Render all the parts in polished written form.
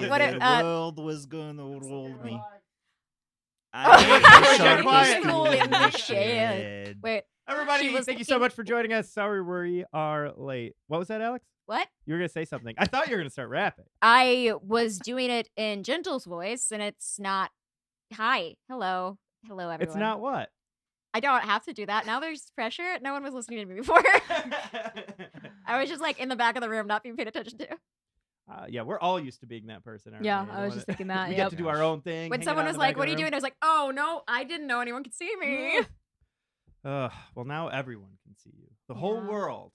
The world was gonna roll me. In the shed. Wait, Everybody, She was thank you so thinking- much for joining us. Sorry we are late. What was that, Alex? what? You were going to say something. I thought you were going to start rapping. I was doing it in Gentle's voice, and it's not. Hi, hello, everyone. It's not what? I don't have to do that now. There's pressure. No one was listening to me before. I was just like in the back of the room, not being paid attention to. Yeah, we're all used to being that person. Aren't Yeah, we? I was just thinking that. We Yep. get to do our own thing. When hang someone out in was the back like, of "What the are you room. doing?" I was like, "Oh no, I didn't know anyone could see me." Well, now everyone can see you. The whole Yeah. world.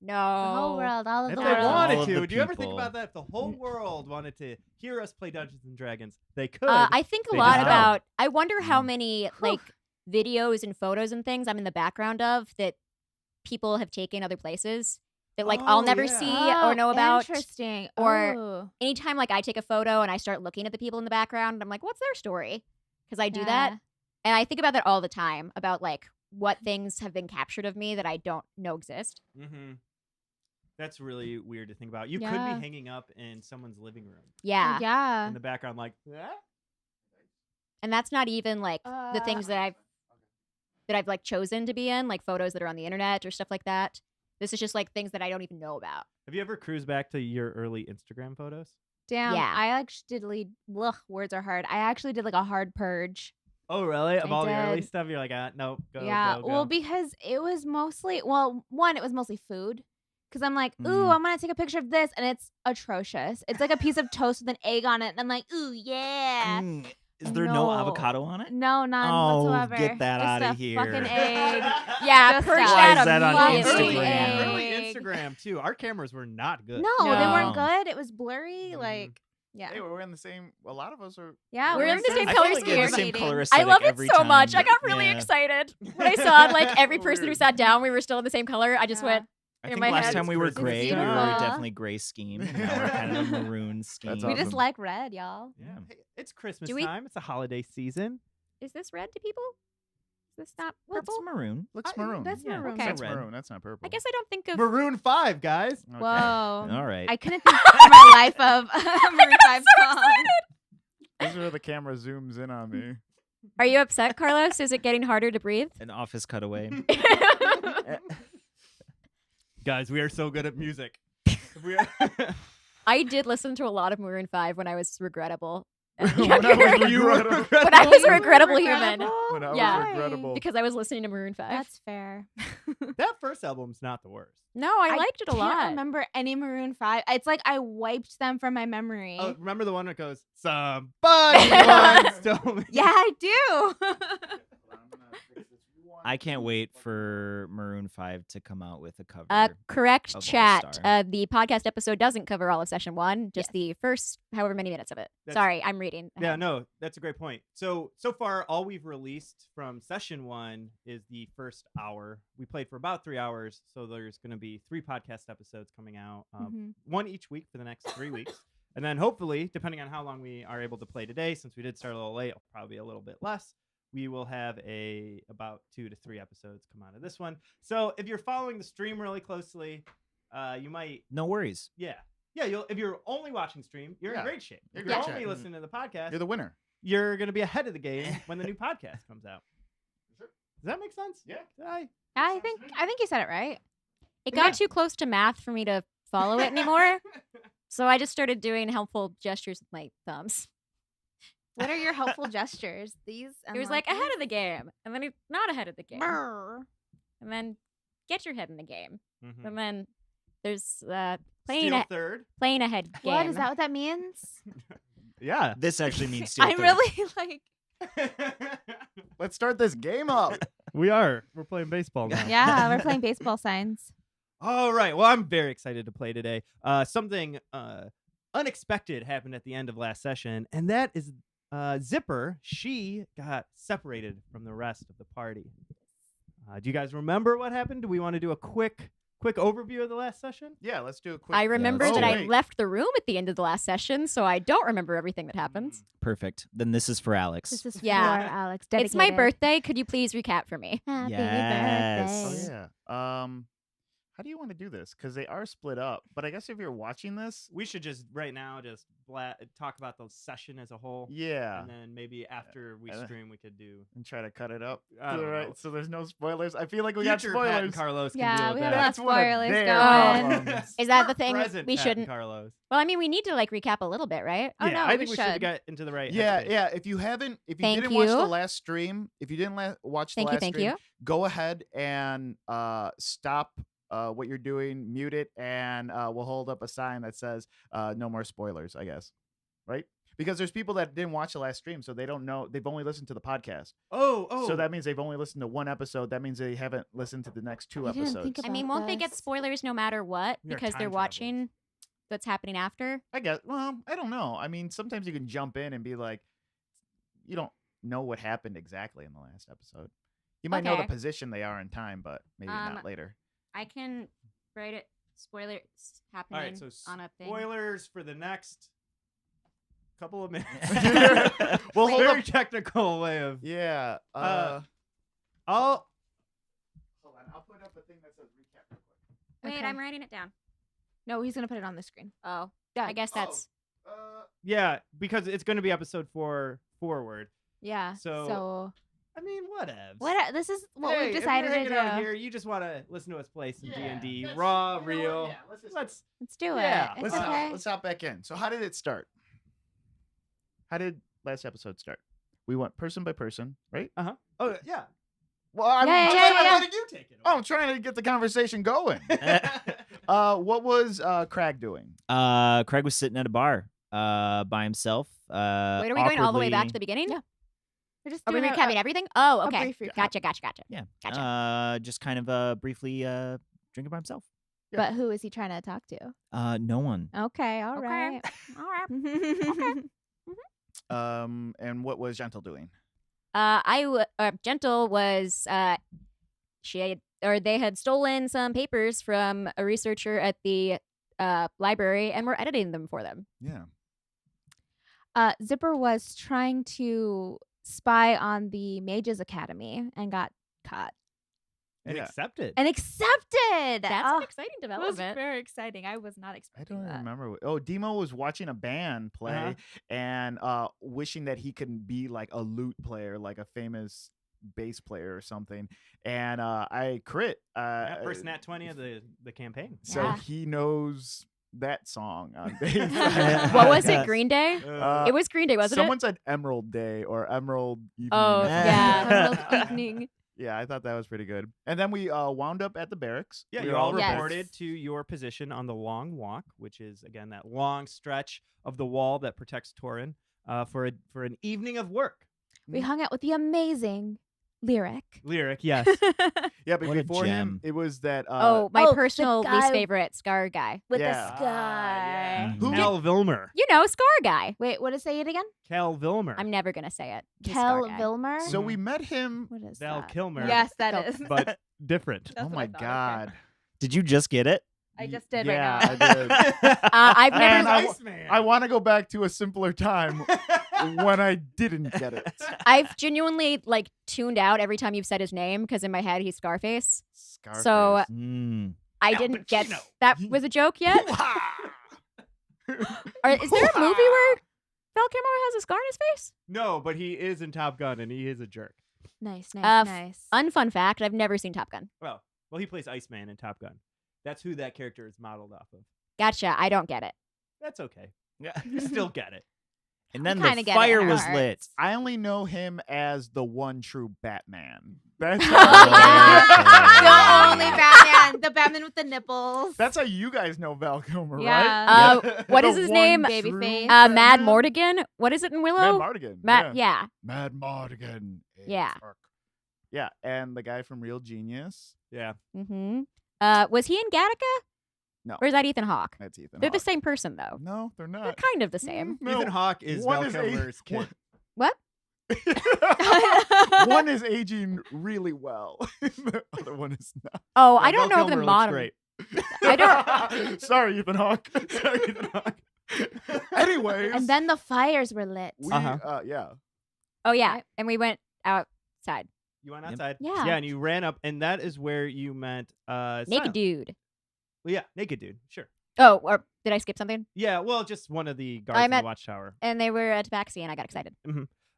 No, The whole world, all of If the they world. wanted All of to, the do you ever think people. about that? If the whole world wanted to hear us play Dungeons and Dragons, they could. I think a They lot just about. I wonder how Mm. many like videos and photos and things I'm in the background of that people have taken other places that like I'll Oh, never yeah. see or know about. Interesting. Or- Oh. Anytime like I take a photo and I start looking at the people in the background, I'm like, what's their story? Because I do that. Yeah. And I think about that all the time about like what things have been captured of me that I don't know exist. Mm-hmm. That's really weird to think about. You could Yeah. be hanging up in someone's living room Yeah. Yeah. in the background, like, "Ah?" And that's not even like the things that I've like chosen to be in, like photos that are on the internet or stuff like that. This is just like things that I don't even know about. Have you ever cruised back to your early Instagram photos? Damn. Yeah. I actually did. Words are hard. I actually did like a hard purge. Oh, really? Of all the early did. stuff, you're like, nope, go, Yeah. go, Well, go. because it was mostly it was mostly food. Because I'm like, ooh, Mm. I'm gonna take a picture of this, and it's atrocious. It's like a piece of toast with an egg on it, and I'm like, ooh, yeah. Is there no No. avocado on it? No, none Oh, whatsoever. get that Just outta a here. Fucking egg. Yeah, Just purge a- Why is that that on immediately. Fucking Instagram? Early egg. Instagram, too. Our cameras were not good. No, they weren't No. good. It was blurry. Mhm. Like, yeah, Hey, we're in the same. A lot of us are. yeah. We're in the same I color feel like we're the scheme. same color I aesthetic love it every so much. I time. got really Yeah. excited when I saw like every person who Weird. sat down. We were still in the same color. I just Yeah. went. I in think my last head. time we were It's gray, we were beautiful. definitely gray scheme. Now we're kind of a maroon scheme. That's We awesome. just like red, y'all. Yeah. Hey, it's Christmas Do we- time. It's a holiday season. Is this red to people? Is this not Well, it's purple? maroon. Looks I- maroon. That's Yeah, maroon. okay. That's Red. maroon. That's not purple. I guess I don't think of. Maroon 5, guys. Okay. Whoa. All right. I couldn't think for my life of Maroon 5 song. This is where the camera zooms in on me. Are you upset, Carlos? Is it getting harder to breathe? An office cutaway. Guys, we are so good at music. We are- I did listen to a lot of Maroon 5 when I was regrettable. When I younger. was You were regrettable. When I was a You regrettable regrettable? human. When I was Yeah. regrettable. Because I was listening to Maroon 5. That's fair. that first album's not the worst. No, I liked it a can't lot. remember any Maroon 5. It's like I wiped them from my memory. Oh, remember the one that goes, somebody once told me. Yeah, I do. I can't wait for Maroon 5 to come out with a cover. Correct of chat. All-Star. The podcast episode doesn't cover all of session 1, just Yes. the first however many minutes of it. That's- Sorry, I'm reading. Yeah, ahead. no, that's a great point. So far, all we've released from session 1 is the first hour. We played for about 3 hours, so there's going to be 3 podcast episodes coming out, Mhm. one each week for the next 3 weeks. And then hopefully, depending on how long we are able to play today, since we did start a little late, probably a little bit less, we will have about 2 to 3 episodes come out of this one. So if you're following the stream really closely, you might, No worries. yeah. If you're only watching stream, you're in Yeah. great shape. You're If in you're great only shape. listening to the podcast, You're the winner. you're going to be ahead of the game when the new podcast comes out. Does that make sense? Yeah. I think you said it right. It got Yeah. too close to math for me to follow it anymore. So I just started doing helpful gestures with my thumbs. What are your helpful gestures? These. It was like ahead of the game, and then it's not ahead of the game, Brr. and then get your head in the game, Mhm. and then there's playing Steal third. playing ahead game. What is that? What that means? Yeah. This actually means steal I'm third. really like. Let's start this game up. We are. We're playing baseball now. Yeah, we're playing baseball signs. All right. Well, I'm very excited to play today. Something unexpected happened at the end of last session, and that is Zipper. She got separated from the rest of the party. Do you guys remember what happened? Do we want to do a quick overview of the last session? Yeah, let's do a quick. I remember let's that do I wait. left the room at the end of the last session, so I don't remember everything that happens. Perfect. Then this is for Alex. This is Yeah. for Alex. It's my Dedicated. birthday. Could you please recap for me? Happy Yes. Oh birthday. yeah. How do you want to do this? Because they are split up. But I guess if you're watching this, We should just right now just talk about the session as a whole. yeah, And then maybe after we stream, we could do. and try to cut it up. I to the don't right, know. so there's no spoilers. I feel like we got Future Pat and spoilers. Carlos can Yeah, deal we with have that. a lot of That's one of spoilers their going. problems. Is that the thing? Present We Pat shouldn't. and Carlos. Well, I mean, we need to like recap a little bit, right? Oh, Yeah, no, I we think we should. should get into the right. Yeah, headspace. yeah. If you Thank didn't watch the you. last stream, if you didn't watch the Thank you, last thank stream, you. go ahead and stop what you're doing, mute it, and we'll hold up a sign that says no more spoilers, I guess. Right? Because there's people that didn't watch the last stream, so they don't know. They've only listened to the podcast. Oh. So that means they've only listened to one episode. That means they haven't listened to the next two I didn't episodes. think I mean, about won't they get this. spoilers no matter what We are because they're time watching what's happening after? I guess. Well, I don't know. I mean, sometimes you can jump in and be like, you don't know what happened exactly in the last episode. You might know the Okay. position they are in time, but maybe not later. I can write it. Spoilers All happening right, so on a thing. spoilers for the next couple of minutes. We'll hold Very up. technical way of. Yeah. I'll. Hold on. I'll put up a thing that says recap real quick. Wait, Okay. I'm writing it down. No, he's gonna put it on the screen. Oh, Yeah. I guess that's. Yeah, because it's going to be episode 4 forward. Yeah. So- I mean, whatevs. What? This is what Hey, we've if decided you're to hanging out do. here, you just want to listen to us play some Yeah, D&D, let's- raw, you know what? real. Yeah, let's just- Let's. Let's do Yeah, it. Let's It's okay. let's hop back in. So how did it start? How did last episode start? We went person by person, right? Oh yeah. Well, I'm, Yeah, I'm yeah, trying- yeah. You take it. I'm trying to get the conversation going. What was Crag doing? Craig was sitting at a bar by himself. Wait, are we going all the way back to the beginning? Yeah. We're just Are we doing recapping everything? Oh, a okay. brief recap. Gotcha. Yeah. Gotcha. Just kind of briefly drinking by himself. But who is he trying to talk to? No one. Okay, all Okay. right. All right. And what was Gentle doing? Gentle was they had stolen some papers from a researcher at the library and were editing them for them. Yeah. Zipper was trying to spy on the Mages Academy and got caught And Yeah. accepted. and accepted. That's Oh, an exciting that was development. very exciting. I was not I expecting don't that. remember. Oh, Demo was watching a band play and wishing that he could be like a lute player, like a famous bass player or something. And I crit. Yeah, first nat 20 of the campaign. So Yeah. he knows that song on bass. What was it? Yes. Green Day? Uh, It was Green Day, wasn't Someone it? said Emerald Day or Emerald Evening. Oh, or something. yeah. Emerald Evening. Yeah, I thought that was pretty good. And then we wound up at the barracks. Yeah, We you all Yes. reported to your position on the long walk, which is again that long stretch of the wall that protects Torin, for an evening of work. We hung out with the amazing Lyric. Lyric, yes. Yeah, but What a before him, gem. it was that. Oh, my Oh, the personal guy- least favorite Scar guy. With Yeah. the sky. Who- Cal Vilmer. You know, Scar guy. Wait, what to say it again? Cal Vilmer. I'm never gonna say it. He's Kel Scar guy. Vilmer? So we met him. What is Val that? Kilmer. Yes, that Val- is. But different. That's Oh what I my thought, okay. god. Did you just get it? I just did Yeah, right now. I did. I've And never. I- Iceman. I want to go back to a simpler time when I didn't get it. I've genuinely like tuned out every time you've said his name because in my head he's Scarface. Scarface. So Mm. I Al didn't get Pacino. that was a joke yet. Or is there a movie where Val Kilmer has a scar in his face? No, but he is in Top Gun and he is a jerk. Nice, Uh, nice, nice. Unfun fact: I've never seen Top Gun. Well, he plays Iceman in Top Gun. That's who that character is modeled off of. Gotcha. I don't get it. That's okay. Yeah. You still get it. And then kinda the get it in fire our was hearts. lit. I only know him as the one true Batman. That's Oh, The only Batman. The Batman with the nipples. That's how you guys know Val Kilmer, Yeah. right? What The is his one name? true Babyface. Mad Batman? Mortigan. What is it in Willow? Mad Mardigan. Matt. Yeah. Yeah. Mad Mardigan. Yeah. Fuck. Yeah, and the guy from Real Genius. Yeah. Mm-hmm. Was he in Gattaca? No. Or is that Ethan Hawke? That's Ethan. They're the Hawke. same person though. No, they're They're not. kind of the same. No. Ethan Hawke is One Val is Kilmer's kid. What? One is aging really well. The other one is not. Oh, Yeah, I don't Val know if Kilmer the looks modern. great. I don't. Sorry, Ethan Hawke. Sorry, Ethan Hawke. Anyways, And then the fires were lit. we, Uh-huh. yeah. Oh yeah, Right. and we went outside. You went Yep. outside. Yeah. Yeah, and you ran up, and that is where you met Naked Silent. dude. Well, yeah, naked dude. Sure. Oh, or did I skip something? Yeah, well, just one of the guards in met- the watchtower. And they were a tabaxi, and I got excited.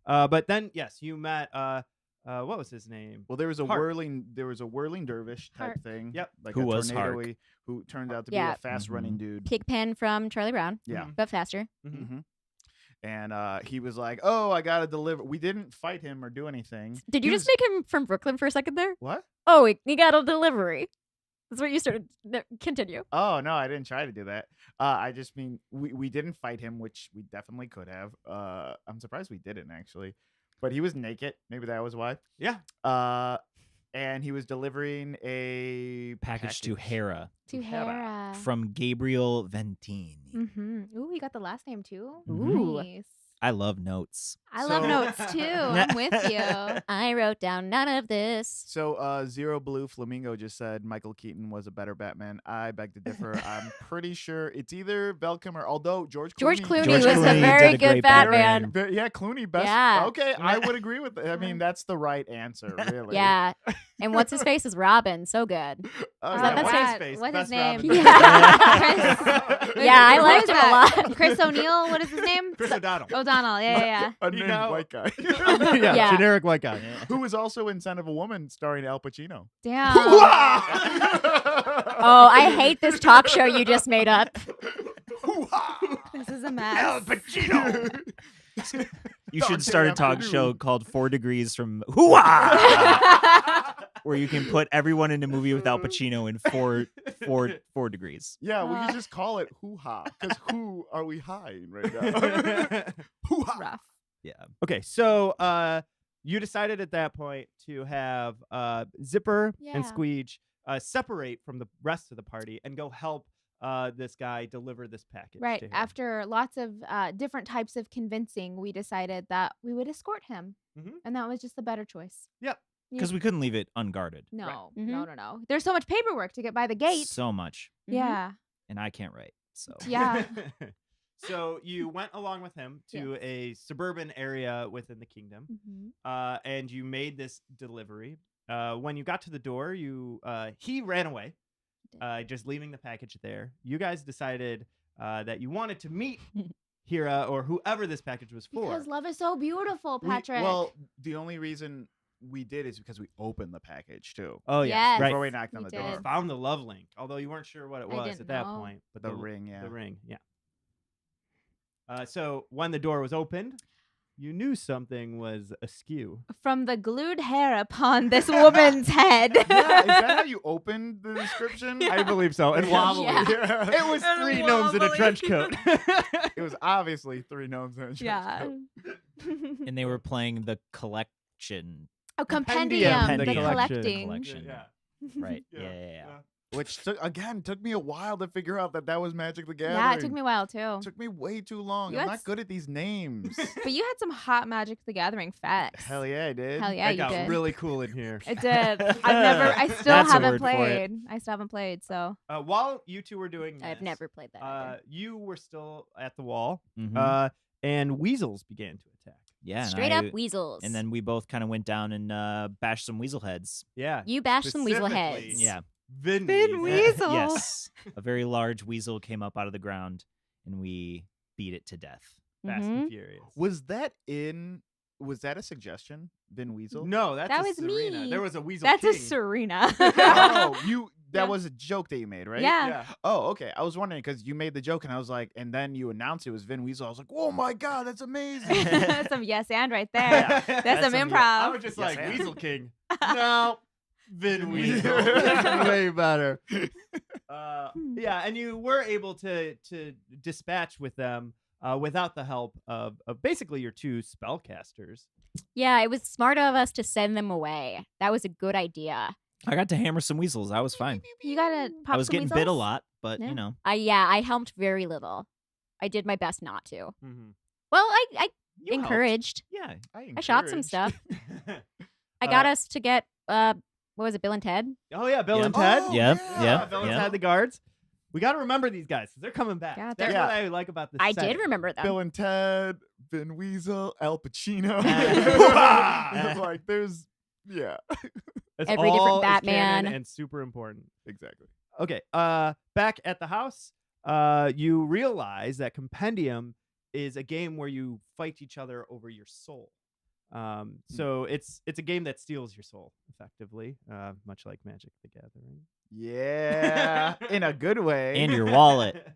But then, yes, you met. What was his name? Well, there was a Hark. whirling dervish type Hark. thing. Yep. Like Who a was Hark? tornado-y, who turned out to be Yeah. a fast running dude. Pigpen from Charlie Brown, Yeah. but faster. Mhm. And he was like, "Oh, I gotta deliver." We didn't fight him or do anything. Did He you just was- make him from Brooklyn for a second there? what? Oh, he got a delivery. That's what you started. No, continue. Oh no, I didn't try to do that. I just mean we didn't fight him, which we definitely could have. I'm surprised we didn't actually, but he was naked. Maybe that was why. Yeah. And he was delivering a Package to Hera To Hera. Hera. from Gabriel Ventini. Ooh, you got the last name too. Ooh. Nice. I love notes. I love So- notes too. I'm with you. I wrote down none of this. So Zero Blue Flamingo just said Michael Keaton was a better Batman. I beg to differ. I'm pretty sure it's either Val Kilmer, although George George Clooney Clooney was a Clooney very did a good great Batman. Batman. Yeah, Clooney best. Yeah. Okay, I would agree with that. I mean, that's the right answer, really. Yeah. And what's his face is Robin. So good. Oh, that yeah, that's what's his face? What's his Best name? Robin. Yeah. Yeah, I Who liked is him a that? lot. Chris O'Neill. What is his name? Chris O'Donnell. O'Donnell. Yeah. Unnamed know- white guy. Yeah. generic white guy. Who was also in Son of a Woman starring Al Pacino. Damn. Oh, I hate this talk show you just made up. This is a mess. Pacino. You Dog should start a day talk afternoon. show called 4 Degrees from Hoo-ah! Where you can put everyone in a movie with Al Pacino in four degrees. Yeah, we could just call it hoo-ha, because who are we high right now? Hoo-ha. Rough. Yeah. Okay, so you decided at that point to have Zipper and Yeah. Squeege separate from the rest of the party and go help this guy deliver this package. Right. to him. After lots of different types of convincing, we decided that we would escort him. Mhm. And that was just the better choice. Yep. Because we couldn't leave it unguarded. No, Mhm. no. There's so much paperwork to get by the gate. So much. Yeah. And I can't write. So Yeah. So you went along with him to a suburban area within the kingdom, Mhm. and you made this delivery. When you got to the door, he ran away, just leaving the package there. You guys decided that you wanted to meet Hera or whoever this package was for. Because love is so beautiful, Patrick. Well, the only reason we did is because we opened the package too. Oh yeah, Yes. right. Before we knocked on we the did. door. Found the love link, although you weren't sure what it I was didn't at that know. point. But The ring, yeah. The ring, yeah. So when the door was opened, you knew something was askew. From the glued hair upon this woman's head. Yeah, is that how you opened the description? I believe so. And wobbly. Yeah. It was And 3 gnomes in a wobbly. trench coat. It was obviously 3 gnomes in a trench Yeah. coat. and they were playing the collection. A Compendium, compendium, the the collection. collecting. Collection. Yeah. Right. Yeah. Yeah. Which took me a while to figure out that was Magic the Gathering. Yeah, it took me a while too. It took me way too long. You I'm had not good at these names. But you had some hot Magic the Gathering facts. Hell yeah, I did. Hell yeah, It you got did. really cool in here. It did. I still That's a haven't word for it. played. I still haven't played, so. While you two were doing this, I've never played that. either. you were still at the wall, Mhm. and weasels began to attack. Yeah. and Straight I- up weasels. And then we both kind of went down and bashed some weasel heads. Yeah. you bashed some weasel Specifically- heads. Yeah. Vin Weasel. Yes. A very large weasel came up out of the ground and we beat it to death. Fast Mhm. and Furious. Was that a suggestion? Vin Weasel? No, that's That a was Serena. me. There was a weasel That's king. a Serena. Oh, that Yeah. was a joke that you made, right? Yeah. Yeah. Oh, okay. I was wondering because you made the joke and I was like, and then you announced it was Vin Weasel. I was like, oh my God, that's amazing. That's some yes and right there. Yeah. That's some some- improv. I was just Yes, like, and- Weasel King. No. Vin Weasel. Weasel. That's way better. Hmm. Yeah, and you were able to dispatch with them without the help of basically your 2 spellcasters. Yeah, it was smart of us to send them away. That was a good idea. I got to hammer some weasels. I was fine. You gotta pop I was some getting bit a weasels? lot, but Yeah. you know. I helped very little. I did my best not to. Mm-hmm. Well, I You helped. encouraged. Yeah. I shot some encouraged. stuff. I got us to get what was it, Bill and Ted? Oh yeah, Bill Yeah. and Ted. Oh, Yep, yeah. yep. Bill and Yeah. Ted the guards. We got to remember these guys 'cause they're coming back. Yeah, That's they're- what I like about this. I did setting. remember them. Bill and Ted, Vin Weasel, Al Pacino. like, there's, yeah, It's Every different all is canon Batman. and super important. exactly. Okay. Back at the house, you realize that Compendium is a game where you fight each other over your soul. So it's a game that steals your soul effectively, much like Magic the Gathering. Yeah, in a good way. And your wallet.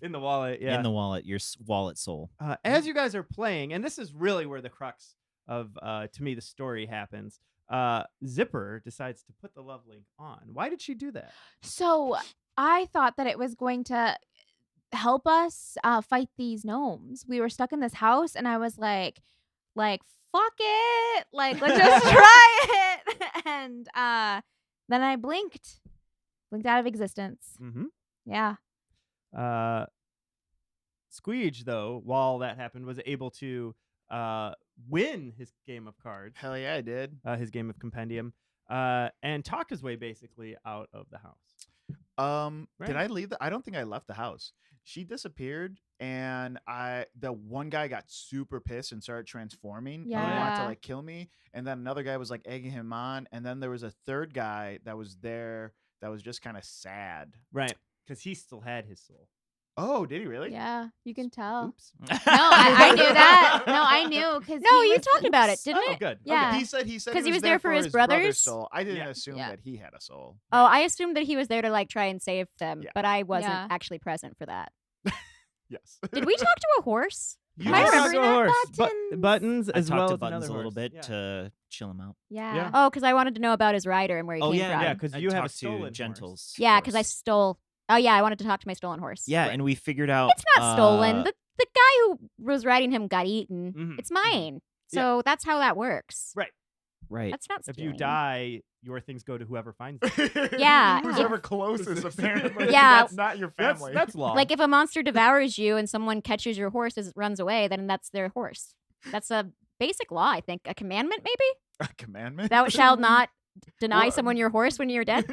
In the wallet, yeah. In the wallet, your wallet soul. As you guys are playing, and this is really where the crux of, to me, the story happens. Zipper decides to put the love link on. Why did she do that? So I thought that it was going to help us fight these gnomes. We were stuck in this house, and I was like, fuck it, like let's just try it. And then I blinked out of existence. Mm-hmm. Yeah. Squeege, though, while that happened, was able to win his game of cards, Hell yeah, I did. his game of Compendium, and talk his way basically out of the house. Did Right. I leave I don't think I left the house. She disappeared, and the one guy got super pissed and started transforming. And he wanted to Yeah. like kill me, and then another guy was like egging him on, and then there was a third guy that was there that was just kind of sad. Right, because he still had his soul. Oh, did he really? Yeah, you can tell. Oops. No, I knew that. No, I knew because No, you talked about it, didn't Oh, it? good. Yeah. He said 'Cause he was there for his brother's brothers? soul. I didn't Yeah. assume Yeah. that he had a soul. Oh, I assumed that he was there to like try and save them, Yeah. but I wasn't Yeah. actually present for that. Yes. Did we talk to a horse? You Am I talked remembering to a that? horse. Buttons I as talked well to as Buttons another a little horse. bit Yeah. to chill him out. Yeah. Oh, because I wanted to know about his rider and where he Oh, came yeah, from. Yeah, because I you have a talked to stolen horse. Gentles. Yeah, because I horse. stole. Oh yeah, I wanted to talk to my stolen horse. Yeah, Right. and we figured out It's not stolen. The guy who was riding him got eaten. Mhm, It's mhm. mine. So that's how that works. Right. right. That's not If stealing. you die, your things go to whoever finds them. Yeah, Who's if- ever closest, apparently. Yeah. That's not your family. That's law. Like if a monster devours you and someone catches your horse as it runs away, then that's their horse. That's a basic law, I think. A commandment, maybe? a commandment. Thou shalt not deny Well, someone your horse when you're dead.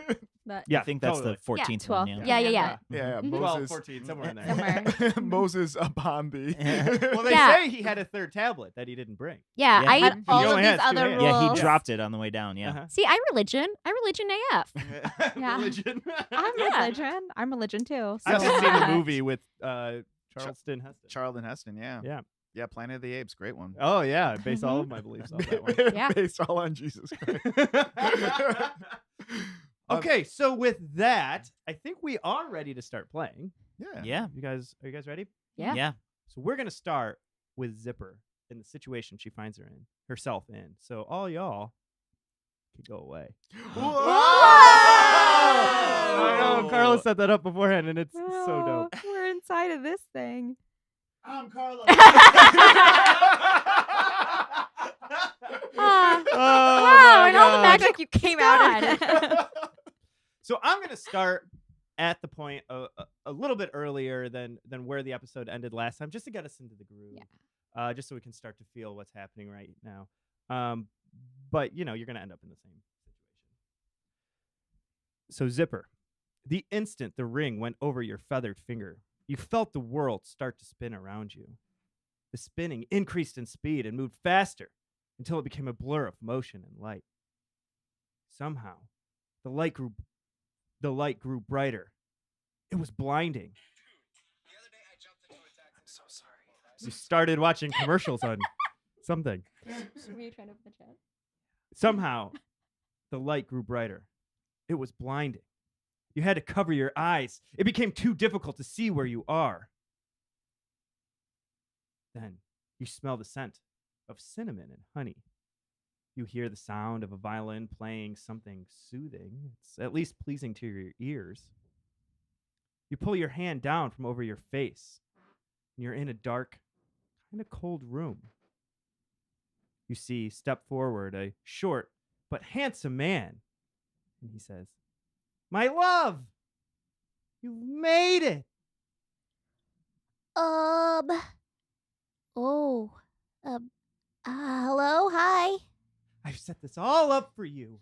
yeah, I think that's totally. the 14th 12. one. Yeah, yeah. Yeah, Mhm. 12, Moses. 14, somewhere in there. Somewhere. Moses upon thee. Well, they Yeah. say he had a third tablet that he didn't bring. Yeah, Yeah. I Had all only of these has two other hands. rules. Yeah, he dropped it on the way down. Yeah. Uh-huh. see. I religion AF. Yeah. Religion. I'm Yeah. religion. I'm religion too. I've so- just seen the movie with Charleston Heston. Charlton Heston, yeah. Yeah. Yeah, Planet of the Apes, great one. Oh yeah, I base all of my beliefs on that one. Yeah. Based all on Jesus Christ. Okay, so with that, I think we are ready to start playing. Yeah. Yeah. Are you guys ready? Yeah. Yeah. So we're gonna start with Zipper in the situation she finds herself in. So all y'all can go away. I know Carlos set that up beforehand, and it's so dope. We're inside of this thing. I'm Carlos. Wow, and all the magic you came out of. So I'm gonna start at the point a little bit earlier than where the episode ended last time, just to get us into the groove. Just so we can start to feel what's happening right now. But you're gonna end up in the same situation. So Zipper, the instant the ring went over your feathered finger, you felt the world start to spin around you. The spinning increased in speed and moved faster until it became a blur of motion and light. Somehow, the light grew brighter. It was blinding. I'm so sorry. You started watching commercials on something. Were you trying to open the chat? Somehow, the light grew brighter. It was blinding. You had to cover your eyes. It became too difficult to see where you are. Then you smell the scent of cinnamon and honey. You hear the sound of a violin playing something soothing. It's at least pleasing to your ears. You pull your hand down from over your face, and you're in a dark, kind of cold room. You step forward a short but handsome man, and he says, "My love, you've made it." Hello, hi. I've set this all up for you.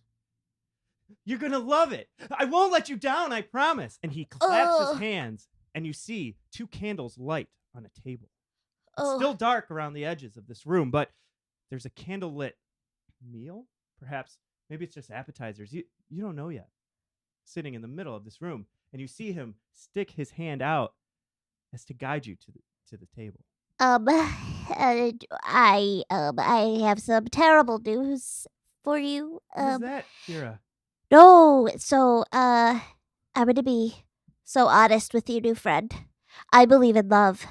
You're going to love it. I won't let you down, I promise. And he claps his hands, and you see 2 candles light on a table. It's still dark around the edges of this room, but there's a candlelit meal, perhaps. Maybe it's just appetizers. You don't know yet. Sitting in the middle of this room. and you see him stick his hand out as to guide you to the table. I have some terrible news for you. What is that, Kira? No, so, I'm gonna be so honest with you, new friend. I believe in love.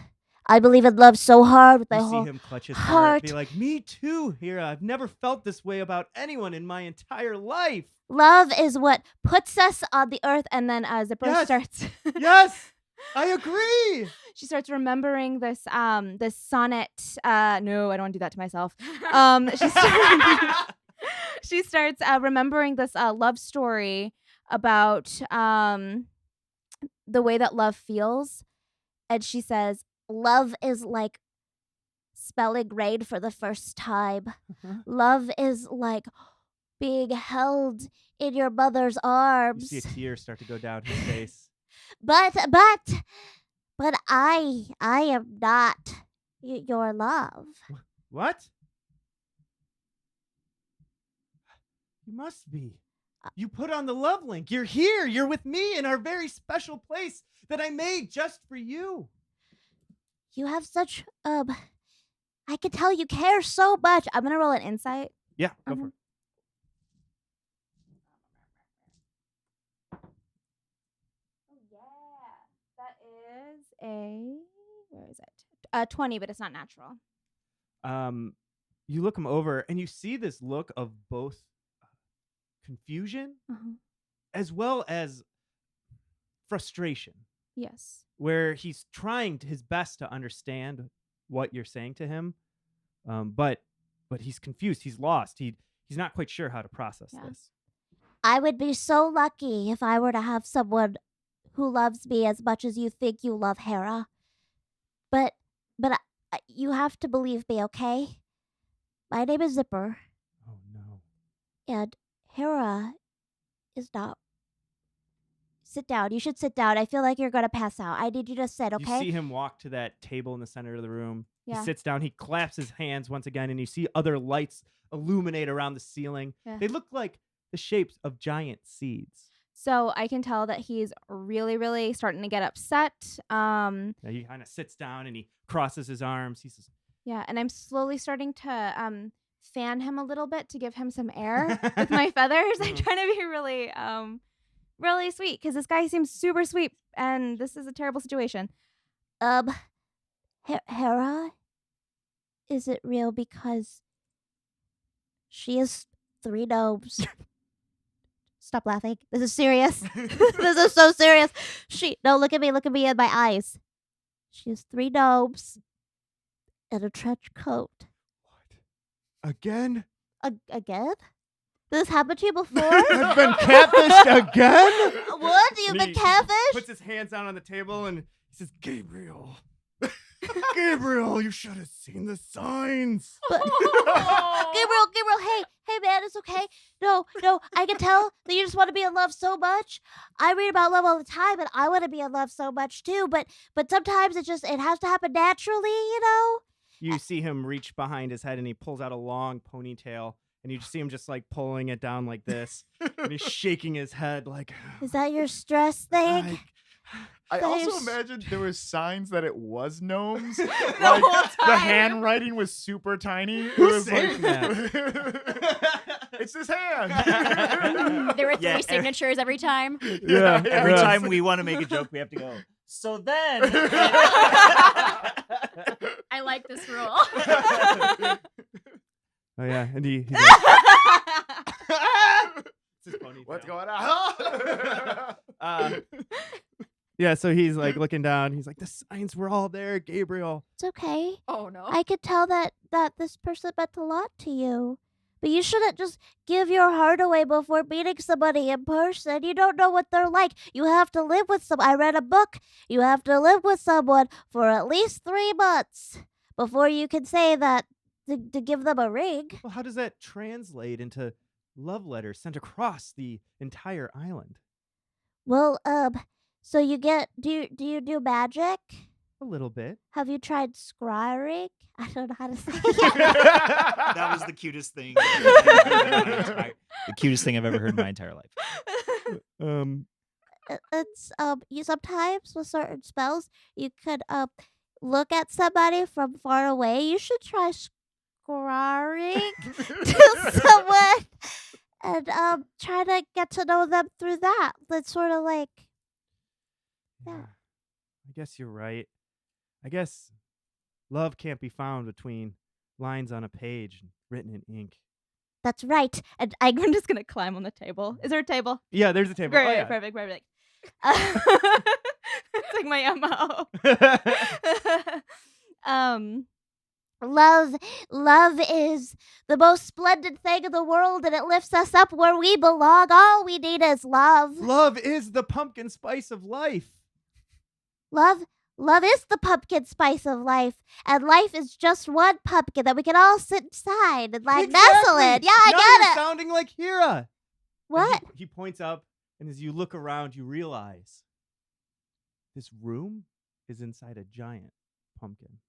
I believe in love so hard with my You see whole him clutch his heart. heart, be like, "Me too, Hira. I've never felt this way about anyone in my entire life." Love is what puts us on the earth, and then Zipper Yes. starts. Yes, I agree. She starts remembering this this sonnet. No, I don't want to do that to myself. She starts remembering this love story about the way that love feels, and she says, Love is like spelling rain for the first time. Uh-huh. Love is like being held in your mother's You arms. see a tear start to go down his face. But I am not your love. What? You must be. You put on the love link. You're here. You're with me in our very special place that I made just for you. You have such I can tell you care so much. I'm gonna roll an insight. Yeah, go for it. That is where is it? 20, but it's not natural. You look him over and you see this look of both confusion as well as frustration, Yes. where he's trying his best to understand what you're saying to him, but he's confused. He's lost. He's not quite sure how to process Yeah. this. I would be so lucky if I were to have someone who loves me as much as you think you love Hera. But you have to believe me, okay? My name is Zipper, Oh no. and Hera is not. Sit down. You should sit down. I feel like you're gonna pass out. I need you to sit, You okay? see him walk to that table in the center of the room. Yeah. He sits down. He claps his hands once again, and you see other lights illuminate around the ceiling. Yeah. They look like the shapes of giant seeds. So I can tell that he's really, really starting to get upset. Now he kind of sits down and he crosses his arms. He says, Yeah, and I'm slowly starting to fan him a little bit to give him some air with my feathers. I'm trying to be really really sweet because this guy seems super sweet, and this is a terrible situation. Hera? Is it real? Because she has 3 gnomes. Stop laughing. This is serious. This is so serious. Look at me in my eyes. She has 3 gnomes and a trench coat. "What? Again? Again? This happened to you before? I've been catfished again?" What? You've And been he catfished? puts his hands down on the table and he says, "Gabriel, Gabriel, you should have seen the signs." But- Gabriel, hey man, it's okay. No, I can tell that you just want to be in love so much. I read about love all the time, and I want to be in love so much too. But sometimes it has to happen naturally, you know. You see him reach behind his head and he pulls out a long ponytail, and you just see him just like pulling it down like this, and he's shaking his head like, Is that your stress thing? I also There's- imagined there were signs that it was gnomes. The Like, whole the time. handwriting was super tiny. It Who's was saying It's his hand. There were 3 Yeah, signatures every time. Yeah, Every yeah. time we want to make a joke, we have to go. So then, I like this rule. Oh yeah, and he's like, it's his ponytail. What's going on? Yeah, so he's like looking down. He's like, "The signs were all there, Gabriel." It's okay. Oh no. I could tell that this person meant a lot to you. But you shouldn't just give your heart away before meeting somebody in person. You don't know what they're like. You have to live with I read a book. You have to live with someone for at least 3 months before you can say that to give them a ring. Well, how does that translate into love letters sent across the entire island? Well, so you do you do magic? A little bit. Have you tried scrying? I don't know how to say it. that was the cutest thing. The cutest thing I've ever heard in my entire life. it's you sometimes with certain spells you could look at somebody from far away. You should try scrying to someone and try to get to know them through that. That's sort of like Yeah. I guess you're right. I guess love can't be found between lines on a page written in ink. that's right. And I'm just gonna climb on the table. Is there a table? Yeah, there's a table. Great, Oh, yeah. perfect. It's like my MO. love is the most splendid thing in the world, and it lifts us up where we belong. All we need is love. Love is the pumpkin spice of life. Love is the pumpkin spice of life, and life is just one pumpkin that we can all sit inside and like nestle in. Yeah, I Now get you're it. sounding like Hira. And What? He points up, and as you look around, you realize this room is inside a giant pumpkin.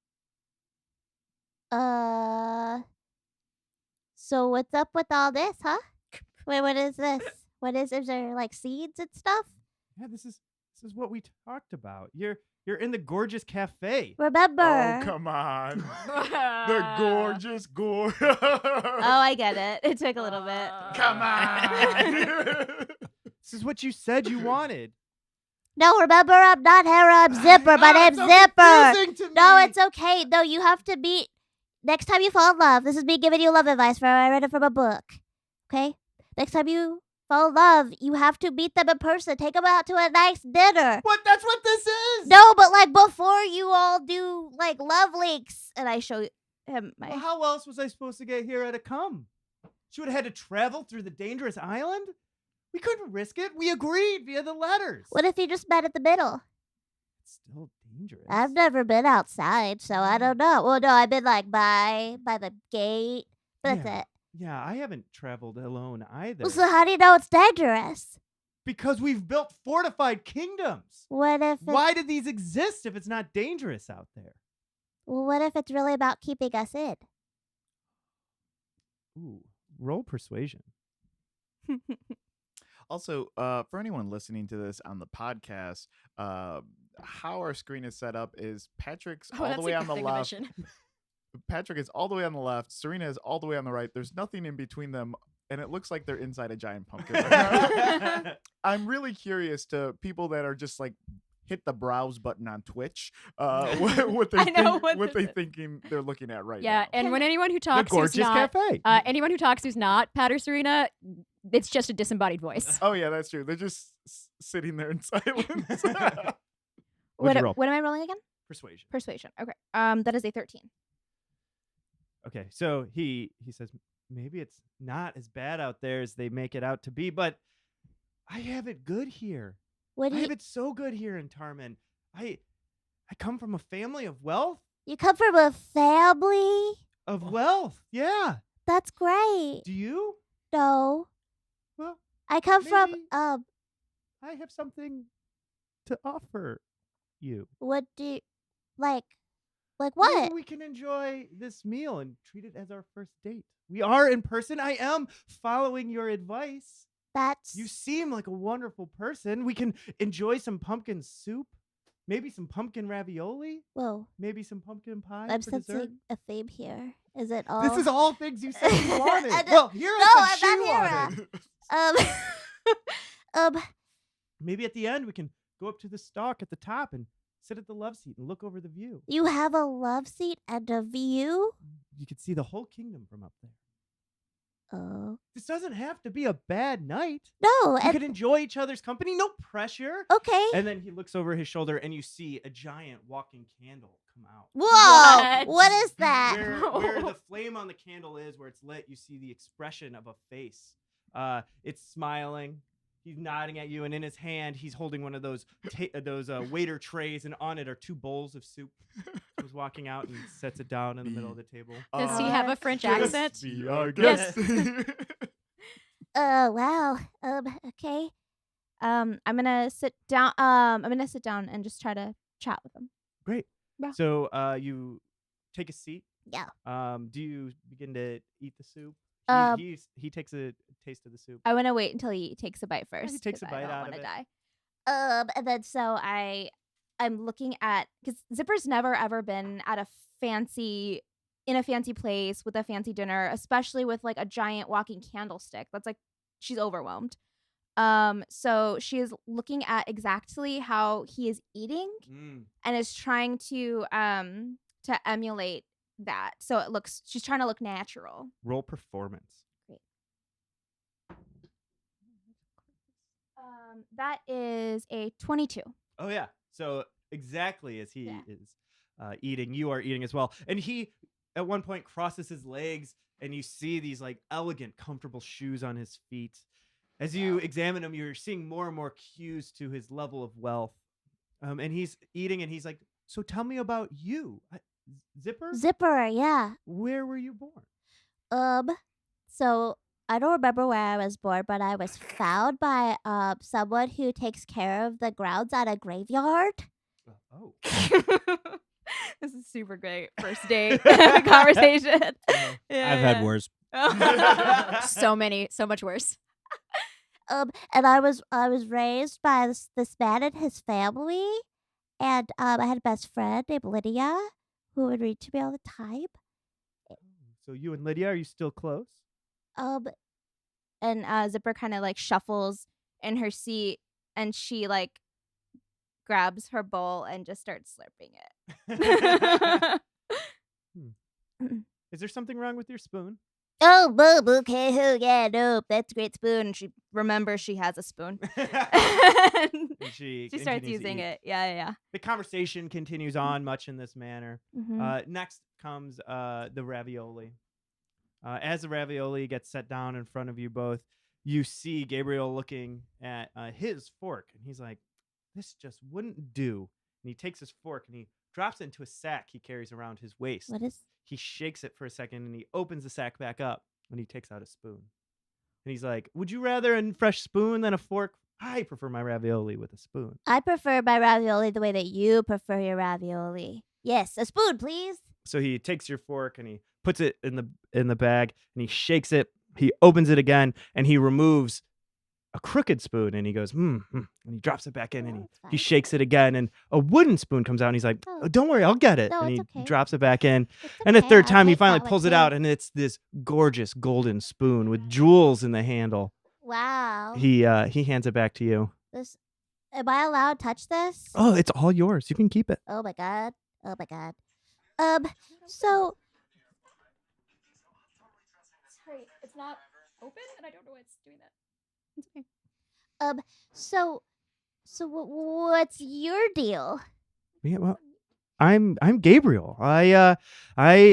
So what's up with all this, huh? Wait, what is this? Is there like seeds and stuff? Yeah, this is what we talked about. You're in the gorgeous cafe. Remember? Oh, come on. The gorgeous gore. Oh, I get it. It took a little bit. Come on. This is what you said you wanted. No, remember, I'm not Hera, I'm Zipper. My name's so Zipper. confusing to No, me. it's okay. No, you have to meet. Next time you fall in love, this is me giving you love advice. I read it from a book. Okay? Next time you fall in love, you have to meet them in person. Take them out to a nice dinner. What? That's what this is. No, but like before you all do like love links. And I show him my. Well, how else was I supposed to get Hira to come? She would have had to travel through the dangerous island? We couldn't risk it. We agreed via the letters. What if you just met at the middle? It's still dangerous. I've never been outside, so I don't know. Well, no, I've been like by the gate. That's Yeah. it. Yeah, I haven't traveled alone either. Well, so how do you know it's dangerous? Because we've built fortified kingdoms. What if? Why did these exist if it's not dangerous out there? Well, what if it's really about keeping us in? Ooh, roll persuasion. Also, for anyone listening to this on the podcast, how our screen is set up is Patrick's all the way on the left. Patrick is all the way on the left. Serena is all the way on the right. There's nothing in between them, and it looks like they're inside a giant pumpkin. Right now. I'm really curious to people that are just like hit the browse button on Twitch. What they thinking they're looking at right now. Yeah, and when anyone who The talks who's gorgeous not, cafe. anyone who talks who's not Pat or Serena, it's just a disembodied voice. Oh yeah, that's true. They're just sitting there in silence. What'd you roll? What am I rolling again? Persuasion. Persuasion. Okay. That is a 13. Okay, so he says maybe it's not as bad out there as they make it out to be, but I have it good here. What do I you? have it so good here in Tarman. I come from a family of wealth. You come from a family? Of wealth, yeah. That's great. Do you? No, Well, I come from maybe- I have something to offer you. What do you, like Maybe what? we can enjoy this meal and treat it as our first date. We are in person. I am following your advice. That's You seem like a wonderful person. We can enjoy some pumpkin soup, maybe some pumpkin ravioli, whoa. maybe some pumpkin pie I'm for dessert. sensing a theme here. Is it all? This is all things you said you wanted. I don't- Well, Hira No, said I'm she not wanted. Maybe at the end we can go up to the stalk at the top and sit at the love seat and look over the view. You have a love seat and a view? You could see the whole kingdom from up there. Oh. This doesn't have to be a bad night. No, You and could enjoy each other's company, no pressure. okay. And then he looks over his shoulder and you see a giant walking candle come out. Whoa! What? What is that? Where the flame on the candle is, where it's lit, you see the expression of a face. It's smiling. He's nodding at you, and in his hand, he's holding one of those waiter trays, and on it are 2 bowls of soup. He's walking out and sets it down in the middle of the table. Does he have a French accent? Be our Yes. guest. Oh wow. Okay. I'm gonna sit down. I'm gonna sit down and just try to chat with him. Great. Yeah. So you take a seat. Yeah. Do you begin to eat the soup? Um, He takes a taste of the soup. I want to wait until he takes a bite first. he takes 'cause a bite I don't out of wanna it. die. And then so I'm looking at, because Zipper's never ever been at a fancy place with a fancy dinner, especially with like a giant walking candlestick. That's like, she's overwhelmed. So she is looking at exactly how he is eating and is trying to emulate that. So she's trying to look natural. Roll performance. That is a 22. Oh yeah. So exactly as he Yeah. is eating, you are eating as well. And he at one point crosses his legs, and you see these like elegant, comfortable shoes on his feet. As you examine him, you're seeing more and more cues to his level of wealth. And he's eating, and he's like, "So tell me about you, Zipper. Zipper, yeah. Where were you born?" So I don't remember where I was born, but I was found by someone who takes care of the grounds at a graveyard. Oh. This is super great first date conversation. I've had worse. So much worse. And I was raised by this man and his family, and I had a best friend named Lydia who would read to me all the time. So you and Lydia, are you still close? And Zipper kind of like shuffles in her seat, and she like grabs her bowl and just starts slurping it. Is there something wrong with your spoon? Oh, boo, okay, yeah, nope, that's a great spoon. And she remembers she has a spoon. And she starts continues to using eat. it. Yeah. The conversation continues on much in this manner. Mhm. Next comes the ravioli. As the ravioli gets set down in front of you both, you see Gabriel looking at his fork, and he's like, "This just wouldn't do." And he takes his fork and he drops it into a sack he carries around his waist. What is? He shakes it for a second, and he opens the sack back up, and he takes out a spoon. And he's like, "Would you rather a fresh spoon than a fork? I prefer my ravioli with a spoon." I prefer my ravioli the way that you prefer your ravioli. Yes, a spoon, please. So he takes your fork and he puts it in the bag, and he shakes it. He opens it again, and he removes a crooked spoon, and he goes, and he drops it back in, and that's he fine. shakes it again, and a wooden spoon comes out, and he's like, Oh. "Oh, don't worry, I'll get it." No, And he it's okay. drops it back in. It's And a okay, third I'll time, he take finally that one pulls it too. out, and it's this gorgeous golden spoon with jewels in the handle. Wow. He hands it back to you. This. Am I allowed to touch this? Oh, it's all yours. You can keep it. Oh my god. Oh my god. So Sorry, it's not open, and I don't know why it's doing that. It's okay. so what's your deal? Yeah, well, I'm Gabriel. I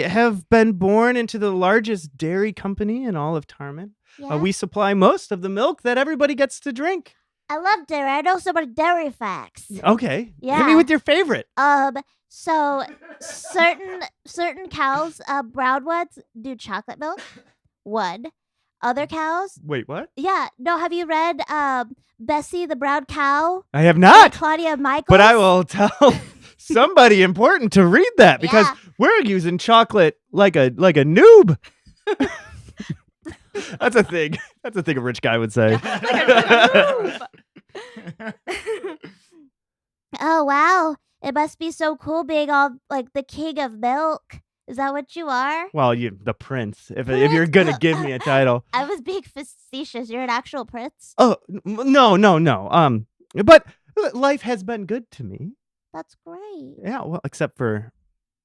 have been born into the largest dairy company in all of Tarman. Yeah. We supply most of the milk that everybody gets to drink. I love dairy. I know so many dairy facts. Okay. Hit Yeah. me with your favorite. So certain cows, brown ones, do chocolate milk. One. Other cows, Wait, what? yeah. No, have you read Bessie the Brown Cow? I have by not. Claudia Michaels. But I will tell somebody important to read that, because Yeah. we're using chocolate like a noob. That's a thing. That's a thing a rich guy would say. Oh wow. It must be so cool being all like the king of milk. Is that what you are? Well, the prince. If you're gonna give me a title. I was being facetious. You're an actual prince. Oh no. But life has been good to me. That's great. Yeah. Well, except for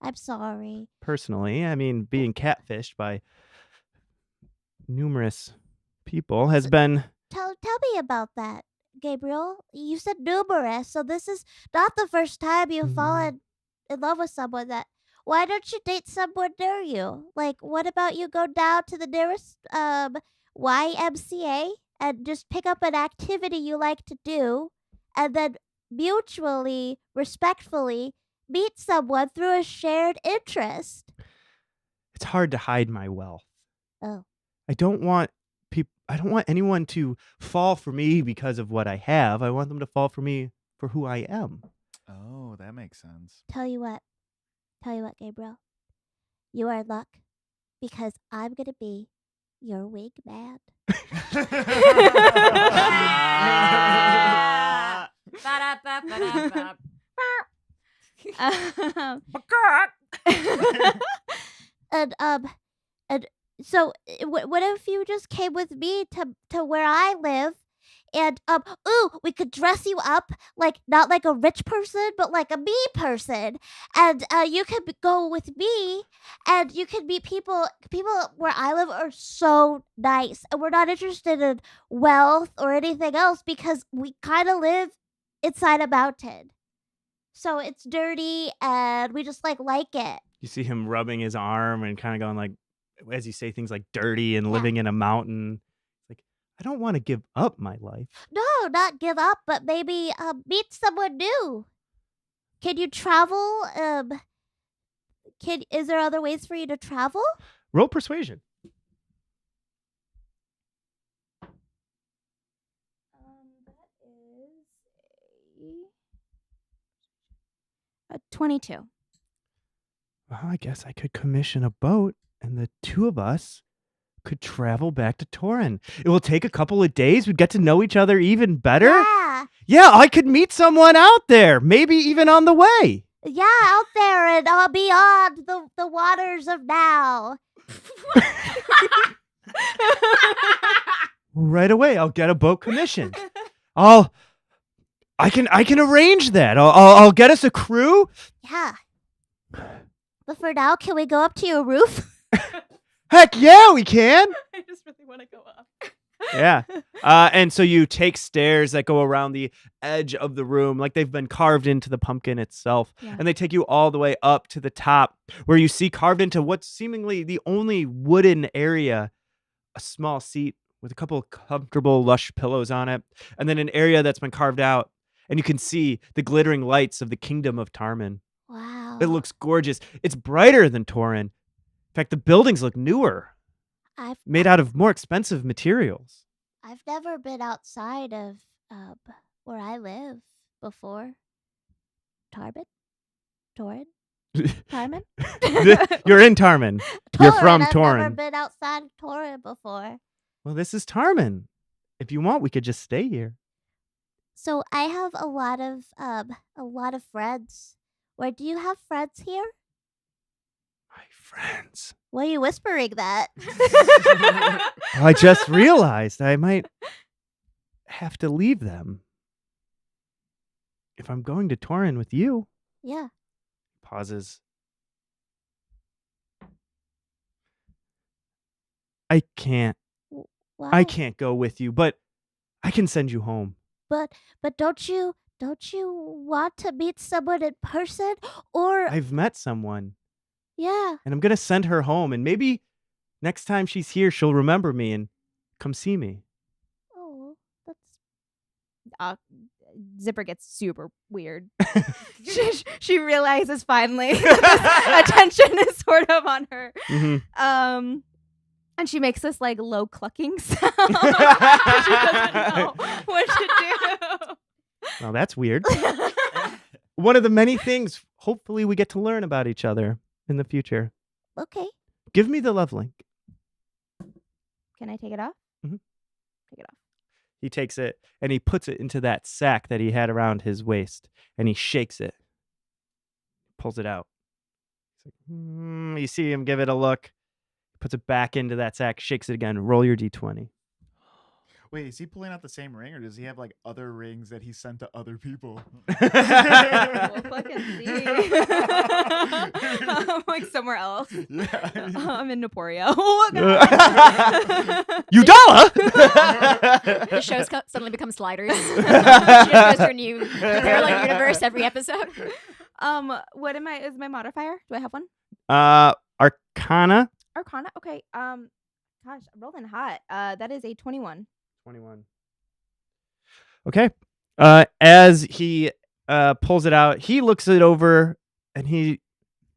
I'm sorry. personally. I mean, being catfished by numerous people has been. Tell me about that, Gabriel. You said numerous, so this is not the first time you've fallen in love with someone. Why don't you date someone near you? Like, what about you go down to the nearest YMCA and just pick up an activity you like to do, and then mutually, respectfully meet someone through a shared interest? It's hard to hide my wealth. Oh. I don't want anyone to fall for me because of what I have. I want them to fall for me for who I am. Oh, that makes sense. Tell you what, Gabriel. You are in luck because I'm going to be your wingman. Ba-da-ba-ba-da-ba. Um, and so what if you just came with me to where I live? And ooh, we could dress you up like not like a rich person, but like a me person. And you could go with me, and you could meet people. People where I live are so nice, and we're not interested in wealth or anything else because we kind of live inside a mountain. So it's dirty, and we just like it. You see him rubbing his arm and kind of going like, as you say things like dirty and Yeah. living in a mountain. Like, I don't want to give up my life. No, not give up, but maybe meet someone new. Can you travel? Is there other ways for you to travel? Roll persuasion. That is a 22. Well, I guess I could commission a boat and the two of us could travel back to Torin. It will take a couple of days. We'd get to know each other even better. Yeah, Yeah, I could meet someone out there, maybe even on the way. yeah, out there and beyond the waters of now. Right away, I'll get a boat commissioned. I can arrange that. I'll get us a crew. Yeah. But for now, can we go up to your roof? Heck yeah, we can. I just really want to go up. Yeah. And so you take stairs that go around the edge of the room, like they've been carved into the pumpkin itself. Yeah. And they take you all the way up to the top, where you see carved into what's seemingly the only wooden area, a small seat with a couple of comfortable, lush pillows on it, and then an area that's been carved out. And you can see the glittering lights of the kingdom of Tarman. Wow. It looks gorgeous. It's brighter than Torin. In fact, the buildings look newer, made out of more expensive materials. I've never been outside of where I live before. Torin? Tarman? You're in Tarman. You're from I've never Torin. been outside of Torin before. Well, this is Tarman. If you want, we could just stay here. So I have a lot of friends. Where do you have friends here? My friends. Why are you whispering that? I just realized I might have to leave them. If I'm going to Torin with you. Yeah. Pauses. I can't. Why? I can't go with you, but I can send you home. But don't you want to meet someone in person? Or I've met someone, yeah. and I'm going to send her home, and maybe next time she's here, she'll remember me and come see me. Oh, that's Zipper gets super weird. she realizes finally that this attention is sort of on her. Mhm. And she makes this like low clucking sound. She doesn't know what to do. Well, that's weird. One of the many things, hopefully, we get to learn about each other in the future. okay. Give me the love link. Can I take it off? Mhm. Take it off. He takes it and he puts it into that sack that he had around his waist, and he shakes it, pulls it out. He's like, You see him give it a look, puts it back into that sack, shakes it again. Roll your d20. Wait, is he pulling out the same ring, or does he have like other rings that he sent to other people? We'll fucking see. I'm like somewhere else. Yeah. I'm in Naporio. Oh, Udala! The shows suddenly become sliders. She just goes to a new parallel universe every episode. What is my modifier? Do I have one? Arcana. Arcana. Okay. Gosh, I'm rolling hot. That is a 21. 21. Okay. As he pulls it out, he looks it over and he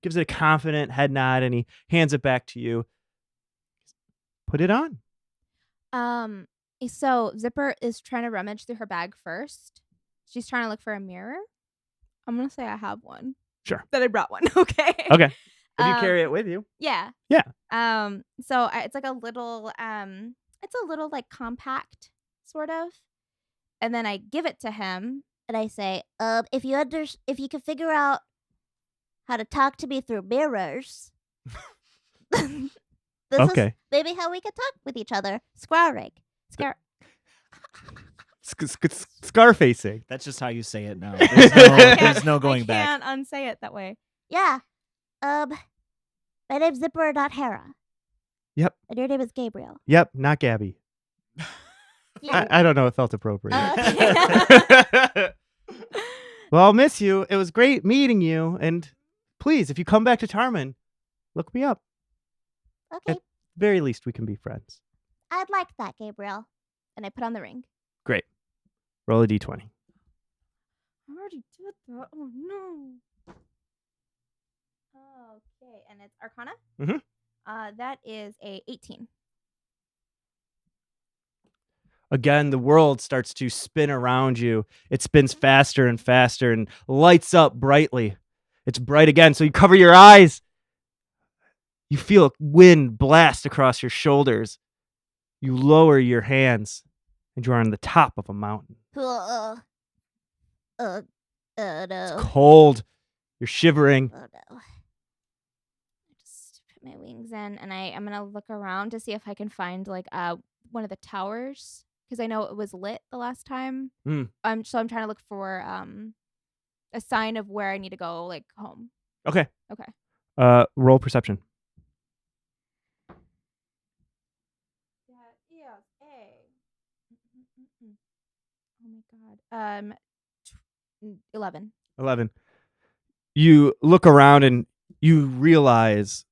gives it a confident head nod and he hands it back to you. Put it on. So Zipper is trying to rummage through her bag first. She's trying to look for a mirror. I'm gonna say I have one. Sure. That I brought one. Okay. Okay. If you carry it with you. Yeah. Yeah. So it's like a little it's a little like compact sort of, and then I give it to him, and I say, if you can figure out how to talk to me through mirrors, this Okay. is maybe how we can talk with each other. Squaring. Scarfacing. That's just how you say it now. There's no going I back. can't unsay it that way. Yeah. My name's Zipper, not Hera. Yep. And your name is Gabriel. Yep, not Gabby. I don't know. It felt appropriate. Well, I'll miss you. It was great meeting you. And please, if you come back to Tarman, look me up. Okay. At very least, we can be friends. I'd like that, Gabriel. And I put on the ring. Great. Roll a d20. I already did that. Oh no. Okay, and it's Arcana. Mhm. That is a 18. Again, the world starts to spin around you. It spins faster and faster and lights up brightly. It's bright again, so you cover your eyes. You feel wind blast across your shoulders. You lower your hands, and you are on the top of a mountain. Oh It's no. cold. You're shivering. Oh no. I just put my wings in, and I'm gonna look around to see if I can find like one of the towers, because I know it was lit the last time. Mm. So I'm trying to look for a sign of where I need to go, like home. Okay. Okay. Roll perception. That is oh my god. 11. 11. You look around and you realize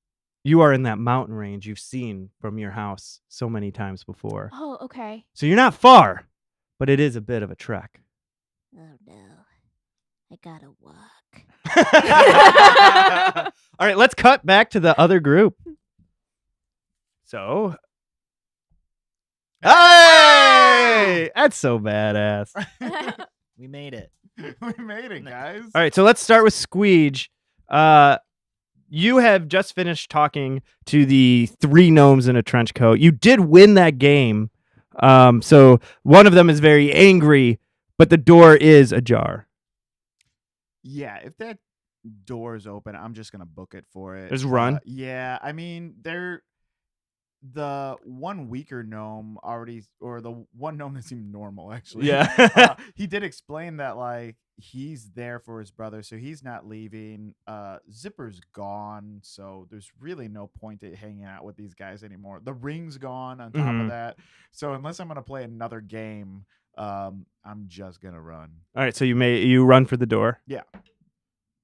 you are in that mountain range you've seen from your house so many times before. Oh, okay. So you're not far, but it is a bit of a trek. Oh no. I gotta walk. All right, let's cut back to the other group. So, hey, that's so badass. We made it. We made it, guys. All right, so let's start with Squeege. You have just finished talking to the 3 gnomes in a trench coat. You did win that game. So one of them is very angry, but the door is ajar. Yeah, if that door is open, I'm just gonna book it for it. Just run? Yeah, I mean, the one weaker gnome already, or the one gnome that seemed normal actually. Yeah. He did explain that like he's there for his brother, so he's not leaving. Zipper's gone, so there's really no point to hanging out with these guys anymore. The ring's gone on top of that, so unless I'm gonna play another game, I'm just gonna run. All right, so you run for the door. Yeah.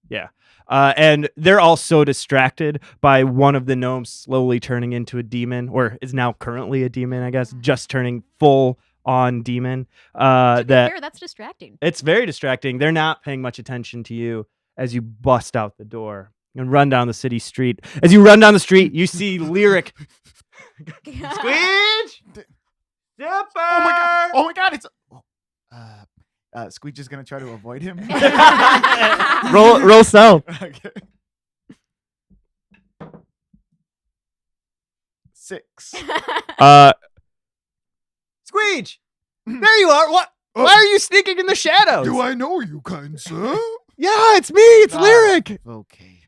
Yeah. And they're all so distracted by one of the gnomes slowly turning into a demon, or is now currently a demon, I guess, just turning full on demon. To be That fair, that's distracting. it's very distracting. They're not paying much attention to you as you bust out the door and run down the city street. As you run down the street, you see Lyric. Squeege! Zipper! Oh my god! It's Squeege is gonna try to avoid him. roll stealth. Okay. 6. Squeege! There you are. What? Why are you sneaking in the shadows? Do I know you, kind sir? Yeah, it's me. It's Ah. Lyric. Okay.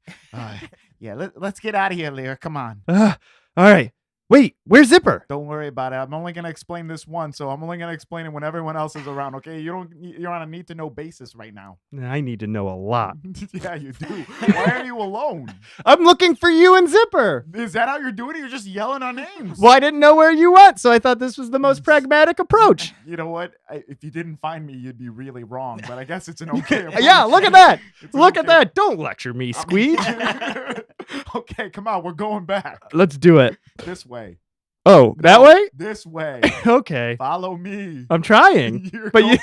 Yeah, let's get out of here, Lear. Come on. All right. Wait, where's Zipper? Don't worry about it. I'm only gonna explain this once, so I'm only gonna explain it when everyone else is around. Okay? You're on a need to know basis right now. I need to know a lot. Yeah, you do. Why are you alone? I'm looking for you and Zipper. Is that how you're doing it? You're just yelling our names. Well, I didn't know where you went, so I thought this was the most pragmatic approach. You know what? If you didn't find me, you'd be really wrong. But I guess it's an okay. Yeah, approach. look at that. It's an Look at okay- that. Don't lecture me, Squeege. Okay, come on. We're going back Let's do it. this way. Oh, that way? This way. Okay. Follow me. I'm trying. You're But you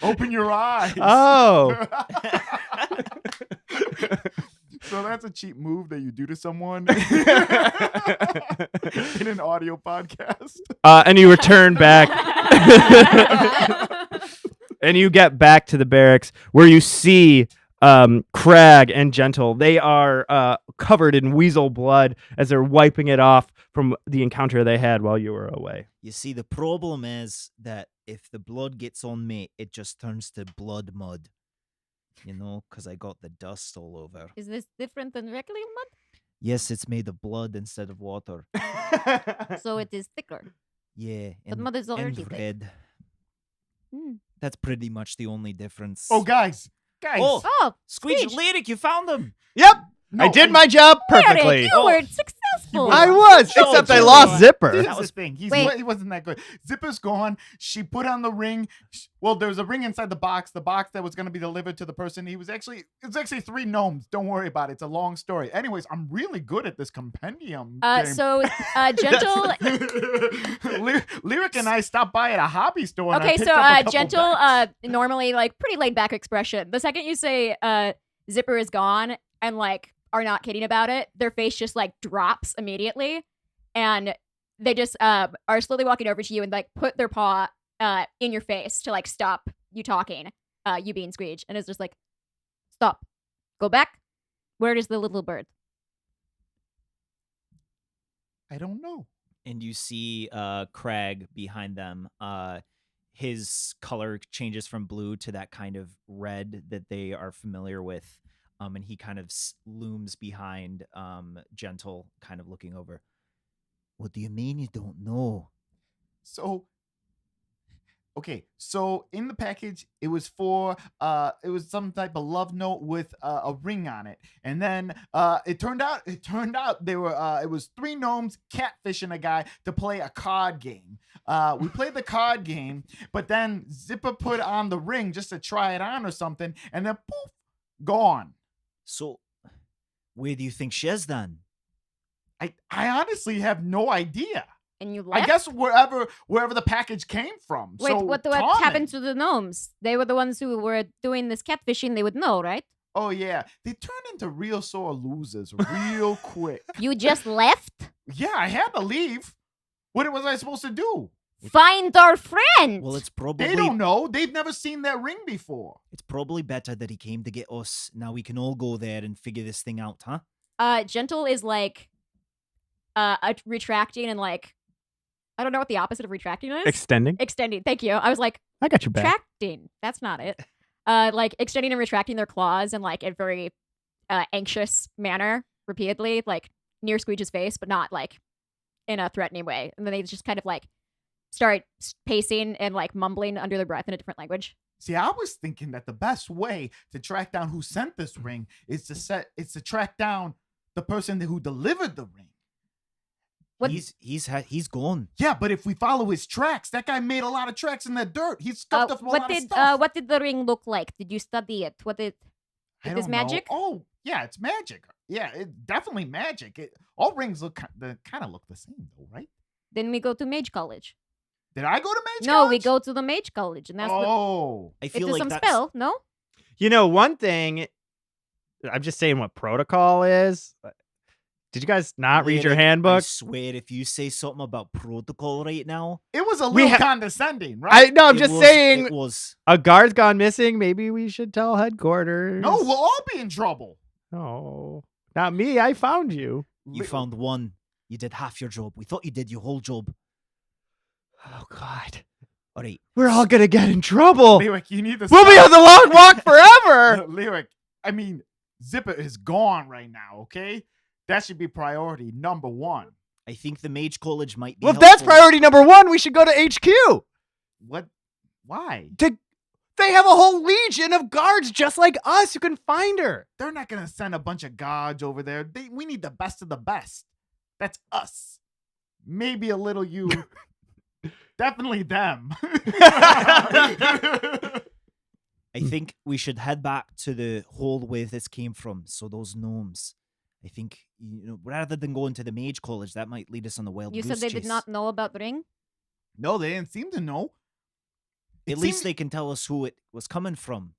open your eyes. Oh. So that's a cheap move that you do to someone in an audio podcast. And you return back. And you get back to the barracks where you see Crag and Gentle. They are covered in weasel blood as they're wiping it off from the encounter they had while you were away. You see, the problem is that if the blood gets on me, it just turns to blood mud. You know, because I got the dust all over. Is this different than regular mud? Yes, it's made of blood instead of water. So it is thicker. Yeah, But mud is already and thick. red. Hmm. That's pretty much the only difference. Oh, guys. Oh, Oh, Squeege, Squeege. Lyric, you found them. Yep. I No, did my job Eric, perfectly. you Oh. were successful. I was, So except I true. lost Zipper. Here's That the was- thing. Wait. He wasn't that good. Zipper's gone. She put on the ring. Well, there was a ring inside the box that was going to be delivered to the person. It's actually 3 gnomes. Don't worry about it. It's a long story. Anyways, I'm really good at this compendium. game. So Gentle. Lyric and I stopped by at a hobby store. And I Okay, picked so up a couple Gentle, bags. normally like pretty laid back expression. The second you say Zipper is gone and like are not kidding about it, their face just like drops immediately, and they just are slowly walking over to you and like put their paw in your face to like stop you talking, you being Squeege, and it's just like, stop, go back. Where is the little bird? I don't know. And you see Craig behind them. His color changes from blue to that kind of red that they are familiar with. And he kind of looms behind Gentle, kind of looking over. What do you mean you don't know? So, okay, so in the package, it was it was some type of love note with a ring on it, and then it turned out they were it was 3 gnomes catfishing a guy to play a card game. We played the card game, but then Zipper put on the ring just to try it on or something, and then poof, gone. So, where do you think she is then? I honestly have no idea. And you left. I guess wherever the package came from. Wait, So, what Tom happened and- to the gnomes? They were the ones who were doing this catfishing. They would know, right? Oh yeah, they turned into real sore losers real quick. You just left. Yeah, I had to leave. What was I supposed to do? Find our friend. Well, it's probably They don't know. They've never seen that ring before. it's probably better that he came to get us. Now we can all go there and figure this thing out, huh? Gentle is like retracting and like I don't know what the opposite of retracting is. Extending. Extending. Thank you. I was like I got your back. retracting. That's not it. Like extending and retracting their claws in like a very anxious manner repeatedly, like near Squeege's face, but not like in a threatening way. And then they just kind of like start pacing and like mumbling under their breath in a different language. See, I was thinking that the best way to track down who sent this ring is to track down the person who delivered the ring. What- He's gone. Yeah, but if we follow his tracks, that guy made a lot of tracks in the dirt. He scuffed up a lot of stuff. what did the ring look like? Did you study it? What did I it is don't know. magic? Oh, yeah, it's magic. Yeah, it definitely magic. All rings kind of look the same, though, right? Then we go to Mage College. Did I go to Mage No, we College? go to the Mage College, and that's Oh, I it feel is like some that's spell. No, You know, one thing, I'm just saying what protocol is. Did you guys not read your Lyric, I handbook? swear, if you say something about protocol right now, it was a We little ha- condescending, right? I'm it just was- saying it was. a guard's gone missing. Maybe we should tell headquarters. No, we'll all be in trouble. No, not me. I found you. You found one. You did half your job. We thought you did your whole job. Oh God, All right. we're all gonna get in trouble. Lyric, you need to. We'll be stop. on the long walk forever. Lyric, I mean, Zipper is gone right now. Okay, that should be priority number 1. I think the Mage College might be. Well, if that's helpful. priority number 1, we should go to HQ. What? Why? They have a whole legion of guards just like us who can find her. They're not gonna send a bunch of guards over there. We need the best of the best. That's us. Maybe a little you. Definitely them. I think we should head back to the hole where this came from. So those gnomes. I think rather than going to the Mage College, that might lead us on the wild you goose said they did chase. not know about the ring. No, they didn't seem to know. At least they can tell us who it was coming from.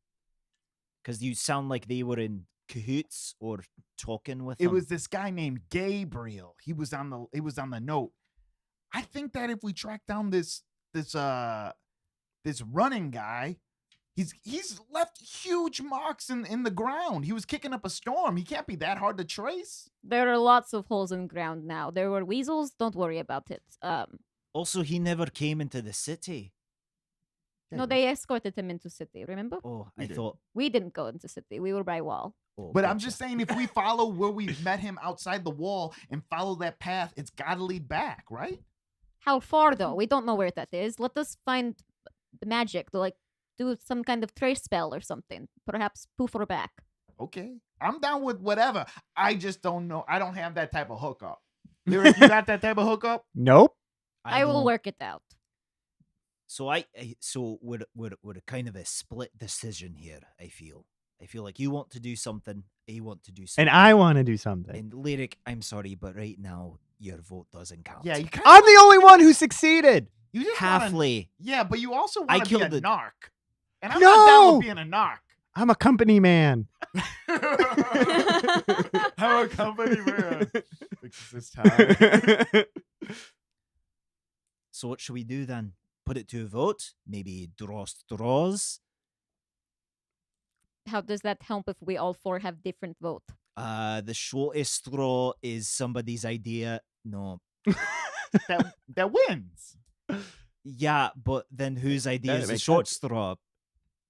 Because you sound like they were in cahoots or talking with It them. was this guy named Gabriel. He was on the note. I think that if we track down this running guy, he's left huge marks in the ground. He was kicking up a storm. He can't be that hard to trace. There are lots of holes in the ground now. There were weasels. Don't worry about it. Also, he never came into the city. No, they escorted him into city. Remember? Oh, We I did. thought. We didn't go into city. We were by wall. Oh, But I'm gotcha. just saying, if we follow where we met him outside the wall and follow that path, it's got to lead back, right? How far though? We don't know where that is. Let us find the magic to do some kind of trace spell or something. Perhaps poof her back. Okay. I'm down with whatever. I just don't know. I don't have that type of hookup. Lyric, you got that type of hookup? Nope. I will don't- work it out. So so we're a kind of a split decision here. I feel like you want to do something, I want to do something, And I want to do something. And Lyric, I'm sorry, but right now your vote doesn't count. Yeah, you kind I'm the only one who succeeded. you just wanna, halfly. Yeah, but you also I want to be a killed the- narc. And I'm not down No! with being a narc. I'm a company man. I'm a company man. Fix this time. So what should we do then? Put it to a vote? Maybe draw straws? How does that help if we all four have different vote? The shortest straw is somebody's idea. No. that wins. Yeah, but then whose idea That is the makes short sense. straw?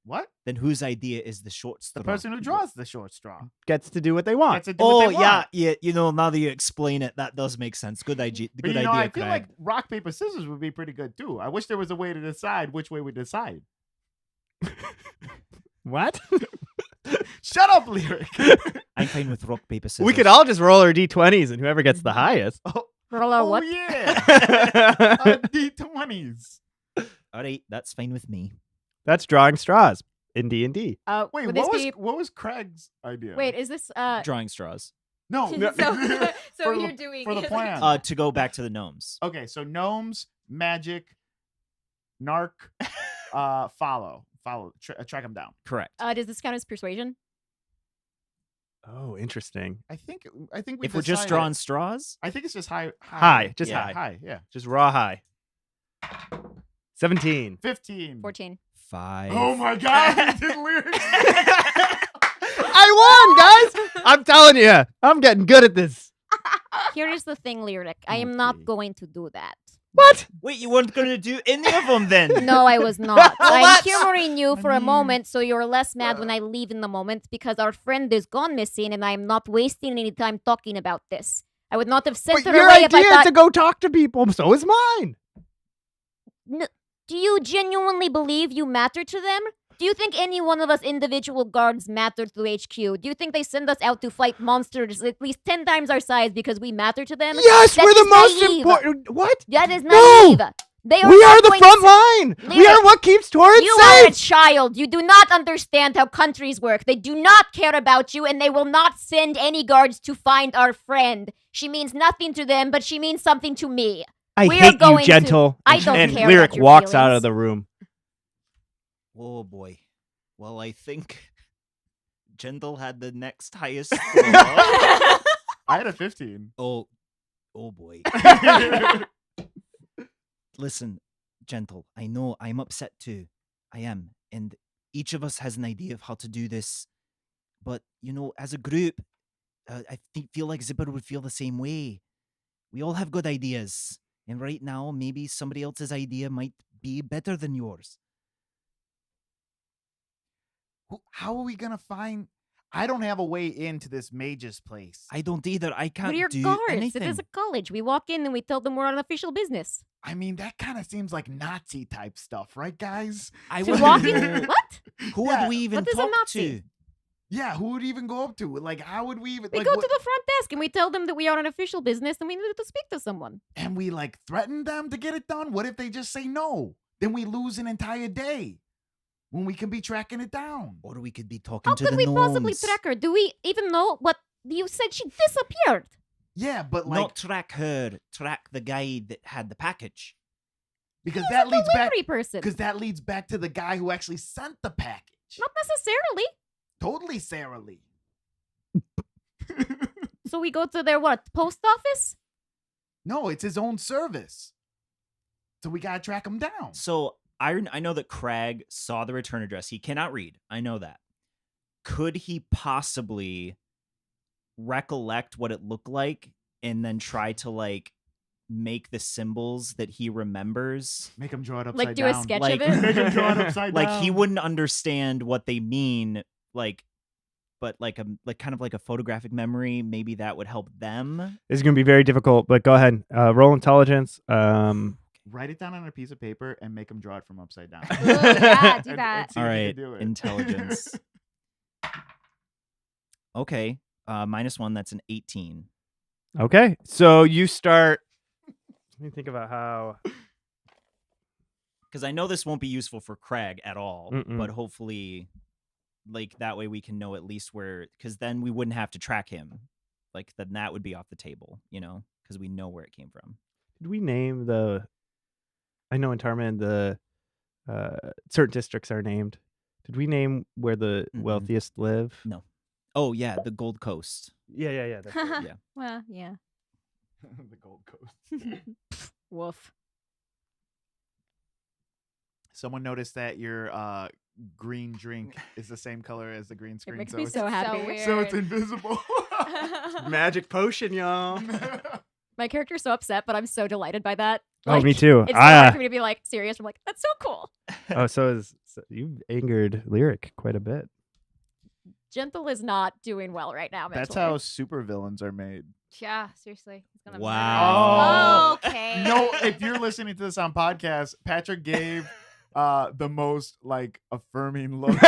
What? Then whose idea is the short straw? The person who draws the short straw Gets to do what they want. gets to do what Oh they yeah, want. yeah. You know, now that you explain it, that does make sense. Good idea. But Good you know, idea, I feel Craig. like rock, paper, scissors would be pretty good too. I wish there was a way to decide which way we decide. What? Shut up, Lyric. I'm fine with rock paper scissors. We could all just roll our d20s and whoever gets the highest. Roll what? Yeah. D20s. All right, that's fine with me. That's drawing straws in D&D. Wait, would this be... what was Craig's idea? Wait, is this Drawing straws. no. so, so For you're the- doing for the it. plan. To go back to the gnomes. Okay, so gnomes, magic, narc, follow, track them down. Correct. Does this count as persuasion? Oh, interesting. I think we. If we're just decided- drawing straws, I think it's just high. High, just Yeah. high. High, yeah. Just raw high. 17. 15. 14. 5. Oh my god! He did lyrics. I won, guys! I'm telling you, I'm getting good at this. Here is the thing, Lyric. I am not Okay. going to do that. What? Wait, you weren't going to do any of them then? No, I was not. I'm that's- humoring you for a mean- moment so you're less mad when I leave in the moment because our friend is gone missing and I'm not wasting any time talking about this. I would not have sent But her your away if I idea thought... to go talk to people, so is mine. Do you genuinely believe you matter to them? Do you think any one of us individual guards matter to HQ? Do you think they send us out to fight monsters at least 10 times our size because we matter to them? Yes, That we're the is most naive. important. What? That is No! naive. They are We not are the going front to- line. We Lyric, are what keeps Torrance You are a safe. child. You do not understand how countries work. They do not care about you, and they will not send any guards to find our friend. She means nothing to them, but she means something to me. I we are hate you, going to- Gentle. I don't and care Lyric about your walks out of feelings. the room. Oh boy. Well, I think Jindal had the next highest score. I had a 15. oh boy. Listen, Gentle, I know I'm upset too. I am. And each of us has an idea of how to do this. But, you know, as a group, feel like Zipper would feel the same way. We all have good ideas. And right now, maybe somebody else's idea might be better than yours. How are we gonna find? I don't have a way into this mage's place. I don't either. I can't We're do guards. anything. It is a college. We walk in and we tell them we're on official business. I mean, that kind of seems like Nazi type stuff, right, guys? I To would walk know. in. What? Who Yeah. would we even What is a talk Nazi? to? Yeah, who would even go up to? Like, how would we even? We like, go what- to the front desk and we tell them that we are on official business and we need to speak to someone. and we like threaten them to get it done. What if they just say no? Then we lose an entire day when we can be tracking it down. Or we could be talking How to could the we gnomes. possibly track her? Do we even know what you said? She disappeared. Yeah, but like Not track her, track the guy that had the package. because He's that a leads back delivery person. because that leads back to the guy who actually sent the package. Not necessarily. Totally Sarah Lee. So we go to their what? Post office? No, it's his own service. So we gotta track him down. So I know that Craig saw the return address. He cannot read. I know that. Could he possibly recollect what it looked like and then try to like make the symbols that he remembers. Make him draw it upside Like do down. a sketch Like- of it. Make him draw it upside down. Like he wouldn't understand what they mean, like, but like kind of like a photographic memory. Maybe that would help them. This is gonna be very difficult, but go ahead. Roll intelligence. Write it down on a piece of paper and make him draw it from upside down. Ooh, yeah, do And that. see All if he right, can do it. intelligence. Okay, -1. That's an 18. Okay, so you start. Let me think about how. Because I know this won't be useful for Craig at all, Mm-mm. but hopefully, like that way we can know at least where. Because then we wouldn't have to track him. Like then that would be off the table, because we know where it came from. Did we name the? I know in Tarman the certain districts are named. Did we name where the Mm-mm. wealthiest live? No. Oh yeah, the Gold Coast. Yeah. That's right. Yeah. Well, yeah. The Gold Coast. Woof. Someone noticed that your green drink is the same color as the green screen. It makes so me it's, so happy. weird. so it's invisible. Magic potion, y'all. My character's so upset, but I'm so delighted by that. Oh, me too. It's so hard for me to be like serious. I'm like, that's so cool. So you angered Lyric quite a bit. Gentle is not doing well right now. That's mentally. how supervillains are made. Yeah, seriously. He's gonna Wow. memorize. Okay. No, if you're listening to this on podcast, Patrick gave the most like affirming look.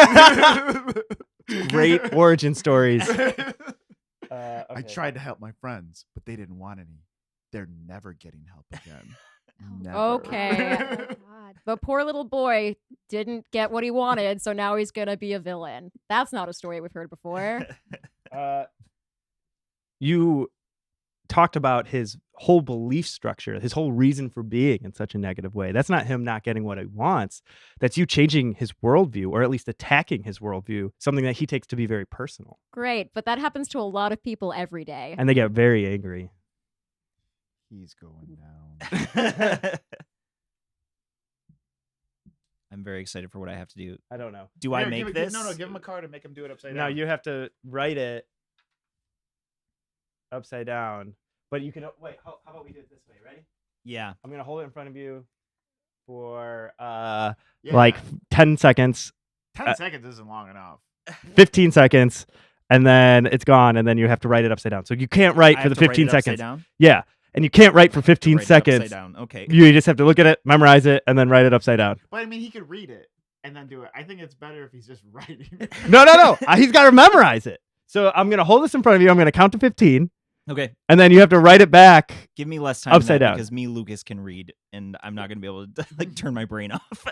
Great origin stories. I tried to help my friends, but they didn't want any. They're never getting help again. Never. Okay. Oh, God. The poor little boy didn't get what he wanted, so now he's gonna be a villain. That's not a story we've heard before. You talked about his whole belief structure, his whole reason for being in such a negative way. That's not him not getting what he wants. That's you changing his worldview, or at least attacking his worldview, something that he takes to be very personal. Great, but that happens to a lot of people every day. And they get very angry. He's going down. I'm very excited for what I have to do. I don't know. Do I Here, make give this? No, give him a card and make him do it upside No, down. you have to write it upside down. But you can wait. How about we do it this way? Ready? Yeah. I'm gonna hold it in front of you for Yeah. like 10 seconds, 10 seconds isn't long enough. 15 seconds, and then it's gone, and then you have to write it upside down. So you can't write I for have the to write 15 it upside seconds. down? Yeah, and you can't write for 15 Write it upside seconds. down. Okay. You just have to look at it, memorize it, and then write it upside down. But I mean, he could read it and then do it. I think it's better if he's just writing it. No. He's got to memorize it. So I'm gonna hold this in front of you. I'm gonna count to 15, Okay. and then you have to write it back. Give me less time Upside than that down. because me, Lucas, can read, and I'm not gonna be able to like turn my brain off.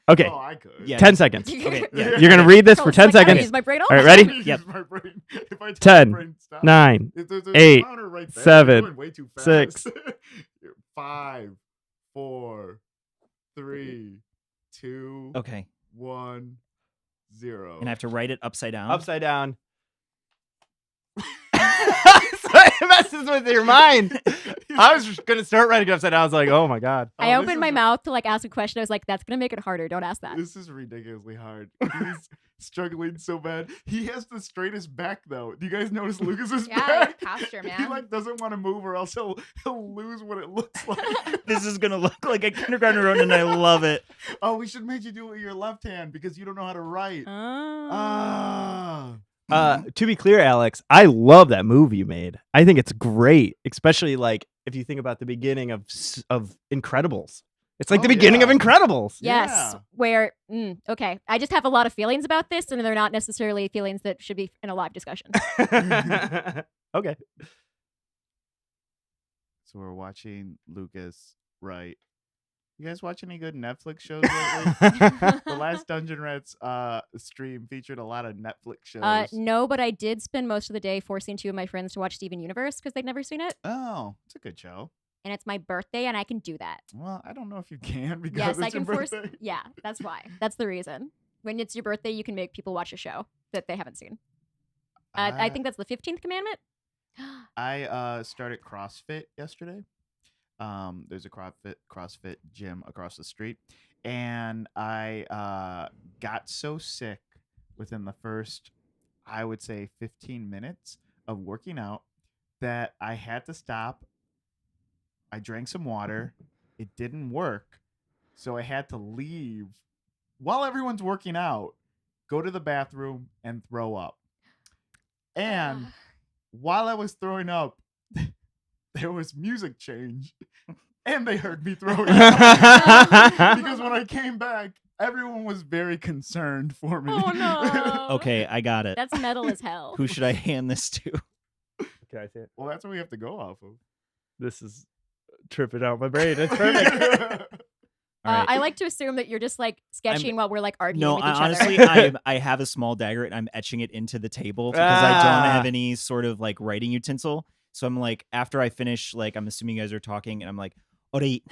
Okay, Oh, I could. Yeah. 10 seconds. Okay. Yeah. You're gonna read this for Carl's 10 like, I don't seconds. use my brain all All right, the ready? time. Use Yep. my brain. If I turn 10, my brain stop. 9, There's a 8, counter right there. 7, You're going way too fast. 6. 5, 4, 3, 2, Okay. 1, 0. And I have to write it upside down. Upside down. It messes with your mind. I was just gonna start writing it upside down. I was like, oh my god. I Oh, this opened my is- mouth to like ask a question. I was like, that's gonna make it harder. Don't ask that. This is ridiculously hard. He's struggling so bad. He has the straightest back though. Do you guys notice Lucas's Yeah, back? posture, He man. like doesn't want to move or else he'll lose what it looks like. This is gonna look like a kindergarten run, and I love it. Oh, we should make you do it with your left hand because you don't know how to write. Ah. Ah. To be clear, Alex, I love that move you made. I think it's great, especially like if you think about the beginning of Incredibles. It's like Oh, the beginning yeah. of Incredibles. Yes. Yeah. Where okay. I just have a lot of feelings about this, and they're not necessarily feelings that should be in a live discussion. Okay. So we're watching Lucas write. You guys watch any good Netflix shows lately? The last Dungeon Rats stream featured a lot of Netflix shows. No, but I did spend most of the day forcing 2 of my friends to watch Steven Universe because they'd never seen it, Oh, it's a good show. and it's my birthday, and I can do that. Well, I don't know if you can because Yes, it's I your can force. birthday. Yeah, that's why. That's the reason. When it's your birthday, you can make people watch a show that they haven't seen. I think that's the 15th commandment. I started CrossFit yesterday. There's a CrossFit gym across the street, and I got so sick within the first, I would say, 15 minutes of working out that I had to stop I drank some water. It didn't work. So I had to leave while everyone's working out, go to the bathroom and throw up. And while I was throwing up, there was music change. And they heard me throwing up. Because when I came back, everyone was very concerned for me. Oh no. Okay, I got it. That's metal as hell. Who should I hand this to? Can I say it? Well, that's what we have to go off of. This is tripping out my brain. It's perfect. All right. I like to assume that you're just like sketching while we're like arguing No, with each honestly, other. I have a small dagger and I'm etching it into the table because I don't have any sort of like writing utensil. So I'm like, after I finish, like, I'm assuming you guys are talking, and I'm like, all right,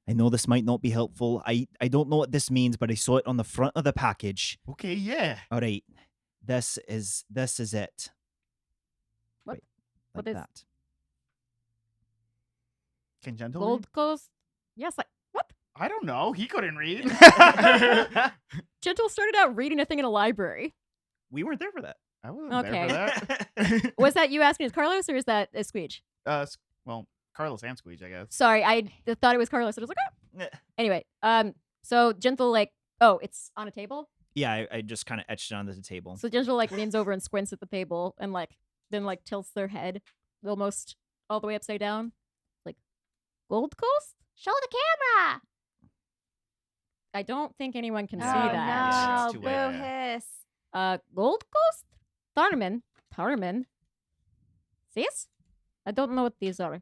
I know this might not be helpful. I don't know what this means, but I saw it on the front of the package. Okay, yeah. All right, this is it. What? Wait, What like is- that. Can Gentle Gold read? Coast. Yes, like what? I don't know. He couldn't read. Gentle started out reading a thing in a library. We weren't there for that. I wasn't Okay. there for that. Was that you asking as Carlos or is that a Squeege? Well, Carlos and Squeege, I guess. Sorry, I thought it was Carlos. And I was like, oh. Anyway, so Gentle like, oh, it's on a table. Yeah, I just kind of etched it onto the table. So Gentle like leans over and squints at the table and like then like tilts their head almost all the way upside down, like Gold Coast. Show the camera. I don't think anyone can No, see Oh that. Yeah, no, it's too boo late. hiss. Gold Coast, Tarman. Sis? I don't know what these are.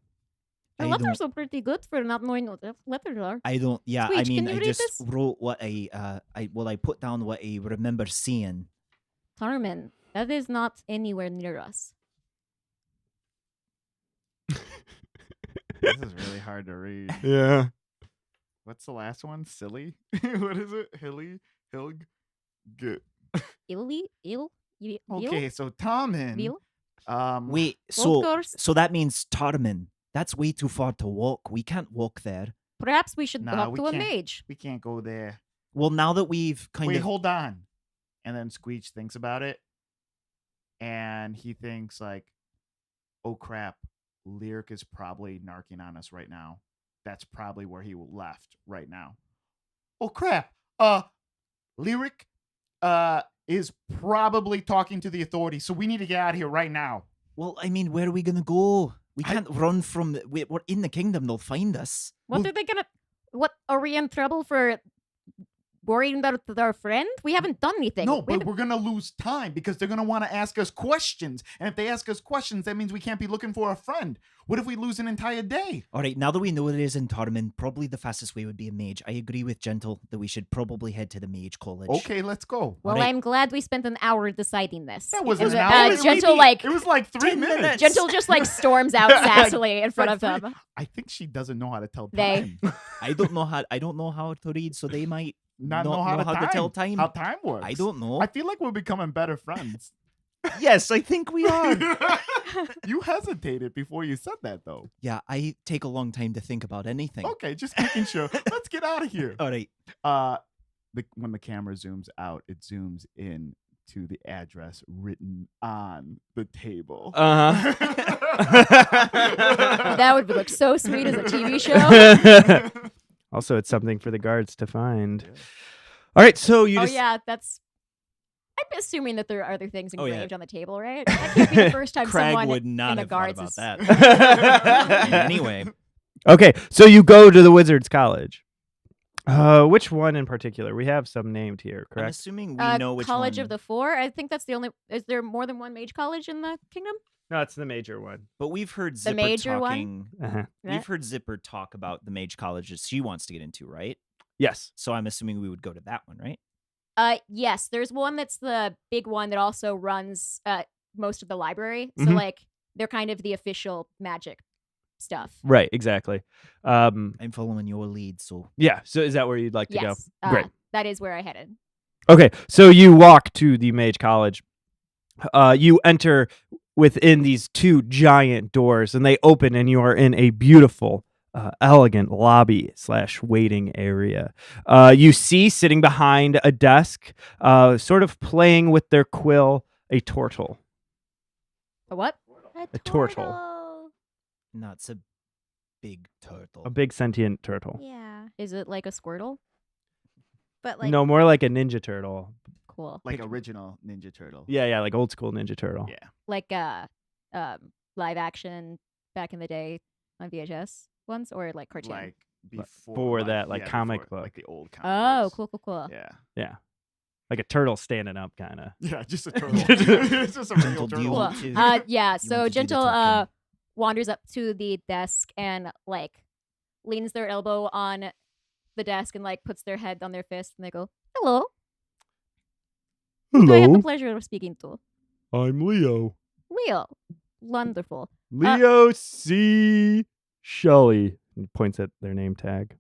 The I letters don't- are pretty good for not knowing what the letters are. I don't. Yeah, I Squeege, mean, can you I read just this? wrote what I put down what I remember seeing. Tarman, that is not anywhere near us. This is really hard to read. Yeah. What's the last one? Silly? What is it? Hilg? Good. Il? Okay, so Tommen. Vil? Wait, Gold Coast? so that means Tarman. That's way too far to walk. We can't walk there. Perhaps we should Nah, talk we to a can't. mage. We can't go there. Well, now that we've kind Wait, of hold on. And then Squeege thinks about it. And he thinks like, oh crap, Lyric is probably narking on us right now. That's probably where he left right now. Oh crap. Lyric is probably talking to the authorities, so we need to get out of here right now. Well, I mean, where are we gonna go? We can't run from. We're in the kingdom. They'll find us. What Well- are they gonna? What are we in trouble for? Worrying about our friend? We haven't done anything. No, We but haven't- we're gonna lose time because they're gonna want to ask us questions. And if they ask us questions, that means we can't be looking for a friend. What if we lose an entire day? All right, now that we know it is in Tarman, probably the fastest way would be a mage. I agree with Gentle that we should probably head to the mage college. Okay, let's go. well, Alright. I'm glad we spent an hour deciding this. That wasn't Is an it, hour. Gentle like It was like 3 10 minutes. minutes. Gentle just like storms out sassily in front of Like them. I think she doesn't know how to tell They- time. I don't know how to read, so they might Not know how, to tell time. How time works. I don't know. I feel like we're becoming better friends. Yes, I think we are. You hesitated before you said that, though. Yeah, I take a long time to think about anything. Okay, just making sure. Let's get out of here. All right. When the camera zooms out, it zooms in to the address written on the table. Uh-huh. That would look so sweet as a TV show. Also, it's something for the guards to find. All right, so you Oh just yeah, that's. I'm assuming that there are other things Oh, yeah. engraved on the table, right? That can't be the first time Craig someone would not in the have thought guards about is. that. Anyway, Okay, so you go to the Wizards College. Which one in particular? We have some named here, I'm correct? assuming we know which College one. of the Four. I think that's the only. Is there more than one mage college in the kingdom? No, it's the major one. But we've heard Zipper major one? talking. Uh-huh. We've heard Zipper talk about the mage colleges she wants to get into, right? Yes. So I'm assuming we would go to that one, right? Yes. There's one that's the big one that also runs most of the library. So Mhm. like they're kind of the official magic stuff. Right, exactly. I'm following your lead, so Yeah, so is that where you'd like to Yes. go? Great. That is where I headed. Okay, so you walk to the Mage College. You enter within these two giant doors, and they open, and you are in a beautiful, elegant lobby / waiting area. You see sitting behind a desk, sort of playing with their quill, a turtle. A what? A turtle. turtle. no, it's a big turtle. A big sentient turtle. Yeah. Is it like a Squirtle? But like No, more like a Ninja Turtle. Cool. Like original Ninja Turtle. Yeah, like old school Ninja Turtle. Yeah. Like live action back in the day on VHS ones, or like cartoon? Like Before that, like comic book. Like the old comic Oh, books. cool. Yeah. Yeah. Like a turtle standing up, kind of. Yeah, just a turtle. It's just a real Gentle, do you turtle. want to? Yeah. You So want to do the Gentle talking? wanders up to the desk and like leans their elbow on the desk and like puts their head on their fist and they go, "Hello, who do I have the pleasure of speaking to?" I'm Leo. Leo. Wonderful. Leo C. Shelley. He points at their name tag.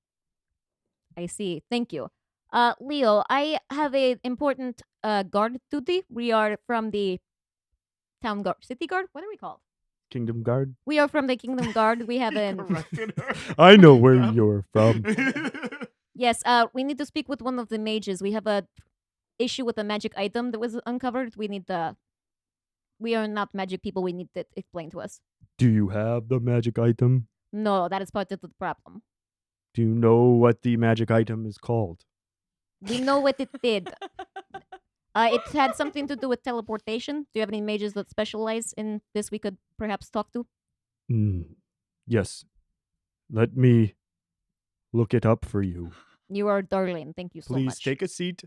I see. Thank you. Leo, I have a important guard duty. We are from the town guard, city guard. What are we called? Kingdom Guard. We are from the Kingdom Guard. We have an Corrected her. I know where you're from. yes. We need to speak with one of the mages. We have a issue with a magic item that was uncovered. We need the. We are not magic people. We need it explained to us. Do you have the magic item? No, that is part of the problem. Do you know what the magic item is called? We know what it did. It had something to do with teleportation. Do you have any mages that specialize in this we could perhaps talk to? Yes. Let me look it up for you. You are darling. Thank you so Please much. take a seat.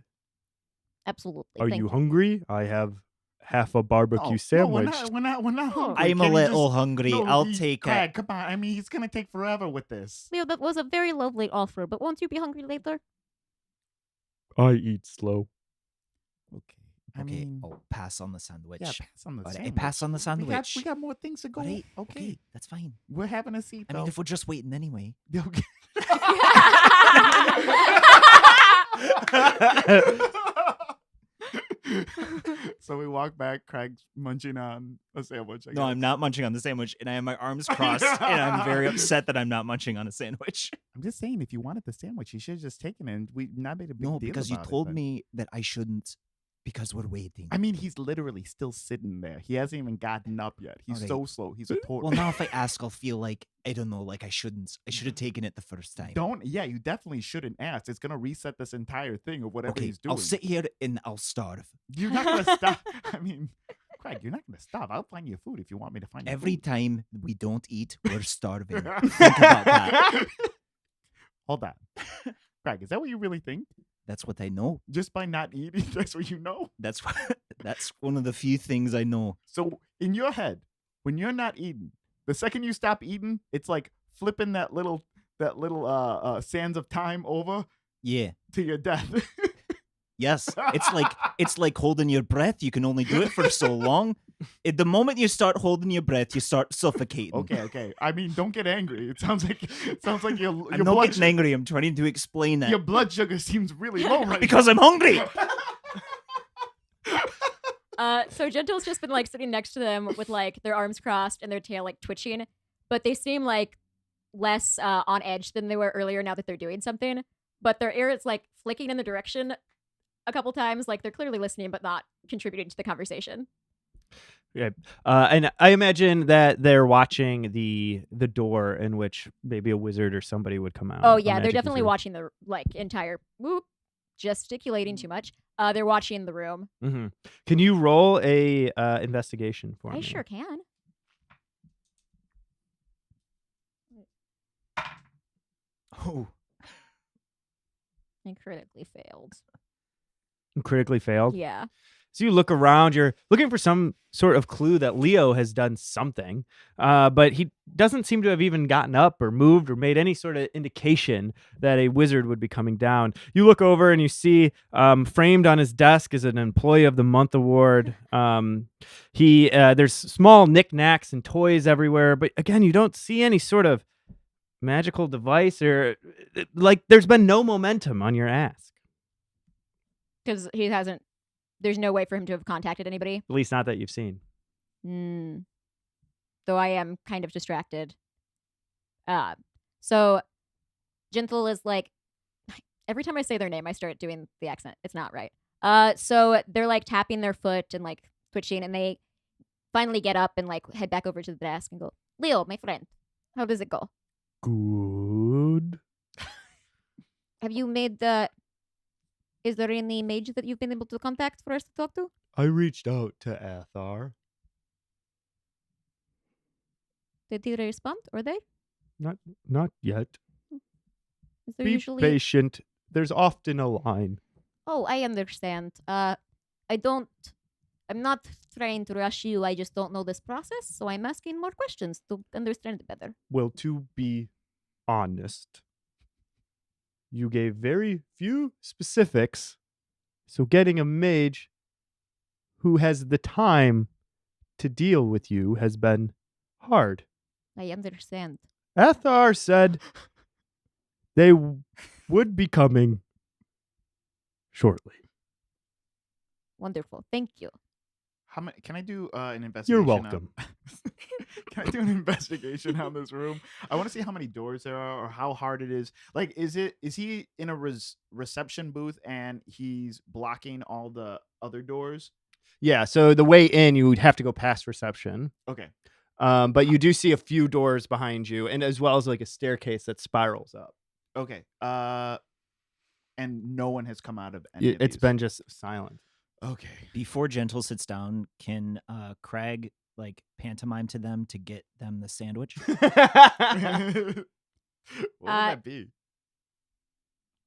Absolutely. Are Thank you hungry? I have half a barbecue No, sandwich. we're not hungry. I'm a Can you little just- hungry. No, I'll he- take Craig, it. come on. I mean, he's gonna take forever with this. Leo, that was a very lovely offer, but won't you be hungry later? I eat slow. Okay. I Okay, mean, I'll pass on the sandwich. yeah, pass on the Alright, I sandwich. pass on the sandwich. We got more things to go. Alright, Okay. that's fine. We're having a seat, I though. mean, if we're just waiting anyway. Okay. So we walk back. Craig's munching on a sandwich. I No, I'm guess. not munching on the sandwich, and I have my arms crossed, and I'm very upset that I'm not munching on a sandwich. I'm just saying, if you wanted the sandwich, you should have just taken it. And we not made a big deal No, because you about it, told but- me that I shouldn't, because we're waiting. I mean, he's literally still sitting there. He hasn't even gotten up yet. He's Okay. so slow. He's a total. Well, now if I ask, I'll feel like, I don't know, like I shouldn't. I should have taken it the first time. Yeah, you definitely shouldn't ask. It's gonna reset this entire thing of whatever Okay, he's doing. I'll sit here and I'll starve. You're not gonna stop. I mean, Craig, you're not gonna stop. I'll find you food if you want me to find you Every food. time we don't eat, we're starving. Think about that. Hold on, Craig. Is that what you really think? That's what I know. Just by not eating, that's what you know. That's what. That's one of the few things I know. So in your head, when you're not eating, the second you stop eating, it's like flipping that little sands of time over Yeah. to your death. Yes. It's like holding your breath. You can only do it for so long. The moment you start holding your breath, you start suffocating. Okay. I mean, don't get angry. It sounds like your I'm not blood getting angry. I'm trying to explain that. your blood sugar seems really low right Because I'm hungry. So Gentle's just been like sitting next to them with like their arms crossed and their tail like twitching, but they seem like less on edge than they were earlier now that they're doing something. But their ear is like flicking in the direction a couple times, like they're clearly listening but not contributing to the conversation. Yeah. And I imagine that they're watching the door in which maybe a wizard or somebody would come out. Oh a yeah, they're magic definitely wizard. watching the like entire gesticulating too much. They're watching the room. Mhm. Can you roll a investigation for me? I sure can. Oh. I critically failed. Critically failed. Yeah. So you look around, you're looking for some sort of clue that Leo has done something, but he doesn't seem to have even gotten up or moved or made any sort of indication that a wizard would be coming down. You look over and you see framed on his desk is an Employee of the Month award. There's small knickknacks and toys everywhere, but again, you don't see any sort of magical device or like there's been no momentum on your ask. Because he hasn't. There's no way for him to have contacted anybody. At least not that you've seen. Though I am kind of distracted. So Gentle is like, every time I say their name, I start doing the accent. It's not right. So they're like tapping their foot and like twitching, and they finally get up and like head back over to the desk and go, Leo, my friend, how does it go? Good. Have you made the? Is there any mage that you've been able to contact for us to talk to? I reached out to Athar. Did he respond? Or they? Not yet. Is there Be usually? patient. There's often a line. Oh, I understand. I'm not trying to rush you. I just don't know this process, so I'm asking more questions to understand it better. Well, to be honest, you gave very few specifics, so getting a mage who has the time to deal with you has been hard. I understand. Athar said they would be coming shortly. Wonderful. Thank you. How many? Can I do an investigation? You're welcome. Can I do an investigation on this room? I want to see how many doors there are, or how hard it is. Like, is he in a reception booth and he's blocking all the other doors? Yeah, so the way in, you would have to go past reception. Okay. But you do see a few doors behind you, and as well as like a staircase that spirals up. Okay. And no one has come out of any of It's these. been just silent. Okay. Before Gentle sits down, can Crag like pantomime to them to get them the sandwich? What would that be?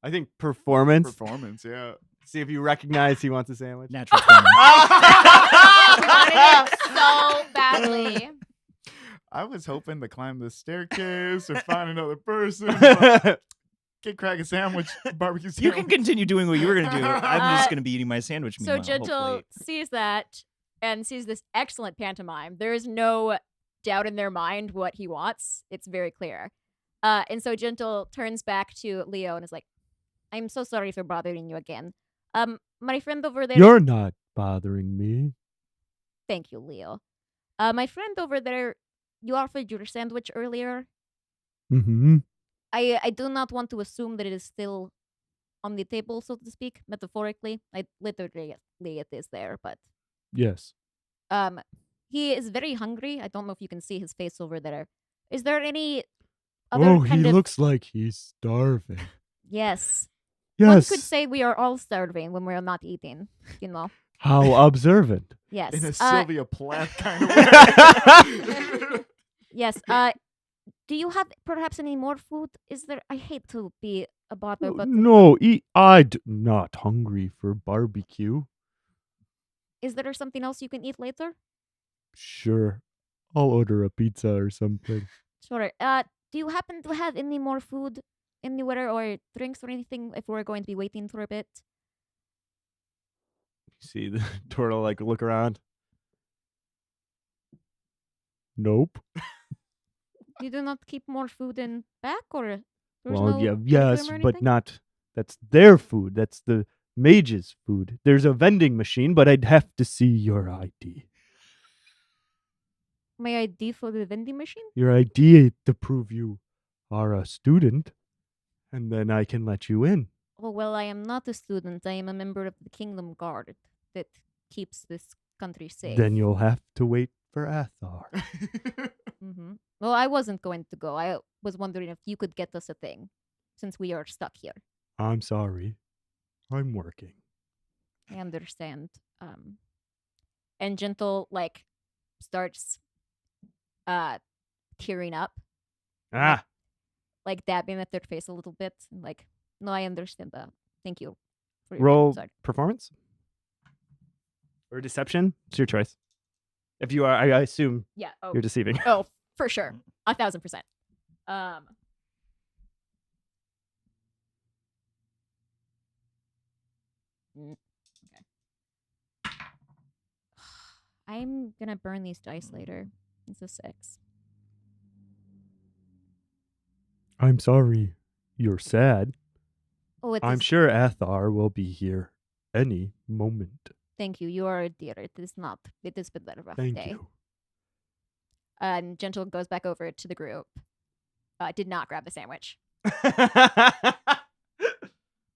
I think performance. Performance, yeah. See if you recognize he wants a sandwich. Natural 20. Wanted it so badly. I was hoping to climb the staircase or find another person. but Get Craig a sandwich, barbecue sandwich. You can continue doing what you were gonna do. I'm just gonna be eating my sandwich. So meanwhile, Gentle hopefully. sees that and sees this excellent pantomime. There is no doubt in their mind what he wants. It's very clear. And so Gentle turns back to Leo and is like, I'm so sorry for bothering you again. My friend over there. You're not bothering me. Thank you, Leo. My friend over there, you offered your sandwich earlier. Mm-hmm. I do not want to assume that it is still on the table, so to speak, metaphorically. Literally it is there, but Yes. he is very hungry. I don't know if you can see his face over there. Is there any other Oh, he kind of looks like he's starving. Yes. Yes. One could say we are all starving when we're not eating, you know. How observant. Yes. In a Sylvia Plath kind of way. Yes. Do you have perhaps any more food? Is there? I hate to be a bother, but No, I'm not hungry for barbecue. is there something else you can eat later? Sure. I'll order a pizza or something. Sure. Do you happen to have any more food anywhere or drinks or anything if we're going to be waiting for a bit? You see the turtle like look around. Nope. You do not keep more food in back or there's Well, no yeah, uniform yes, or but anything? not. That's their food. That's the mage's food. There's a vending machine, but I'd have to see your ID. My ID for the vending machine? Your ID to prove you are a student, and then I can let you in. Oh, well, I am not a student. I am a member of the Kingdom Guard that keeps this country safe. Then you'll have to wait for Athar. Mm-hmm. Well, I wasn't going to go. I was wondering if you could get us a thing since we are stuck here. I'm sorry. I'm working. I understand. And Gentle, like, starts tearing up, Ah, like dabbing at their face a little bit. And like, no, I understand that. Thank you. For your roll sorry. performance or deception. It's your choice. If you are, I assume Yeah. Oh, you're deceiving. oh, for sure. 1,000%. Okay. I'm gonna burn these dice later. It's a 6. I'm sorry. You're sad. Oh, it I'm is- sure Athar will be here any moment. Thank you. You are a dear. It is not. It has been a rough Thank day. you. And Gentle goes back over to the group. Did not grab the sandwich.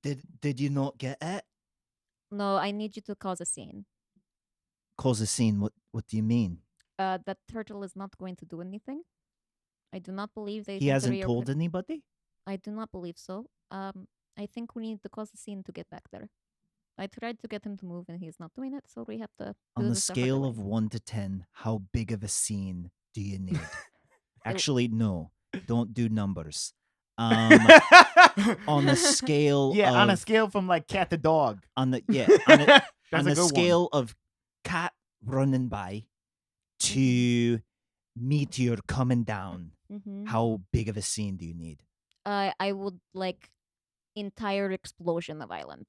Did you not get it? No, I need you to cause a scene. Cause a scene. What do you mean? That turtle is not going to do anything. I do not believe they. He hasn't consider told your anybody? I do not believe so. I think we need to cause a scene to get back there. I tried to get him to move, and he's not doing it. So we have to. On do the this the harder scale way. of 1 to 10, how big of a scene do you need? Actually, no. Don't do numbers. On the scale Yeah, of, on a scale from like cat to dog. on the That's on a the good scale of cat running by to meteor coming down, Mhm. how big of a scene do you need? I would like entire explosion of island.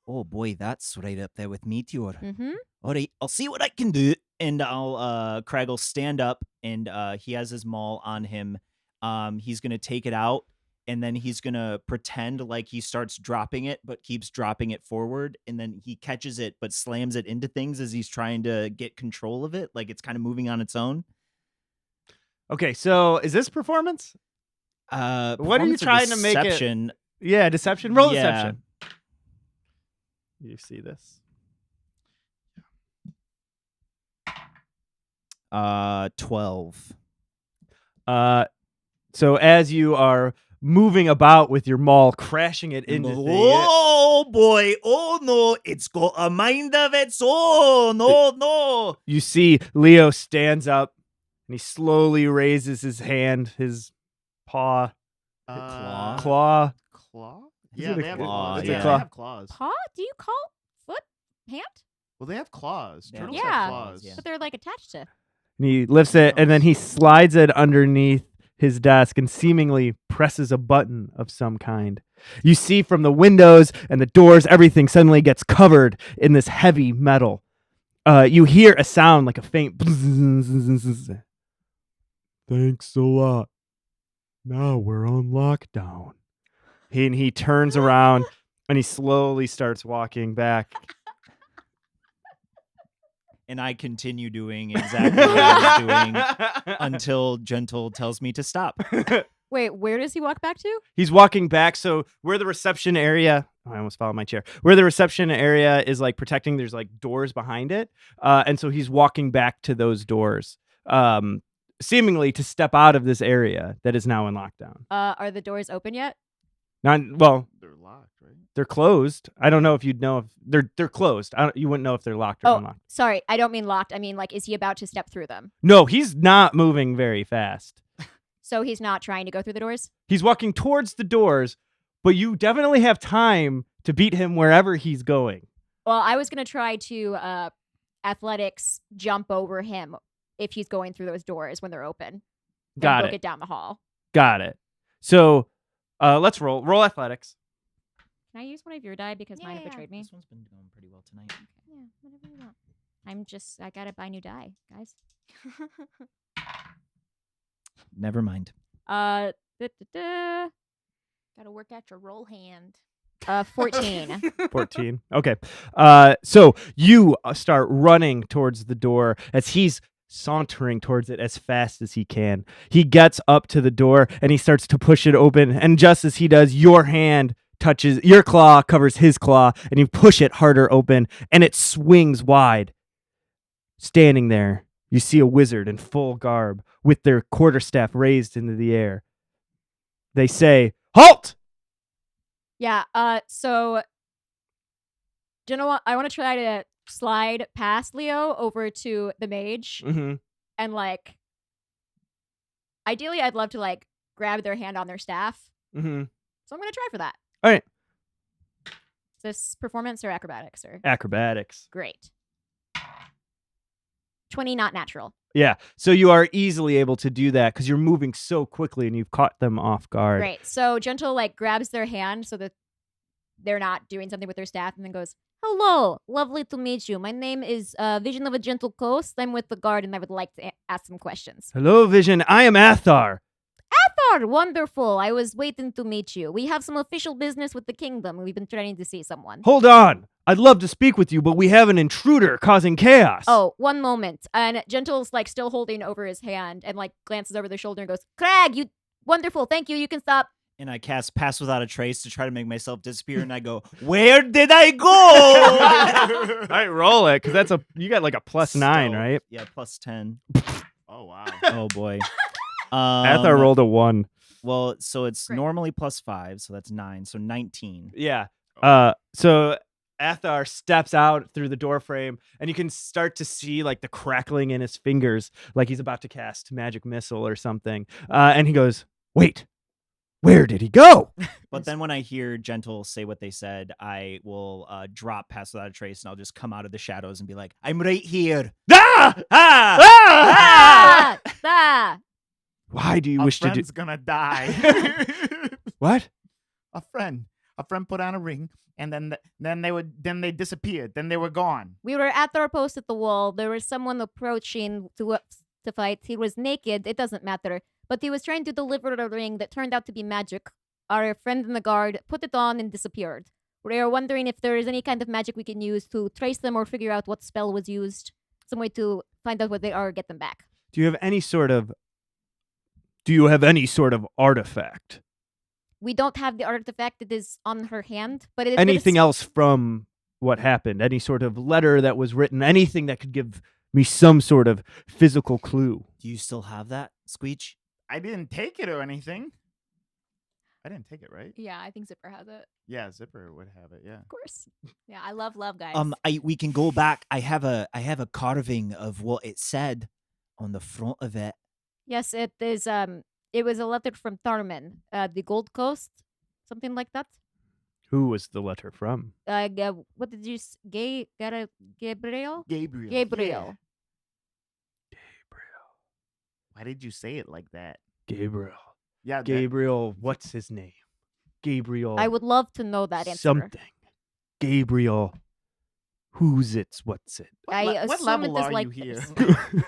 Oh boy, that's right up there with meteor. Mm-hmm. All right, I'll see what I can do. And Crag will stand up, and he has his maul on him. He's gonna take it out, and then he's gonna pretend like he starts dropping it, but keeps dropping it forward, and then he catches it, but slams it into things as he's trying to get control of it, like it's kind of moving on its own. Okay, so is this performance? What are you Performance or trying to make it? deception? Yeah, deception. Roll Yeah. deception. You see this? 12. So as you are moving about with your maul, crashing it into the Oh boy! Oh no! It's got a mind of its own! Oh no! you see Leo stands up and he slowly raises his hand, his paw, Claw? claw. Claw? Is Yeah, it a they have claw? claws. It's a Yeah, claw. they have claws. Paw? Do you call foot? Hand? Well, they have claws. Yeah. Turtles Yeah. have claws. Yeah. But they're like attached to. And he lifts it and then he slides it underneath his desk and seemingly presses a button of some kind. You see from the windows and the doors, everything suddenly gets covered in this heavy metal. You hear a sound like a faint. Thanks a lot. Now we're on lockdown. He turns around and he slowly starts walking back. And I continue doing exactly what I was doing until Gentle tells me to stop. Wait, where does he walk back to? He's walking back. So where the reception area, I almost fell on my chair. Where the reception area is like protecting, there's like doors behind it. And so he's walking back to those doors, seemingly to step out of this area that is now in lockdown. Are the doors open yet? Well, They're locked, right? they're closed. I don't know if you'd know if they're closed. You wouldn't know if they're locked or Oh, unlocked. sorry. I don't mean locked. I mean, like, is he about to step through them? No, he's not moving very fast. So he's not trying to go through the doors? He's walking towards the doors, but you definitely have time to beat him wherever he's going. Well, I was going to try to athletics jump over him if he's going through those doors when they're open. Got book it. it down the hall. Got it. So let's roll athletics. Can I use one of your die because mine have Yeah. betrayed me? This one's been going pretty well tonight. Yeah, whatever you want. I gotta buy new die, guys. Never mind. Da. Gotta work out your roll hand. 14. 14. Okay. So you start running towards the door as he's sauntering towards it as fast as he can. He gets up to the door and he starts to push it open. And just as he does, your hand touches, your claw covers his claw, and you push it harder open and it swings wide. Standing there, you see a wizard in full garb with their quarterstaff raised into the air. They say, "Halt!" Yeah, so you know what? I want to try to slide past Leo over to the mage Mm-hmm. and like ideally I'd love to like grab their hand on their staff. Mm-hmm. So I'm going to try for that. All right. Is this performance or acrobatics or Acrobatics. great. 20 not natural. Yeah. So you are easily able to do that because you're moving so quickly and you've caught them off guard. Great. So Gentle like grabs their hand so that they're not doing something with their staff and then goes, "Hello, lovely to meet you. My name is Vision of a Gentle Coast. I'm with the guard and I would like to ask some questions." Hello, Vision. I am Athar. Athar, wonderful. I was waiting to meet you. We have some official business with the kingdom. We've been trying to see someone. Hold on. I'd love to speak with you, but we have an intruder causing chaos. Oh, one moment. And Gentle's like still holding over his hand and like glances over their shoulder and goes, "Crag, you wonderful. Thank you. You can stop." And I cast Pass Without a Trace to try to make myself disappear, and I go, "Where did I go?" All right, roll it, because you got like a +9, Stealth. right? Yeah, +10. Oh, wow. Oh boy. Athar rolled a 1. Well, so it's Great. normally +5, so that's 9, so 19. Yeah. Oh. So Athar steps out through the door frame, and you can start to see like the crackling in his fingers, like he's about to cast magic missile or something. And he goes, "Wait, where did he go?" But then when I hear Gentle say what they said, I will drop Pass Without a Trace, and I'll just come out of the shadows and be like, "I'm right here." Ah! Ah! Ah! Ah! Why do you A wish to do friend's gonna die. what? A friend put on a ring, and then they disappeared. Then they were gone. We were at our post at the wall. There was someone approaching to fight. He was naked. It doesn't matter. But he was trying to deliver a ring that turned out to be magic. Our friend in the guard put it on and disappeared. We are wondering if there is any kind of magic we can use to trace them or figure out what spell was used. Some way to find out what they are, get them back. Do you have any sort of artifact? We don't have the artifact that is on her hand, but it Anything else from what happened? Any sort of letter that was written? Anything that could give me some sort of physical clue? Do you still have that, Squeege? I didn't take it or anything. I didn't take it, right? Yeah, I think Zipper has it. Yeah, Zipper would have it. Yeah. Of course. Yeah, I love guys. We can go back. I have a carving of what it said on the front of it. Yes, it is. It was a letter from Tarman, the Gold Coast, something like that. Who was the letter from? What did you say? Gabriel? Gabriel. Gabriel. Why did you say it like that? Gabriel. Yeah. Gabriel, what's his name? Gabriel. I would love to know that answer. something. Gabriel. Who's it? What's it? What assume level it is are like you here? this.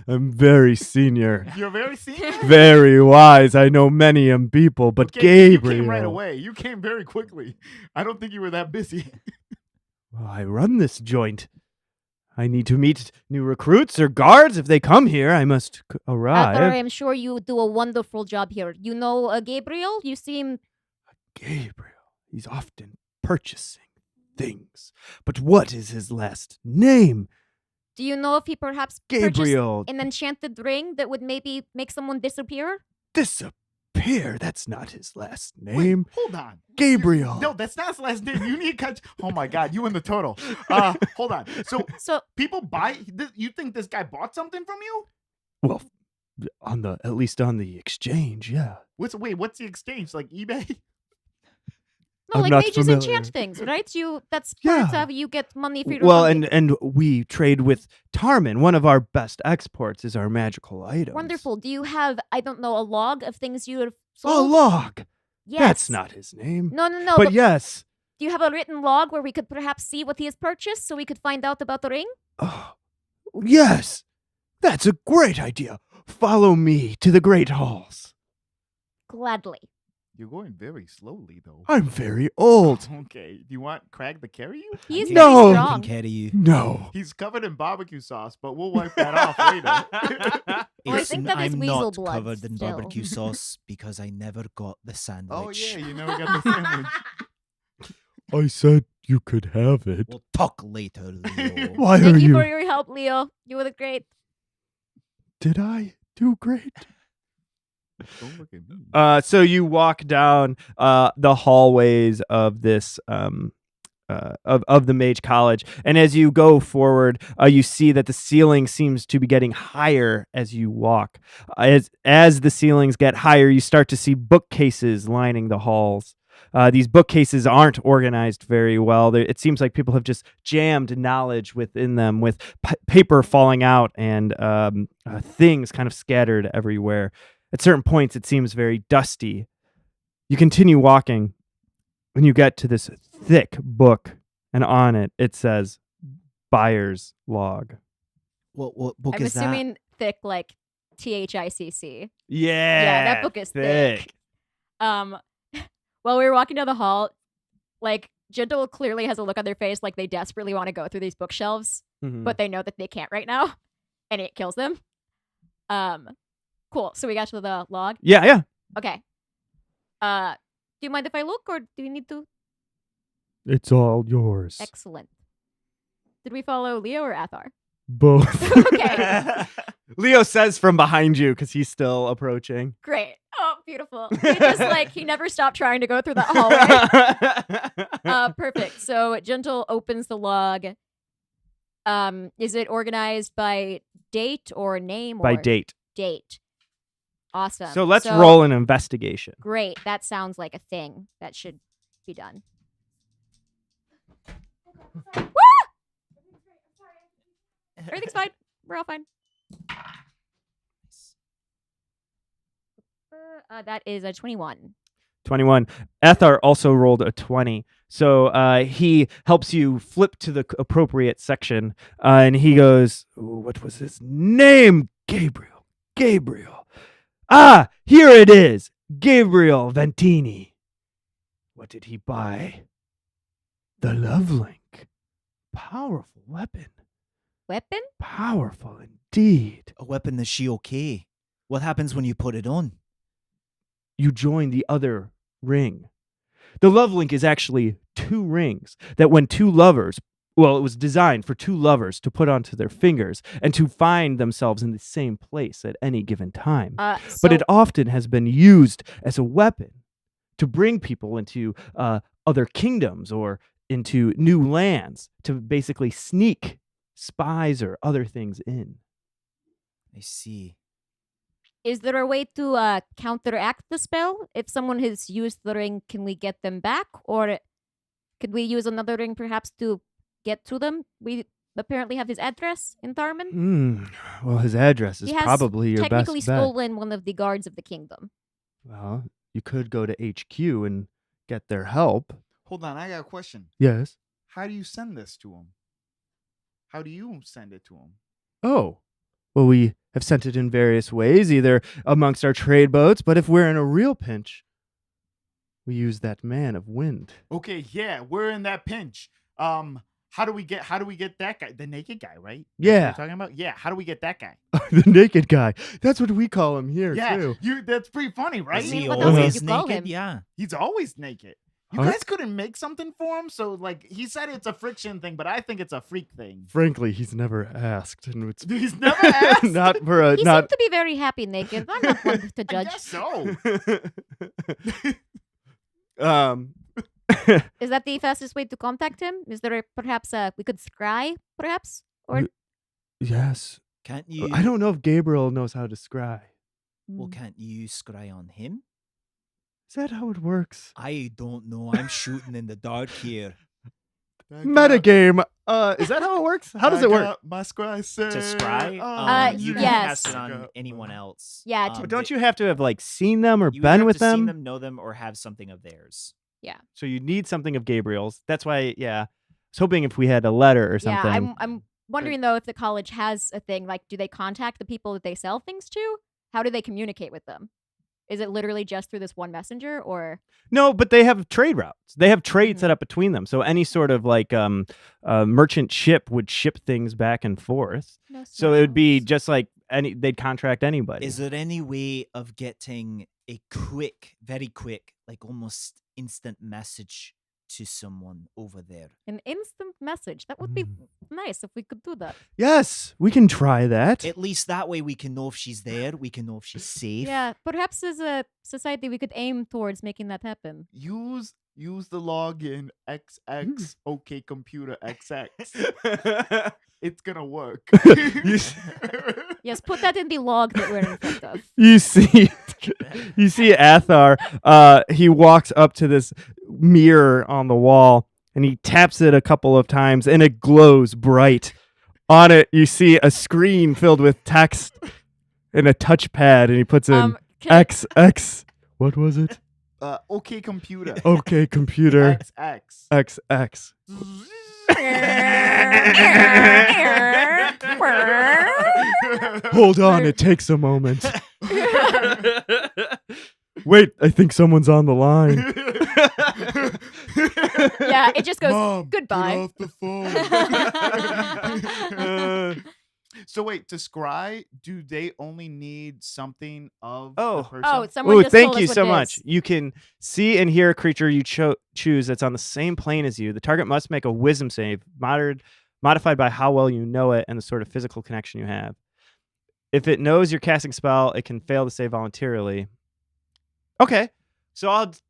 I'm very senior. You're very senior. Very wise. I know many people, but Okay, you Gabriel. came right away. You came very quickly. I don't think you were that busy. Well, I run this joint. I need to meet new recruits or guards. If they come here, I must arrive. Arthur, I am sure you do a wonderful job here. You know Gabriel? You seem... Gabriel. He's often purchasing things. But what is his last name? Do you know if he perhaps purchased Gabriel. an enchanted ring that would maybe make someone disappear? Disappear. That's not his last name. Wait, hold on. Gabriel. No, that's not his last name. You need to catch. Oh my God, you and the turtle. Hold on. So people buy. You think this guy bought something from you? Well, at least on the exchange, yeah. What's the exchange? Like eBay? No, I'm like not mages familiar. enchant things, right? That's part of Yeah. how you get money for your Well, company. and we trade with Tarman. One of our best exports is our magical items. Wonderful. Do you have, I don't know, a log of things you have A sold? log. Yes. That's not his name. No, but yes. do you have a written log where we could perhaps see what he has purchased so we could find out about the ring? Oh, yes. That's a great idea. Follow me to the great halls. Gladly. You're going very slowly, though. I'm very old. Okay. Do you want Crag to carry you? He's No. very I can strong. carry you. No. He's covered in barbecue sauce, but we'll wipe that off later. Well, I think that is I'm weasel not blood covered in still. barbecue sauce because I never got the sandwich. Oh yeah, you never got the sandwich. I said you could have it. We'll talk later, Leo. Why Thank are you you? for your help, Leo. You were great. Did I do great? Don't look at me. So you walk down the hallways of this of the Mage College, and as you go forward, you see that the ceiling seems to be getting higher as you walk. As the ceilings get higher, you start to see bookcases lining the halls. These bookcases aren't organized very well. It seems like people have just jammed knowledge within them, with paper falling out and things kind of scattered everywhere. At certain points, it seems very dusty. You continue walking when you get to this thick book, and on it, it says Buyer's Log. What book I'm is assuming thick, like THICC. Yeah, Yeah, that book is thick. While we were walking down the hall, like Gentle clearly has a look on their face like they desperately want to go through these bookshelves, Mhm. but they know that they can't right now, and it kills them. Cool. So we got to the log. Yeah. Okay. Do you mind if I look, or do you need to? It's all yours. Excellent. Did we follow Leo or Athar? Both. Okay. Leo says from behind you because he's still approaching. Great. Oh, beautiful. He never stopped trying to go through that hallway. Perfect. So Gentle opens the log. Is it organized by date or name? By or date. Date. Awesome. So let's roll an investigation. Great. That sounds like a thing that should be done. Woo! Everything's fine. We're all fine. That is a 21. 21. Ethar also rolled a 20. So he helps you flip to the appropriate section, and he goes, what was his name? Gabriel. Ah, here it is. Gabriel Ventini. What did he buy? The Love Link. Powerful weapon. Weapon? Powerful indeed. A weapon is she okay? What happens when you put it on? You join the other ring. The Love Link is actually 2 rings that when 2 lovers, well, it was designed for 2 lovers to put onto their fingers and to find themselves in the same place at any given time. But it often has been used as a weapon to bring people into other kingdoms or into new lands to basically sneak spies or other things in. I see. Is there a way to counteract the spell? If someone has used the ring, can we get them back? Or could we use another ring perhaps to get to them? We apparently have his address in Tharman. Well, his address is He has probably your best technically bet. stolen one of the guards of the kingdom. Well, you could go to HQ and get their help. Hold on, I got a question. Yes. How do you send this to him? How do you send it to him? Oh. Well, we have sent it in various ways, either amongst our trade boats, but if we're in a real pinch, we use that man of wind. Okay, yeah, we're in that pinch. How do we get that guy? The naked guy, right? That's what Yeah. you're talking about? Yeah, how do we get that guy? The naked guy. That's what we call him here, Yeah, too. that's pretty funny, right? Is mean, he what else would always you call naked? him? Yeah. He's always naked. You Huh? guys couldn't make something for him? So, like, he said it's a friction thing, but I think it's a freak thing. Frankly, he's never asked. And it's He's never asked. not for a... He not. seemed to be very happy naked. I'm not one to I judge. guess so. Is that the fastest way to contact him? Is there perhaps we could scry, perhaps? Or Yes. Can't you? I don't know if Gabriel knows how to scry. Well, can't you scry on him? Is that how it works? I don't know. I'm shooting in the dark here. Metagame. Is that how it works? How does it work? My scry To scry, yes. you can cast it on anyone else. Yeah, Um, But don't you have to have like seen them or you been have with to them? seen them, know them, or have something of theirs. So you need something of Gabriel's. That's why, yeah. I was hoping if we had a letter or something. Yeah, I'm wondering though if the college has a thing like, do they contact the people that they sell things to? How do they communicate with them? Is it literally just through this one messenger, or No, but they have trade routes. They have trade Mhm. set up between them. So any sort of like merchant ship would ship things back and forth. no So it would be smells? just like they'd contract anybody. Is there any way of getting a quick, very quick, like almost instant message to someone over there? An instant message. That would be nice if we could do that. Yes, we can try that. At least that way we can know if she's there. We can know if she's safe. Yeah, perhaps as a society we could aim towards making that happen. Use the login XX OK Computer XX. It's gonna work. You Yes, put that in the log that we're in front of. You see Athar. He walks up to this mirror on the wall and he taps it a couple of times and it glows bright. On it, you see a screen filled with text and a touchpad, and he puts in Can- XX. What was it? OK Computer Okay, computer XX. XX. Hold on, it takes a moment. Wait, I think someone's on the line. Yeah, it just goes Mom, goodbye. Get off the phone. So wait, to scry, do they only need something of Oh. the person? Oh, someone Ooh, just thank told us you what so it much. is. You can see and hear a creature you choose that's on the same plane as you. The target must make a wisdom save, modified by how well you know it and the sort of physical connection you have. If it knows you're casting spell, it can fail to save voluntarily. Okay, so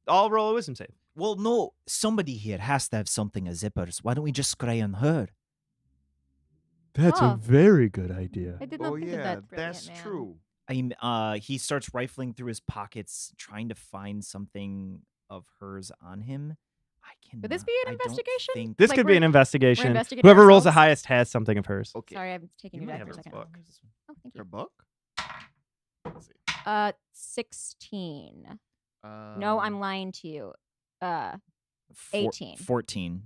I'll roll a wisdom save. Well, no, somebody here has to have something as zippers. Why don't we just scry on her? That's Oh. a very good idea. I did not Oh think of yeah, that. that's Brilliant, man. true. He starts rifling through his pockets, trying to find something of hers on him. I can. Would this be an investigation? This Like, could be we're- an investigation. investigating Whoever rolls the ourselves? highest has something of hers. Okay. Sorry, I'm taking You you might back have for a her second. book. Oh, thank Her you. book. Let's see. 16. No, I'm lying to you. 18. 14.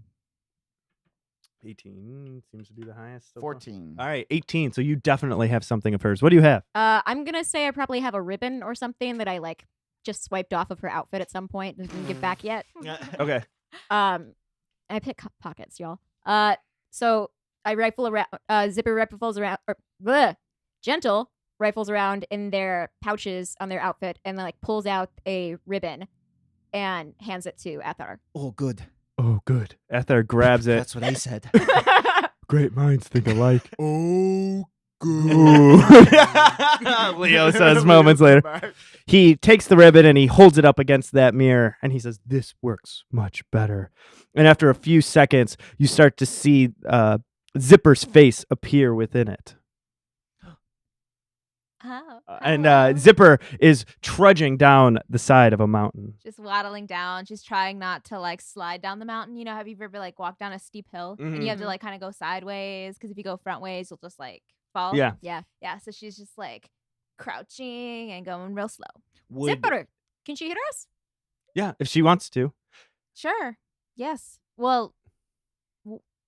18 seems to be the highest. so far. 14. All right, 18. So you definitely have something of hers. What do you have? I'm gonna say I probably have a ribbon or something that I like just swiped off of her outfit at some point and didn't give back yet. Okay. I pick pockets, y'all. So I rifle around. Zipper rifles around. Gentle rifles around in their pouches on their outfit and then like pulls out a ribbon and hands it to Ethar. Oh, good. Oh, good. Ethar grabs it. That's what I said. Great minds think alike. Oh, Ooh. Leo says moments later. He takes the ribbon and he holds it up against that mirror and he says, "This works much better." And after a few seconds, you start to see Zipper's face appear within it. Oh. And Zipper is trudging down the side of a mountain. Just waddling down. She's trying not to like slide down the mountain. You know, have you ever like walked down a steep hill and you have to like kind of go sideways because if you go front ways, you'll just like fall. Yeah. Yeah. Yeah. So she's just like crouching and going real slow. Would, Zipper, can she hear us? Yeah, if she wants to. Sure. Yes. Well,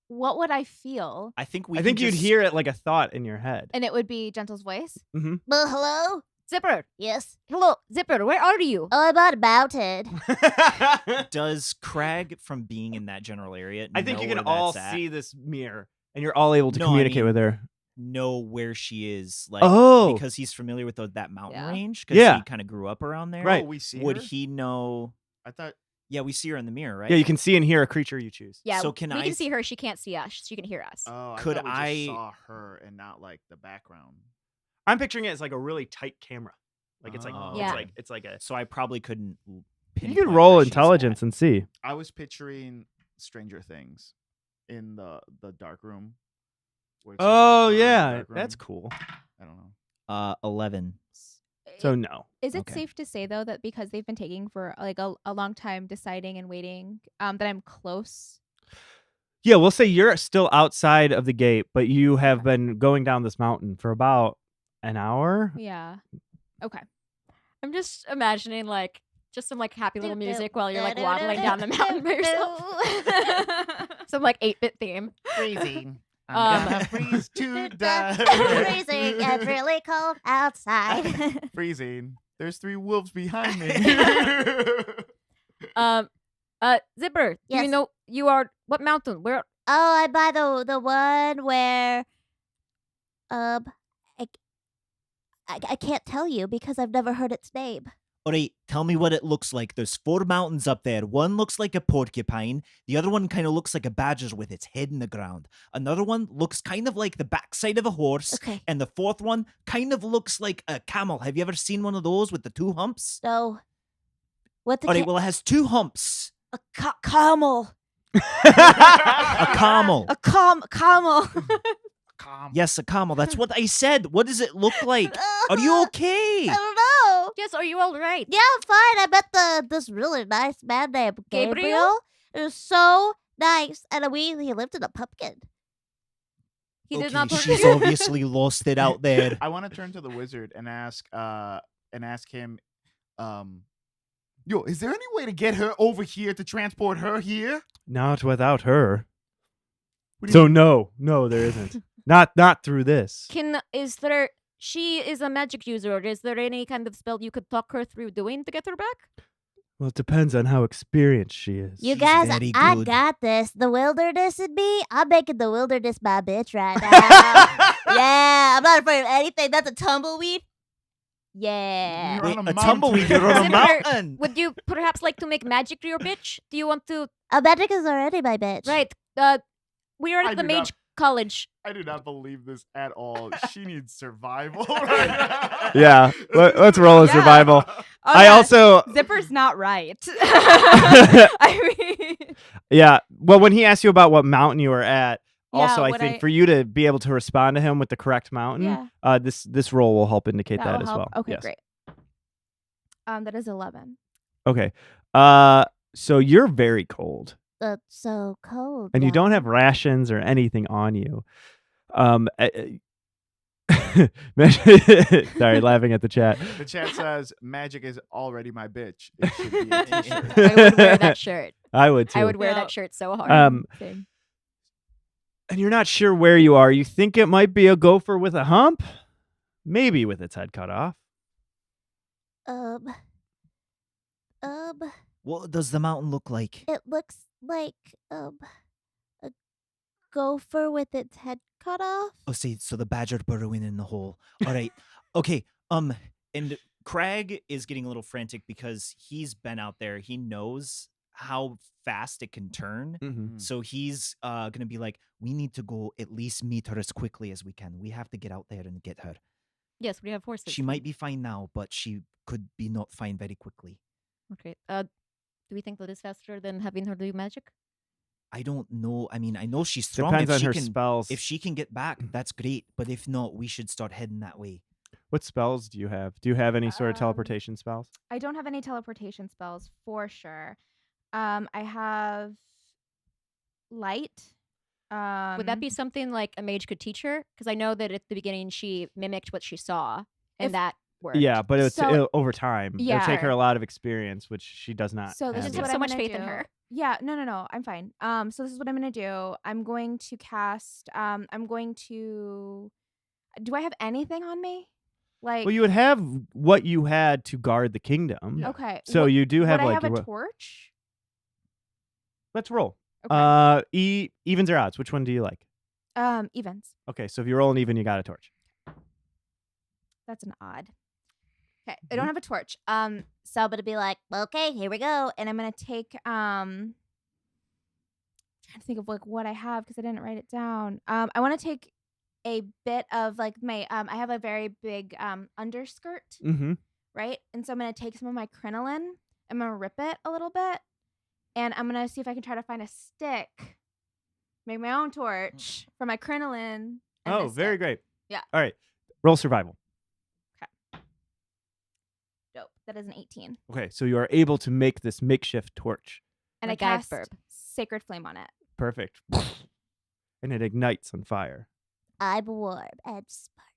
what would I feel? I think we. I think can you'd just- hear it like a thought in your head. And it would be Gentle's voice. Well, hello? Zipper, Yes. hello, Zipper, where are you? Oh, I'm on a mountain. Does Crag, from being in that general area, I think know you can where all that's at? see this mirror and you're all able to No, I communicate mean, with her. know where she is, like, Oh. because he's familiar with that mountain Yeah. range, because Yeah. he kind of grew up around there. Right. Oh, we see Would her? he know? I thought. Yeah, we see her in the mirror, right? Yeah, you can see and hear a creature you choose. Yeah, So can we I can s- see her. She can't see us. She can hear us. Oh, Could I thought we I- just saw her and not like the background. I'm picturing it as like a really tight camera. Like it's like Oh. Yeah. it's like a So I probably couldn't. You pinpoint can roll where she's intelligence at. and see. I was picturing Stranger Things in the dark room. where it's just, like, Oh her in the yeah, dark that's room. cool. I don't know. 11. So no. Is it Okay. safe to say though that because they've been taking for like a long time deciding and waiting, that I'm close? Yeah, we'll say you're still outside of the gate, but you have been going down this mountain for about an hour. Yeah. Okay. I'm just imagining like just some like happy little Do, do, music while you're like do, waddling do, down the do, mountain by do. yourself. Some like 8-bit theme. Freezing. Um, I'm gonna freeze to death. Freezing and really cold outside. Freezing. There's 3 wolves behind me. Zipper, do you Yes. know you are what mountain? Where? Oh, I'm by the one where I can't tell you because I've never heard its name. All right, tell me what it looks like. There's 4 mountains up there. One looks like a porcupine. The other one kind of looks like a badger with its head in the ground. Another one looks kind of like the backside of a horse. Okay. And the 4th one kind of looks like a camel. Have you ever seen one of those with the 2 humps? So, what the All right, well, it has 2 humps. a camel. A camel. A camel. Calm. Yes, a camel. That's what I said. What does it look like? Are you okay? I don't know. Yes, are you all right? Yeah, I'm fine. I met this really nice man named Gabriel? Gabriel. It was so nice, and he lived in a pumpkin. He did Okay, not. she's obviously lost it out there. I want to turn to the wizard and ask him, yo, is there any way to get her over here to transport her here? Not without her. What do So you- no, there isn't. Not through this. She is a magic user. Is there any kind of spell you could talk her through doing to get her back? Well, it depends on how experienced she is. You She's guys, very I good. got this. The wilderness in me, I'm making the wilderness my bitch right now. Yeah, I'm not afraid of anything. That's a tumbleweed. Yeah. You're Wait, on a a tumbleweed, mountain. you're on a Zipper, mountain. Would you perhaps like to make magic your bitch? Do you want to? A magic is already my bitch. Right. We are I at the do not- mage college. I do not believe this at all. She needs survival right now. Yeah, let's roll a Yeah. survival. Oh, I yeah. also, Zipper's not right. I mean, yeah. Well, when he asked you about what mountain you were at, also, Yeah, I what think I- for you to be able to respond to him with the correct mountain, Yeah. this roll will help indicate that, will as help. well. Okay, Yes. great. That is 11. Okay. So you're very cold, That's so cold. and you yeah. don't have rations or anything on you. Sorry, laughing at the chat. The chat says magic is already my bitch. It should be a t-shirt. I would wear that shirt. I would too. I would wear Yeah. that shirt so hard. Same. And you're not sure where you are. You think it might be a gopher with a hump, maybe with its head cut off. What does the mountain look like? It looks like a gopher with its head cut off. Oh, see, so the badger burrowing in the hole. All right. Okay. And Crag is getting a little frantic because he's been out there. He knows how fast it can turn. Mm-hmm. So he's gonna be like, we need to go at least meet her as quickly as we can. We have to get out there and get her. Yes, we have horses. She might be fine now, but she could be not fine very quickly. Okay. Do we think that is faster than having her do magic? I don't know. I mean, I know she's strong. Depends if on she her can, spells. If she can get back, that's great. But if not, we should start heading that way. What spells do you have? Do you have any sort of Um, teleportation spells? I don't have any teleportation spells for sure. I have light. Would that be something like a mage could teach her? Because I know that at the beginning she mimicked what she saw, and If- that worked. Yeah, but So- over time. It'll take her Yeah. a lot of experience, which she does not. So this have is have what yet. so I'm much gonna faith in do. her. Yeah, no, I'm fine. So this is what I'm gonna do. I'm going to cast. I'm going to. Do I have anything on me? Like, Well, you would have what you had to guard the kingdom. Yeah. okay. So you do have would I like. have a your- torch? Let's roll. Okay. Evens or odds? Which one do you like? Evens. Okay, so if you roll an even, you got a torch. That's an odd. Okay, I Mm-hmm. don't have a torch. So, but it'd be like, Okay, here we go. And I'm gonna take trying to think of like what I have because I didn't write it down. I want to take a bit of like my I have a very big underskirt, Mm-hmm. right? And so I'm gonna take some of my crinoline. I'm gonna rip it a little bit, and I'm gonna see if I can try to find a stick, make my own torch for my crinoline. and Oh, the very stick. great. Yeah. All right. Roll survival. Dope. That is an 18, Okay, so you are able to make this makeshift torch. and Like I cast Iceberg. Sacred Flame on it. Perfect. And it ignites on fire. I'm warm and smart.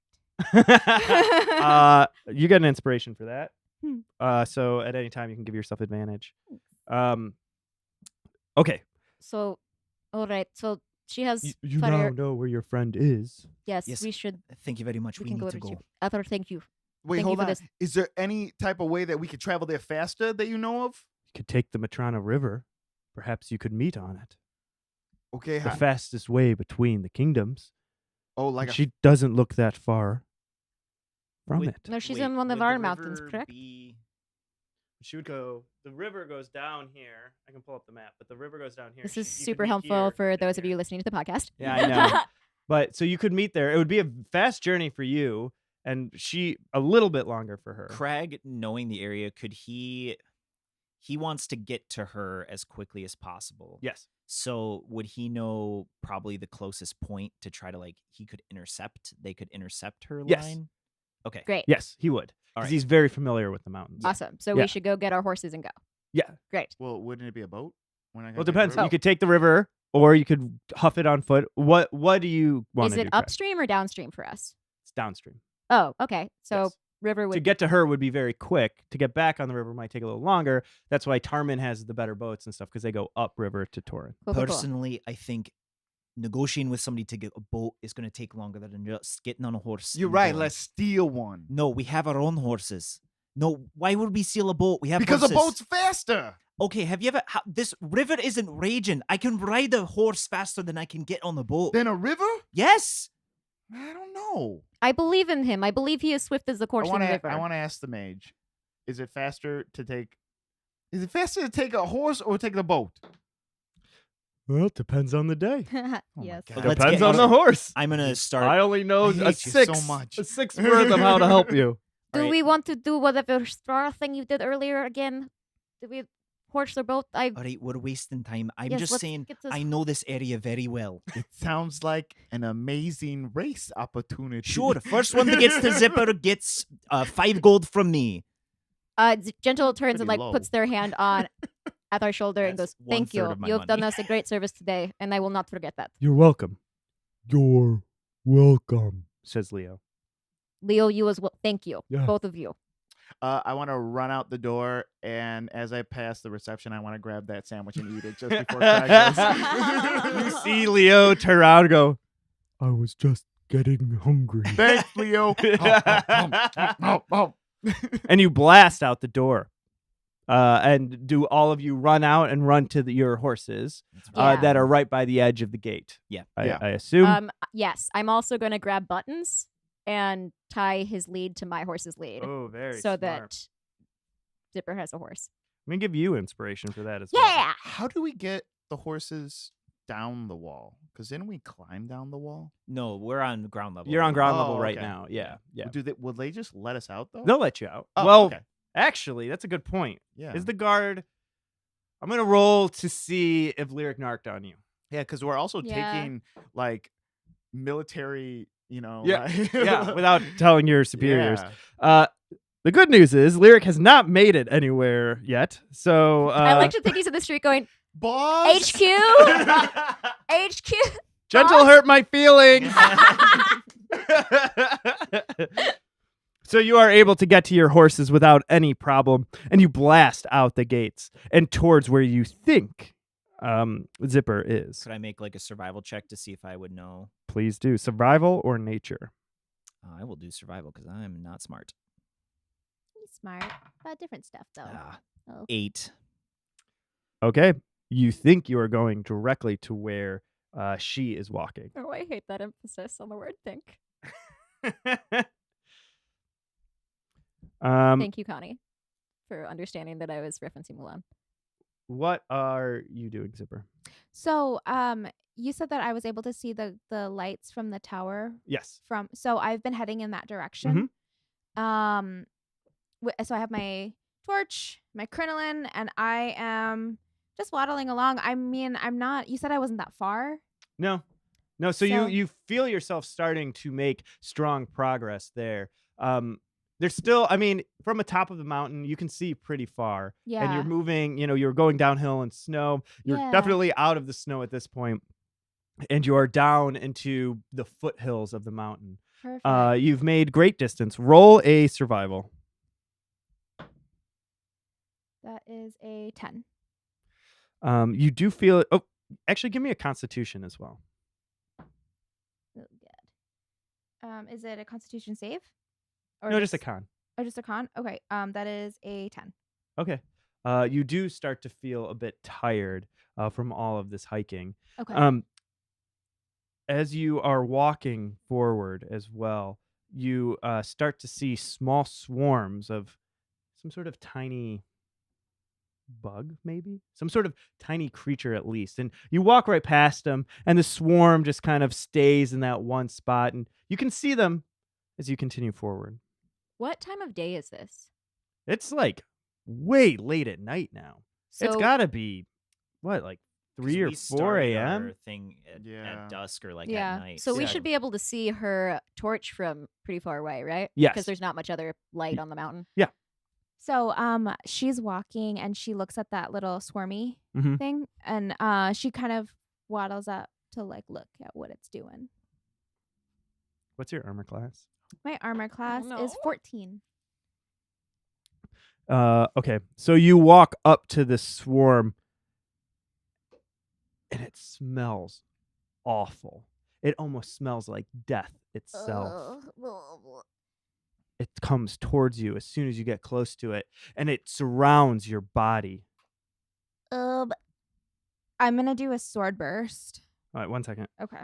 You get an inspiration for that. Hmm. So at any time you can give yourself advantage. Okay. So, all right. So she has You fire. now know where your friend is. Yes, Yes, we should. Thank you very much. We We can need go to over go. to Arthur. Thank you. Wait, Thank you hold for on. this. Is there any type of way that we could travel there faster that you know of? You could take the Matrana River. Perhaps you could meet on it. Okay. The fastest way between the kingdoms. Oh, And like a she doesn't look that far from Wait, it. No, she's Wait, in one of would our the mountains, river correct? She would go. The river goes down here. I can pull up the map, but the river goes down here. This is super helpful for those of you listening to the podcast. Yeah, I know. But so you could meet there. It would be a fast journey for you, and she a little bit longer for her. Crag, knowing the area, could he wants to get to her as quickly as possible. Yes. So would he know probably the closest point to try to they could intercept her Yes. line? Okay. Great. Yes, he would. All Because right. he's very familiar with the mountains. Awesome. So Yeah. we should go get our horses and go. Yeah. Great. Well, wouldn't it be a boat? We're not Well, gonna it take a depends. river? You could take the river, or you could huff it on foot. What do you want Is to it do? Craig? upstream or downstream for us? It's downstream. Oh, okay. So Yes. river To would. get to her would be very quick. To get back on the river might take a little longer. That's why Tarmin has the better boats and stuff, because they go upriver to Torin. Cool, cool, cool. Personally, I think negotiating with somebody to get a boat is going to take longer than just getting on a horse. You're and right. going. Let's steal one. No, we have our own horses. No, why would we steal a boat? We have Because horses. a boat's faster. Okay, have you ever? This river isn't raging. I can ride a horse faster than I can get on the boat. Then a river? Yes. I don't know. I believe in him. I believe he is swift as the I coursing want river. to ask the mage. Is it faster to take a horse or take the boat? Well, it depends on the day. my Yes. God. Let's Depends get- on the horse. I'm gonna start. I only know I a hate you so six, much. a sixth worth of how to help you. Do Right. we want to do whatever star thing you did earlier again? Do we horse or both? All right, we're wasting time. I'm Yes, just let's saying, get this- I know this area very well. It sounds like an amazing race opportunity. Sure, first one that gets to Zipper gets 5 gold from me. Gentle turns and pretty like low. puts their hand on at our shoulder and That's goes, "Thank 1/3 you. of my You have done money." us a great service today, and I will not forget that." You're welcome. You're welcome, says Leo. Leo, you as well. Thank you, Yeah. both of you. I want to run out the door, and as I pass the reception, I want to grab that sandwich and eat it just before Craig does. You see Leo turn around and go, I was just getting hungry. Thanks, Leo. And you blast out the door. And do all of you run out and run to your horses Yeah. that are right by the edge of the gate? Yeah. I assume. Yes, I'm also going to grab Buttons and tie his lead to my horse's lead, Oh, very so that Zipper has a horse. I'm going to give you inspiration for that as well. Yeah. How do we get the horses down the wall? Because didn't we climb down the wall? No, we're on ground level. You're on ground Oh, level right okay. now. Yeah. Yeah. Will they just let us out though? They'll let you out. Oh, well, okay. actually, that's a good point. Yeah. Is the guard. I'm going to roll to see if Lyric narked on you. Yeah, because we're also Yeah. taking like military, Yeah, like- yeah, without telling your superiors. Yeah. The good news is Lyric has not made it anywhere yet. So I like to think he's in the street going, Boss. HQ? HQ? gentle boss. hurt my feelings. So you are able to get to your horses without any problem, and you blast out the gates and towards where you think Zipper is. Could I make like a survival check to see if I would know? Please do survival or nature. I will do survival because I'm not smart. He's smart. Different stuff though. Oh. 8. Okay, you think you are going directly to where she is walking. Oh, I hate that emphasis on the word think. Thank you, Connie, for understanding that I was referencing Mulan. What are you doing, Zipper? So, you said that I was able to see the lights from the tower Yes. so I've been heading in that direction. So I have my torch, my crinoline, and I am just waddling along. I mean, I'm not. You said I wasn't that far. No. So So- you feel yourself starting to make strong progress there. There's still, I mean, from the top of the mountain, you can see pretty far. Yeah. And you're moving, you're going downhill in snow. You're Yeah. definitely out of the snow at this point. And you are down into the foothills of the mountain. Perfect. You've made great distance. Roll a survival. That is a 10. You do feel, oh, actually give me a constitution as well. Oh, good. Is it a Constitution save? Or No, just a con. Oh, just a con. Okay. That is a 10. Okay. You do start to feel a bit tired from all of this hiking. Okay. As you are walking forward as well, you start to see small swarms of some sort of tiny bug, maybe some sort of tiny creature at least. And you walk right past them, and the swarm just kind of stays in that one spot, and you can see them as you continue forward. What time of day is this? It's like way late at night now. So, It's got to be what, like 3 or 4 a.m. Thing Yeah. at dusk or like yeah. at night. So we Yeah. should be able to see her torch from pretty far away, right? Yes. Because there's not much other light on the mountain. So she's walking and she looks at that little swarmy Mhm. thing, and she kind of waddles up to like look at what it's doing. What's your armor class? My armor class no. is 14. Okay, so you walk up to the swarm, and it smells awful. It almost smells like death itself. It comes towards you as soon as you get close to it, and it surrounds your body. I'm gonna do a sword burst. All right, 1 second. Okay.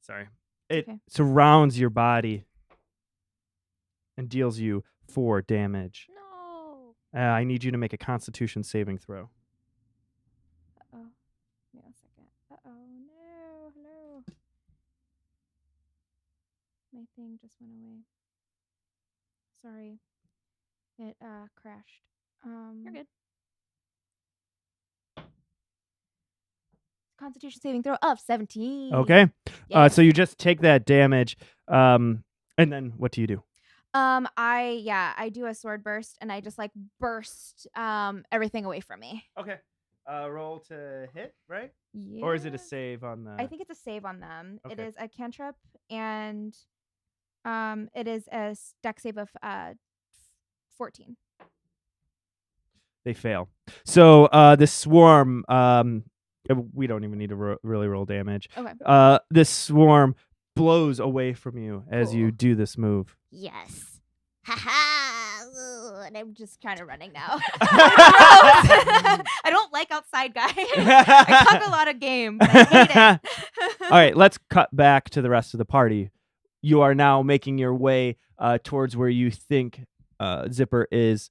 Sorry. It okay. surrounds your body and deals you 4 damage. No. I need you to make a Constitution saving throw. Oh, wait a second. Oh no, hello. My thing just went away. Sorry, it crashed. You're good. Constitution saving throw of 17. Okay. Yeah. So you just take that damage, and then what do you do? I do a sword burst and I just like burst everything away from me. Okay. Roll to hit, right? Yeah. Or is it a save on the? I think it's a save on them. It Okay. is a cantrip and it is a dex save of 14. They fail. So this swarm, we don't even need to really roll damage. Okay. This swarm blows away from you as you Cool. do this move. Yes. Ha ha! And I'm just kind of running now. I don't like outside, guys. I talk a lot of game. But I hate it. All right, let's cut back to the rest of the party. You are now making your way towards where you think Zipper is.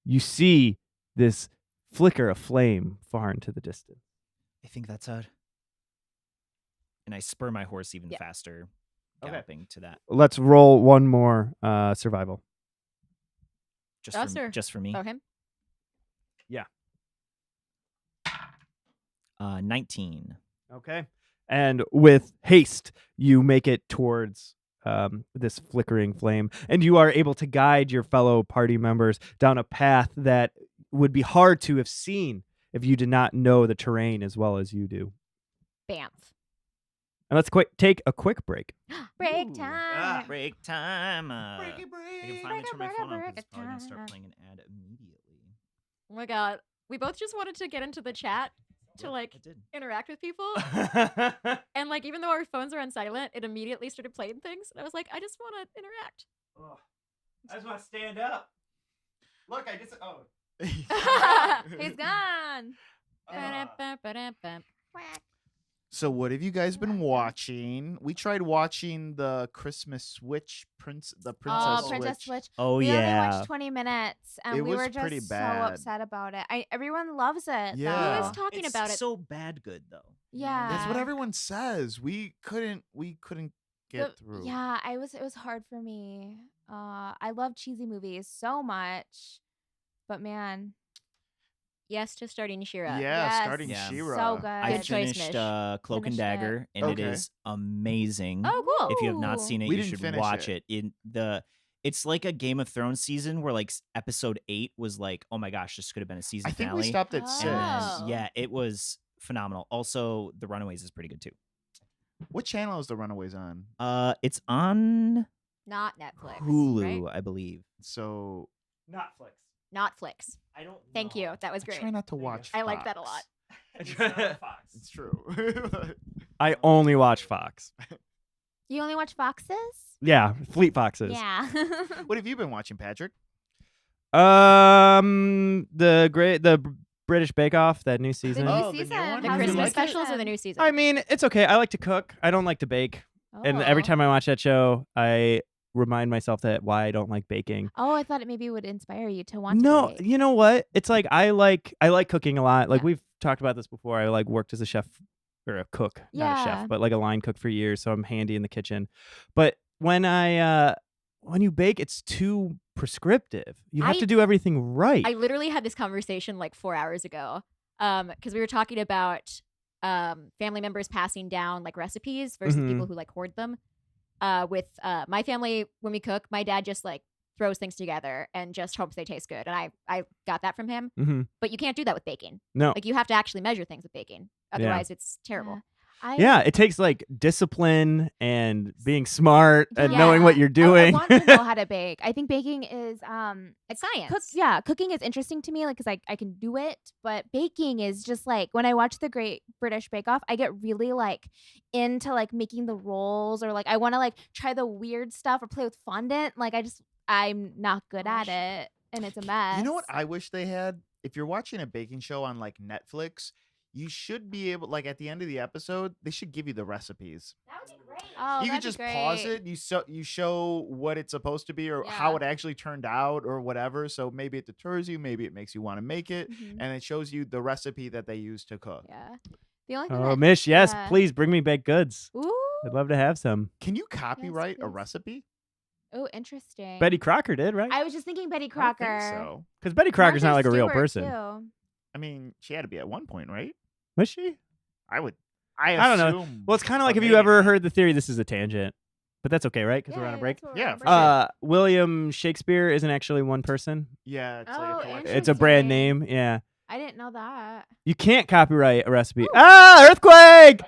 You see this flicker of flame far into the distance. I think that's it. And I spur my horse even Yeah. faster, Okay. galloping to that. Let's roll one more survival. Just for me. Okay. 19. Okay. And with haste, you make it towards this flickering flame, and you are able to guide your fellow party members down a path that would be hard to have seen if you did not know the terrain as well as you do. Bamf. And let's take a quick break. Break Ooh. time. Break time. Breaky I can break. finally turn my phone on because break it's probably going to start time. playing an ad immediately. Oh my god. We both just wanted to get into the chat to Yep, like I did. interact with people. And like even though our phones are on silent, it immediately started playing things. And I was like, I just want to interact. Oh, I just want to stand up. Look, I just He's gone. Ba-da-ba-ba-da-ba. So what have you guys been watching? We tried watching the Christmas Switch, the Princess Princess Switch. Switch. Oh, We only yeah. watched 20 minutes and It we was were just pretty so bad. upset about it. Everyone loves it. Yeah. though. Who was talking It's about it? so bad good, though. Yeah. That's what everyone says. We couldn't get through. Yeah, it was hard for me. I love cheesy movies so much. But man, Yes to starting Shira. Yeah, Yes. starting Yeah. She-Ra. so good. I Good choice, finished Mish. Cloak and Finished it. Dagger, and it Okay. is amazing. Oh, cool. If you have not Ooh. seen it, We you didn't should finish watch it. it. It's like a Game of Thrones season where like episode 8 was like, oh my gosh, this could have been a season I think finale. we stopped at Oh. 6. And yeah, it was phenomenal. Also, The Runaways is pretty good too. What channel is The Runaways on? It's on Not Netflix. Hulu, Right? I believe. So Not Flicks. Not Flicks. I don't. Thank you. That was I great. try not to There you go. watch. I like that a lot. Fox. It's true. I only watch Fox. you only watch Foxes? Yeah, Fleet Foxes. Yeah. What have you been watching, Patrick? The British Bake Off, that new season. The new Oh, the new season. one? The How's it Christmas like it? specials or the new season? I mean, it's okay. I like to cook. I don't like to bake. And every Oh. time I watch that show, I remind myself that why I don't like baking. Oh, I thought it maybe would inspire you to want No, to bake. you know what? It's like I like cooking a lot. Like Yeah. we've talked about this before. I like worked as a chef or a cook, not a Yeah. chef, but like a line cook for years, so I'm handy in the kitchen. But when you bake, it's too prescriptive. You have I- to do everything right. I literally had this conversation like 4 hours ago. Because we were talking about family members passing down like recipes versus Mhm. people who like hoard them. With my family, when we cook, my dad just like throws things together and just hopes they taste good. And I got that from him. Mhm. But you can't do that with baking. No. Like you have to actually measure things with baking. Otherwise, it's terrible. Yeah, it takes like discipline and being smart and Yeah. knowing what you're I doing. want to know how to bake. I think baking is It's science. cooking is interesting to me, like, because I can do it, but baking is just like when I watch the Great British Bake Off, I get really like into like making the rolls, or like I want to like try the weird stuff or play with fondant. Like I'm not good at it, and it's a mess. You know what I wish they had? If you're watching a baking show on like Netflix, you should be able, like, at the end of the episode, they should give you the recipes. That would be great. Oh, You that'd could just be great. pause it. You show what it's supposed to be or how Yeah. it actually turned out or whatever. So maybe it deters you, maybe it makes you want to make it, Mhm. and it shows you the recipe that they use to cook. Yeah. The only thing Oh, that, Mish, yes, yeah. please bring me baked goods. Ooh. I'd love to have some. Can you copyright a please. recipe? Oh, interesting. Betty Crocker did, right? I was just thinking Betty I don't Crocker. think so. Because Betty Crocker's not Martha like a real Stewart, person. too. I mean, she had to be at one point, right? Was she? I don't know. assume, Well, it's kind of like, but have you maybe ever not. heard the theory? This is a tangent, but that's okay, right? Because we're on a break. that's what we're Yeah, on for break. sure. William Shakespeare isn't actually one person. Yeah, it's like Oh, a collection. It's a brand Interesting. name. Yeah. I didn't know that. You can't copyright a recipe. Ah, earthquake!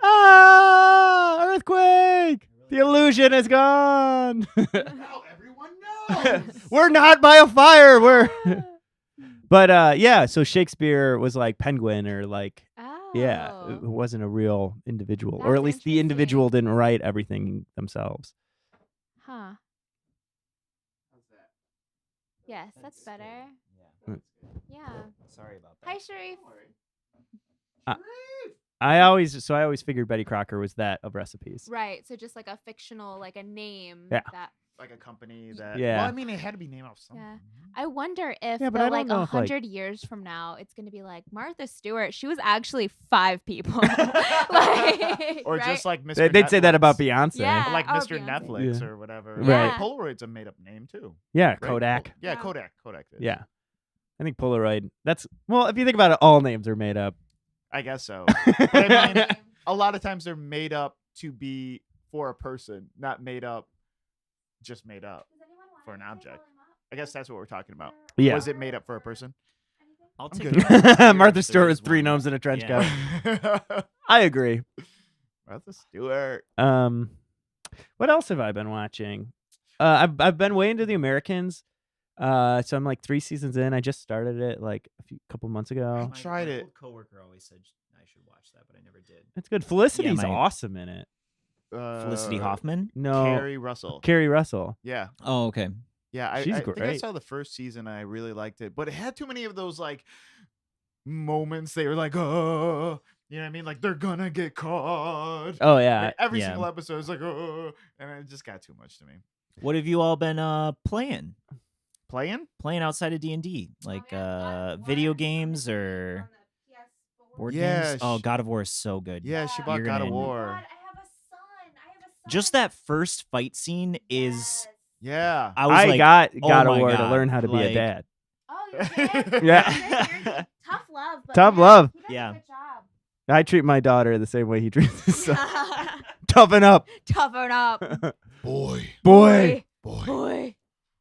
Ah, earthquake! The illusion is gone. Now everyone knows. We're not by a fire. We're. But yeah, so Shakespeare was like Penguin or like yeah, it Oh. wasn't a real individual, or That's at least the individual didn't write everything themselves. Huh. Yes, that's better. Yeah. Yeah. Sorry about that. Hi, Sharif. I always figured Betty Crocker was that of recipes. Right. So just like a fictional, like a name. Yeah. That. Like a company that. Yeah. Well, I mean, it had to be named off something. Yeah. I wonder if Yeah, but I don't like know if, like- 100 years from now, it's gonna be like Martha Stewart. She was actually 5 people. Like, Or right? just like Mr. They'd say that about Netflix. Beyonce. Yeah. Like or Mr. Beyonce. Netflix Yeah. or whatever. Right. Yeah. Polaroid's a made up name too. Yeah, right? Kodak. Yeah, Yeah. Kodak did. Yeah. I think Polaroid. That's well, if you think about it, all names are made up. I guess so. But I mean, a lot of times they're made up to be for a person, not made up, just made up for an object. I guess that's what we're talking about. Yeah. Was it made up for a person? I'll I'm take good. it. Martha Stewart was 3 gnomes in a trench Yeah. coat. I agree. Martha Stewart. What else have I been watching? I've been way into The Americans. So I'm like 3 seasons in. I just started it like couple months ago. I tried my it. old coworker always said I should watch that, but I never did. It's good. Felicity's my- awesome in it. Felicity Hoffman. No, Carrie Russell. Carrie Russell. Yeah. Oh, okay. Yeah, I She's think I great. saw the first season. And I really liked it, but it had too many of those like moments. They were like, oh, you know what I mean? Like they're gonna get caught. Oh yeah, Like, every yeah. single episode is like, oh, and it just got too much to me. What have you all been playing? Playing? Playing outside of D&D, like video games or board Yeah, games? Oh, sh- God of War is so good. Yeah, she bought You're God of gonna- War. Just that first fight scene is. Yeah. I was like, got oh God of my War to God, learn how to be a like- dad. Oh, you did? Yeah. Tough love. But Tough man, love. he does a Yeah. good job. I treat my daughter the same way he treats his son. Toughen up, Toughen up. Boy. boy. Boy.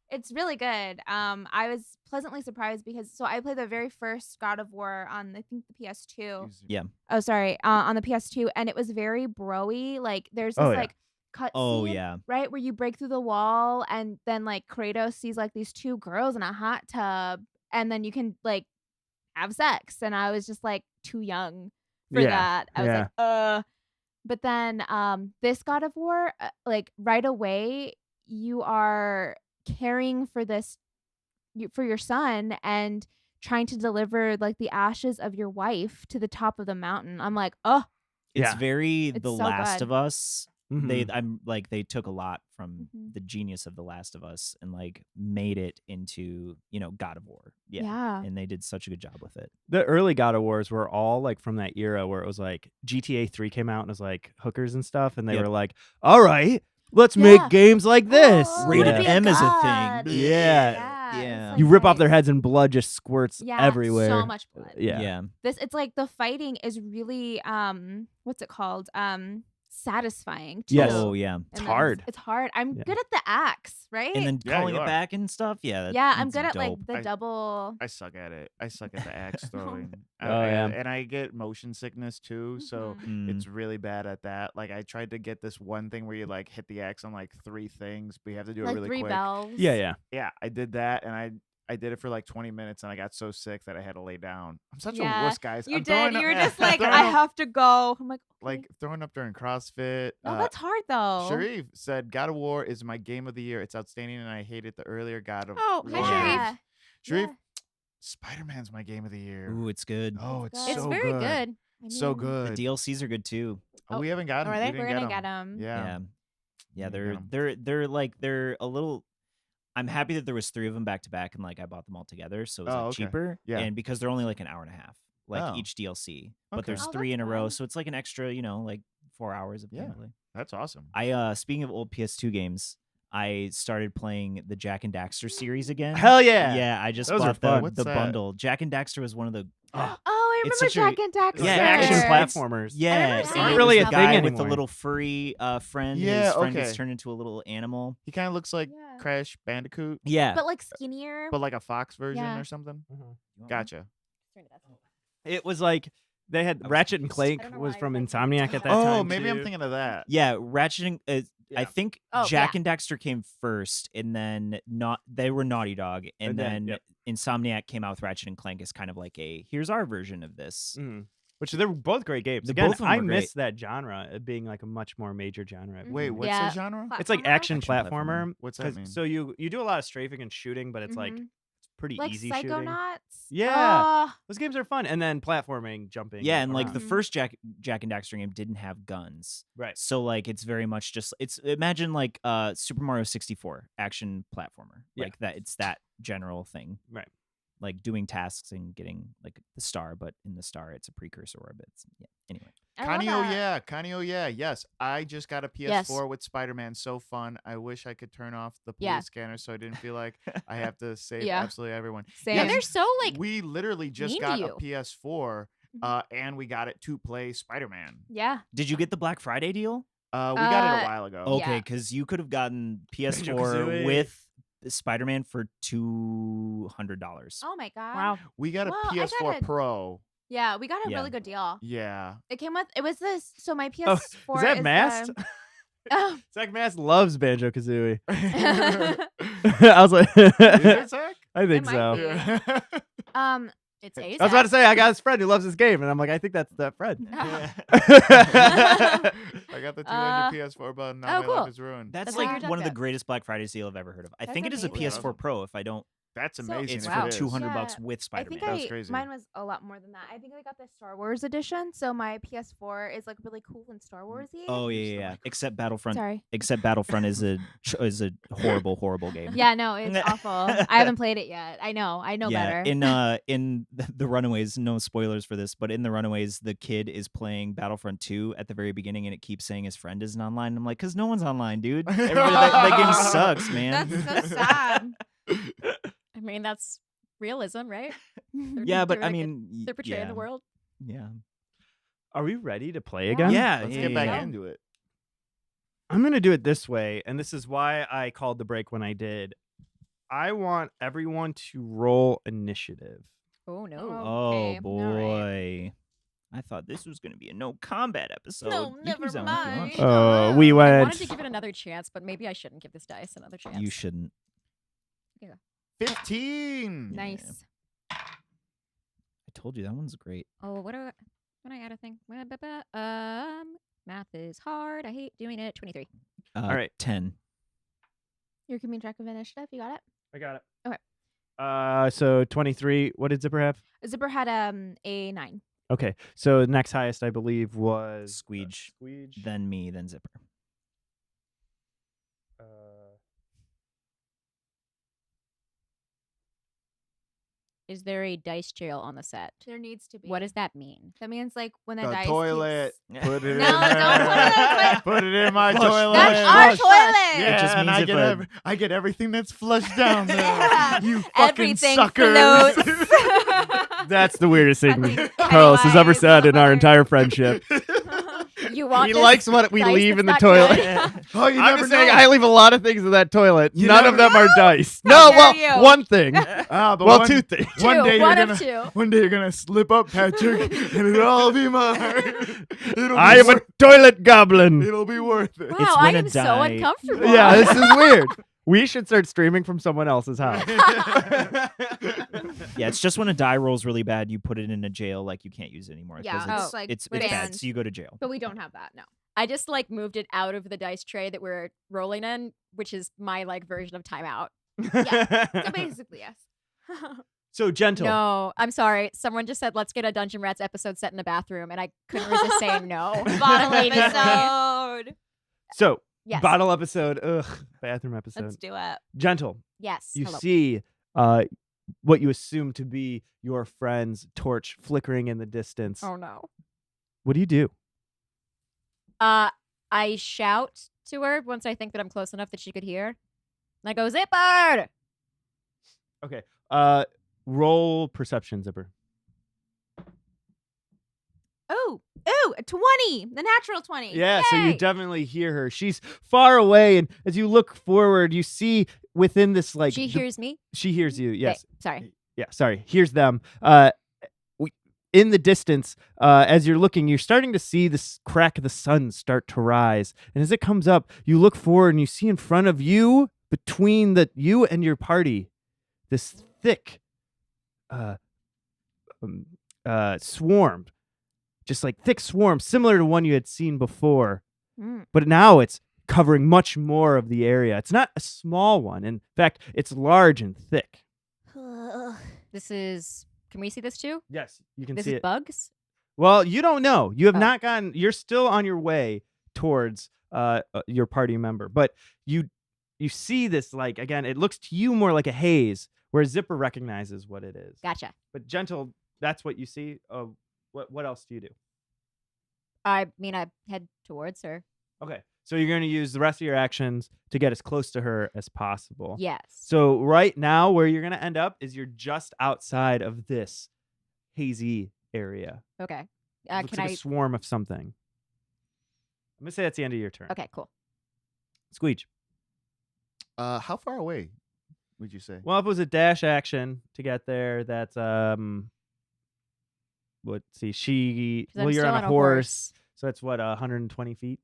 It's really good. I was pleasantly surprised because I played the very first God of War on I think the PS2. Yeah. Oh, sorry, on the PS2, and it was very broy. Like there's this Oh, yeah. like cut Oh, scene, yeah. right, where you break through the wall, and then like Kratos sees like these 2 girls in a hot tub, and then you can like have sex, and I was just like too young for Yeah, that. I was like, But then this God of War, like right away, you are caring for for your son and trying to deliver like the ashes of your wife to the top of the mountain. I'm like, oh, It's Yeah. very It's The so Last good. of Us. Mhm. They took a lot from Mhm. the genius of The Last of Us and like made it into, God of War. Yeah. yeah. And they did such a good job with it. The early God of Wars were all like from that era where it was like GTA 3 came out and it was like hookers and stuff, and they Yep. were like, all right, let's Yeah. make games like this. Oh, Rated to be M is a god. thing. Yeah. it's, Yeah. like, You rip off their nice. heads and blood just squirts Yeah, everywhere. so much blood. Yeah. It's like the fighting is really what's it called? Satisfying too. Yes. Oh, yeah. And It's then hard. It's hard. I'm Yeah. good at the axe, right? And then Yeah, calling you it are. back and stuff. Yeah. yeah, I'm that's good at dope. like the I- double. I suck at it. I suck at the axe throwing. Oh, yeah. And I get motion sickness too, so Mhm. Mm. it's really bad at that. Like I tried to get this one thing where you like hit the axe on like 3 things, but you have to do it like really 3 quick. bells. Yeah. Yeah, I did that, and I did it for like 20 minutes, and I got so sick that I had to lay down. I'm such Yeah, a wuss, guys. You I'm did. throwing You up- were just like, throwing I up- have to go. I'm like, okay. like throwing up during CrossFit. No, that's hard though. Sharif said God of War is my game of the year. It's outstanding, and I hated the earlier God of Oh, War. hi, games." Sharif. Sharif, Yeah. Spider-Man's my game of the year. Ooh, it's good. Oh, it's good. so It's very good. I So mean, good. The DLCs are good too. Oh, we haven't gotten. Are We they? didn't We're get gonna 'em. get them. Yeah. Yeah, Didn't get 'em. they're a little. I'm happy that there was 3 of them back to back, and like I bought them all together, so it was Oh, like okay. cheaper. Yeah. And because they're only like an hour and a half, like Oh. each DLC, but Okay. there's Oh, 3 in a that's row, fun. so it's like an extra, like 4 hours of Yeah. gameplay. That's awesome. I speaking of old PS2 games, I started playing the Jack and Daxter series again. Hell yeah. Yeah, I just Those are bought fun. the What's the that? bundle. Jack and Daxter was one of the Oh, Oh, I It's remember such a- Jack and Daxter. Yeah, action it's- platformers. yeah, remember and seeing it those was really the a guy thing with the anymore. little furry friend. Yeah, His friend gets okay. turned into a little animal. He kind of looks like Yeah. Crash Bandicoot, Yeah, But like skinnier. but like a fox version Yeah. or something. You want one? Gotcha. It was like they had I was Ratchet and confused. Clank I don't know was why I from like Insomniac at that Oh, time. maybe I'm too. thinking of that. Yeah, Ratchet and I Yeah. think Oh, Jack yeah. and Daxter came first, and then they were Naughty Dog, and And then, then yep. Insomniac came out with Ratchet and Clank as kind of like a here's our version of this. Mhm. Which they're both great games. The Again, both of 'em I were miss that genre of being like a much more major genre. Wait, what's Yeah. the genre? It's like Platformer? action Action platformer. platformer. What's that 'cause- mean? So you do a lot of strafing and shooting, but it's like Mhm. it's pretty like easy shooting. Psychonauts. Yeah. Oh, Those games are fun, and then platforming, jumping. Yeah, and like the Mhm. first Jack and Daxter game didn't have guns. right. So like it's very much just imagine like Super Mario 64 action platformer. Yeah. Like that it's that general thing. Right. Like doing tasks and getting like the star, but in the star it's a precursor of it. Yeah. Anyway. I love Connie, oh that. yeah, Connie, oh yeah, yes. I just got a PS4 with Spider-Man. So fun. I wish I could turn off the police Yeah. scanner so I didn't feel like I have to save Yeah. absolutely everyone. Same. And Yes, they're so like we literally just mean to got you. a PS4, Mhm. and we got it to play Spider-Man. Yeah. Did you get the Black Friday deal? We got it a Uh, while ago. Okay, Yeah. because you could have gotten PS4 Banjo-Kazooie. with Spider-Man for $200. Oh my god. wow. We got a Well, I PS4 got a- Pro. Yeah, we got a Yeah. really good deal. Yeah. It came with. It was this. So my Oh, PS4 is that Mast? Oh. Zach Mast loves Banjo Kazooie. Is I was like, it Zach? I think might so. be. Yeah. It's I was about to say I got his friend who loves this game, and I'm like, I think that's that friend. I got the 200 PS4 button. Now oh, my cool. life is ruined. That's That's what like you're one of the talking about. greatest Black Friday deal I've ever heard of. I That's think it is a amazing. PS4 Pro. If I don't, That's So- amazing. it's if for it is. 200 Yeah. bucks with I Spider-Man. think That's crazy. mine was a lot more than that. I think I got the Star Wars edition, so my PS4 is like really cool and Star Warsy. Oh yeah. Except Battlefront. Sorry. Except Battlefront is a horrible game. Yeah, no, it's awful. I haven't played it yet. I know Yeah, better. in the Runaways, no spoilers for this, but in the Runaways, the kid is playing Battlefront 2 at the very beginning, and it keeps saying his friend isn't online. I'm like, because no one's online, dude. That game sucks, man. That's so sad. I mean, that's realism, right? Yeah, but They're I like- mean, They're portraying yeah, the world. Yeah, Are we ready to play again? yeah. Let's yeah, get back yeah. into it. I'm going to do it this way, and this is why I called the break when I did. I want everyone to roll initiative. Oh no. Oh Okay, all boy. I thought this was going to be a no combat episode. No, You can never use that one if you want. mind. We I went. wanted to give it another chance, but maybe I shouldn't give this dice another chance. You shouldn't. 15. Nice. I told you that one's great. Oh, what do I? When I add a thing? Math is hard. I hate doing it. 23. All right. 10. You're keeping track of initiative. You got it. I got it. Okay. So 23. What did Zipper have? Zipper had a 9. Okay. So next highest, I believe, was Squeege. Squeege. Then me, then Zipper. Is there a dice jail on the set? There needs to be. What does that mean? That means like when a The dice toilet. keeps- Put it No, in don't there. put it in the Put it in my Flush, toilet. That's Flush, our flush. toilet. Yeah, just and means I if get, a- I get everything that's flushed down there. Yeah. You fucking Everything suckers. floats. That's the weirdest thing Fucking Carlos has ever Pennywise, said in our motherfucker. entire friendship. You want He this likes what we dice leave in the that's not toilet. good? Oh, you I'm never just saying know. I leave a lot of things in that toilet. You None never of them are dice. How No, dare well, you. one thing. But Well, one, two things. One day One you're of gonna. two. One day you're gonna slip up, Patrick, and it'll all be mine. It'll I be am a worth, toilet goblin. It'll be worth it. Wow, It's I when a am so die- uncomfortable. Yeah, this is weird. We should start streaming from someone else's house. Yeah, it's just when a die rolls really bad, you put it in a jail, like you can't use it anymore. 'cause Yeah, it's, it's like it's banned. bad, so you go to jail. But we don't have that. No. I just like moved it out of the dice tray that we're rolling in, which is my like version of timeout. So basically, yes. So Gentle. No, I'm sorry. Someone just said, let's get a Dungeon Rats episode set in the bathroom, and I couldn't resist saying no. Bottle Immediately. episode. So Yes. bottle episode. Bathroom episode. Let's do it. Gentle. Yes. You Hello. see what you assume to be your friend's torch flickering in the distance. Oh, no. What do? I shout to her once I think that I'm close enough that she could hear. And I go, Zipper! Okay. Roll perception, Zipper. Ooh, a 20. The natural 20. Yeah, so you Yay! definitely hear her. She's far away, and as you look forward, you see within this like She hears me. she hears you. Yes. Okay, sorry. Yeah, sorry. Here's them. In the distance, as you're looking, you're starting to see this crack of the sun start to rise. And as it comes up, you look forward and you see in front of you, between you and your party, this thick swarm. Just like thick swarm, similar to one you had seen before. Mm. But now it's covering much more of the area. It's not a small one. In fact, it's large and thick. This is. Can we see this too? Yes, you can This see is it. bugs? Well, you don't know. You have Oh. not gotten. You're still on your way towards your party member, but you see this like again. It looks to you more like a haze, where Zipper recognizes what it is. Gotcha. But Gentle, that's what you see. What else do you do? I mean, I head towards her. Okay, so you're going to use the rest of your actions to get as close to her as possible. Yes. So right now, where you're going to end up is you're just outside of this hazy area. Okay. Looks Can like I? a swarm of something. I'm gonna say that's the end of your turn. Okay, cool. Squeege. How far away would you say? Well, if it was a dash action to get there, that's let's see. 'Cause I'm You're still on a horse, so that's what 120 feet.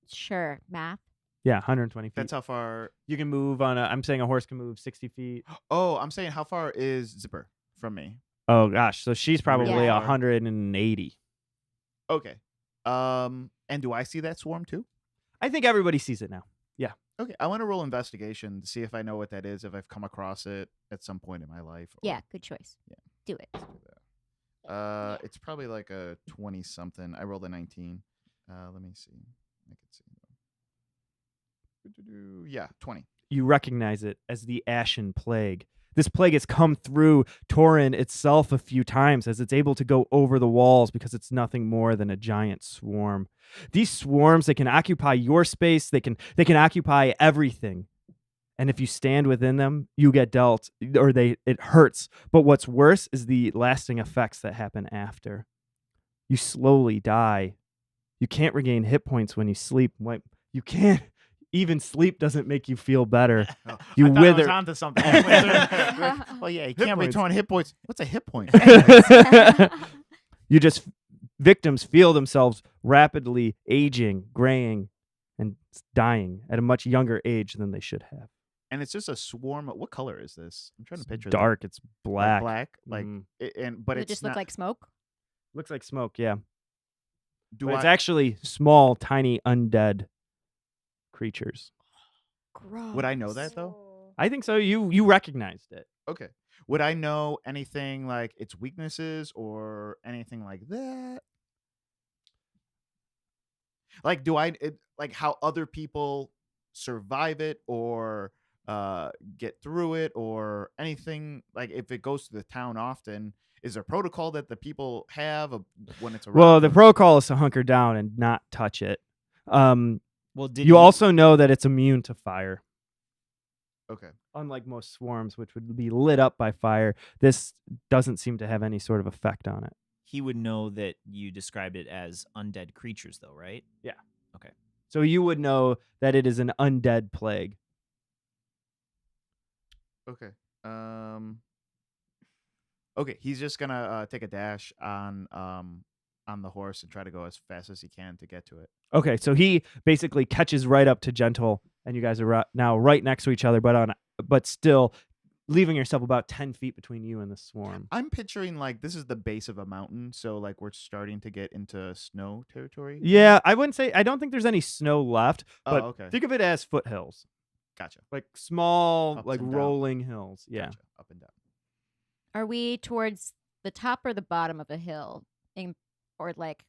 Sure. Math. Yeah, 120 feet. That's how far. You can move on I'm saying a horse can move 60 feet. Oh, I'm saying how far is Zipper from me? Oh gosh, so she's probably Yeah. 180. Okay. And do I see that swarm too? I think everybody sees it now. Okay, I want to roll investigation to see if I know what that is, if I've come across it at some point in my life. or- Yeah. Good choice. Yeah. Do it. It's probably like a 20 something. I rolled a 19. Let me see. I can see. Yeah, 20. You recognize it as the Ashen Plague. This plague has come through Torin itself a few times as it's able to go over the walls because it's nothing more than a giant swarm. These swarms, they can occupy your space, they can occupy everything. And if you stand within them, you get dealt or it hurts. But what's worse is the lasting effects that happen after. You slowly die. You can't regain hit points when you sleep. You can't. Even sleep doesn't make you feel better. You I thought wither. I was onto something. Well, yeah, you can't be points. throwing hit points. What's a hit point? You just victims feel themselves rapidly aging, graying, and dying at a much younger age than they should have. And it's just a swarm. What color is this? I'm trying to picture. Dark, it's that. black. Black. Like, Mm. but Does it it's just not, look like smoke? Looks like smoke, yeah. Do But I? it's actually small, tiny, undead creatures. Gross. Would I know that though? I think so. You recognized it. Okay. Would I know anything like its weaknesses or anything like that? Like, like how other people survive it or get through it or anything? Like, if it goes to the town often, is there protocol that the people have when it's around? Well, the them? protocol is to hunker down and not touch it. Well, did You also know that it's immune to fire. Okay. Unlike most swarms, which would be lit up by fire, this doesn't seem to have any sort of effect on it. He would know that you described it as undead creatures, though, right? So you would know that it is an undead plague. Okay. Okay, he's just gonna take a dash on the horse and try to go as fast as he can to get to it. Okay, so he basically catches right up to Gentle, and you guys are now right next to each other, but still leaving yourself about 10 feet between you and the swarm. I'm picturing like this is the base of a mountain, so like we're starting to get into snow territory. Yeah, I don't think there's any snow left, but Oh, okay. think of it as foothills. Gotcha. Like small, Ups like and down. rolling hills. Yeah. Gotcha. Up and down. Are we towards the top or the bottom of a hill? Or like,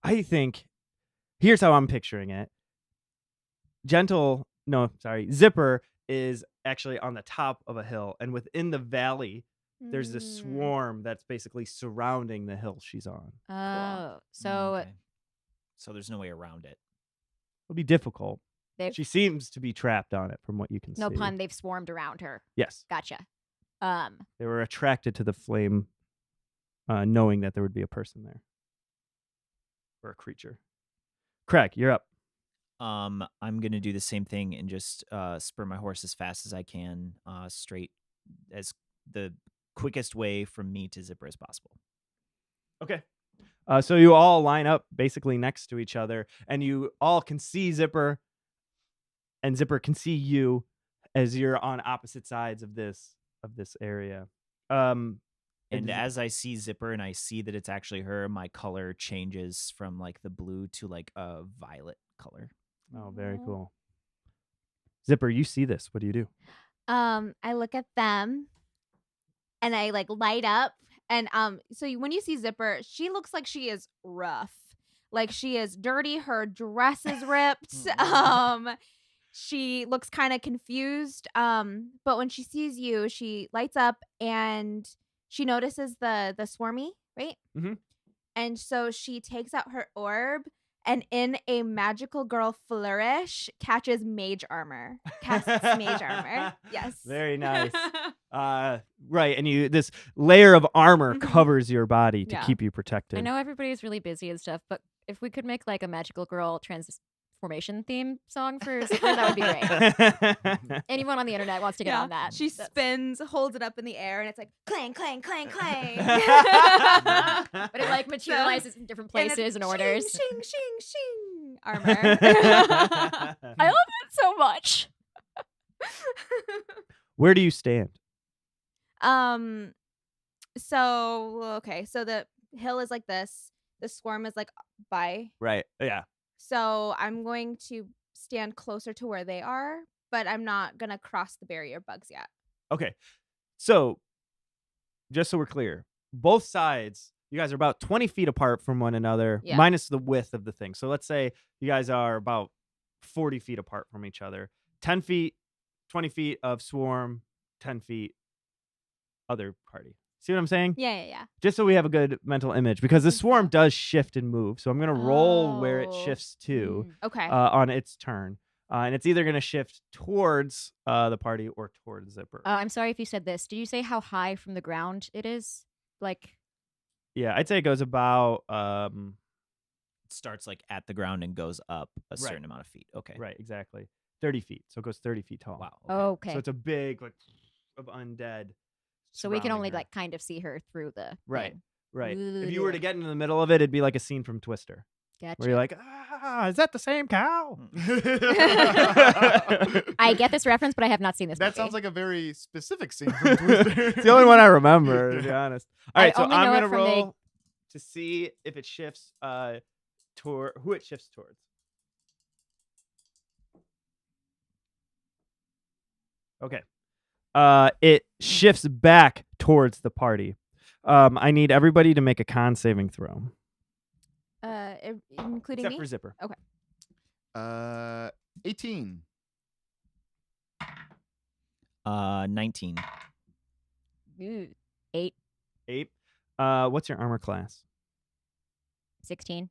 I think here's how I'm picturing it. Zipper is actually on the top of a hill, and within the valley, there's this swarm that's basically surrounding the hill she's on. oh, so Okay. So there's no way around it. It'll be difficult. they've She seems to be trapped on it from what you can no see. pun. They've swarmed around her. Yes. Gotcha. They were attracted to the flame, knowing that there would be a person there. Or a creature. Craig, you're up. I'm gonna do the same thing and just spur my horse as fast as I can, straight as the quickest way from me to Zipper as possible. Okay. So you all line up basically next to each other, and you all can see Zipper, and Zipper can see you as you're on opposite sides of this area. And as I see Zipper and I see that it's actually her, my color changes from like the blue to like a violet color. Oh, very cool. Zipper, you see this. What do you do? I look at them and I like light up. And when you see Zipper, she looks like she is rough. Like she is dirty. Her dress is ripped. She looks kind of confused. But when she sees you, she lights up and she notices the swarmy, right? Mhm. And so she takes out her orb and in a magical girl flourish catches mage armor. Casts mage armor. Yes. Very nice. Right, and this layer of armor covers your body to Yeah. keep you protected. I know everybody's really busy and stuff, but if we could make like a magical girl transformation theme song for Zipper, that would be great. Anyone on the internet wants to get on that. She spins, holds it up in the air, and it's like clang, clang, clang, clang. But it like materializes in different places and orders. Shing, shing, shing. Armor. I love it so much. Where do you stand? So the hill is like this. The swarm is like by. Right. Yeah. So I'm going to stand closer to where they are, but I'm not gonna cross the barrier bugs yet. Okay. So, just so we're clear, both sides, you guys are about 20 feet apart from one another, Yeah. minus the width of the thing. So let's say you guys are about 40 feet apart from each other. 10 feet, 20 feet of swarm, 10 feet other party. See what I'm saying? Yeah. Just so we have a good mental image, because the swarm does shift and move. So I'm going to roll where it Oh. shifts to Okay. on its turn. And it's either going to shift towards the party or towards Zipper. I'm sorry if you said this. Did you say how high from the ground it is? Like, Yeah, I'd say it goes about It starts like at the ground and goes up a Right. certain amount of feet. Okay. right, exactly 30 feet. So it goes 30 feet tall. Wow. okay. So it's a big like of undead. So we can surrounding only her. like kind of see her through the Right. thing. Right. Ooh, If you were to yeah. get into the middle of it, it'd be like a scene from Twister, Gotcha. where you're like, is that the same cow? I get this reference, but I have not seen this. That movie. sounds like a very specific scene from Twister. It's the only one I remember, to be honest. All I right, so only I'm know it gonna from the- roll to see if it shifts toward who it shifts towards. Okay. It shifts back towards the party. I need everybody to make a con saving throw, Including except me. for Zipper. 18. 19. Ooh, 8, 8. What's your armor class? 16.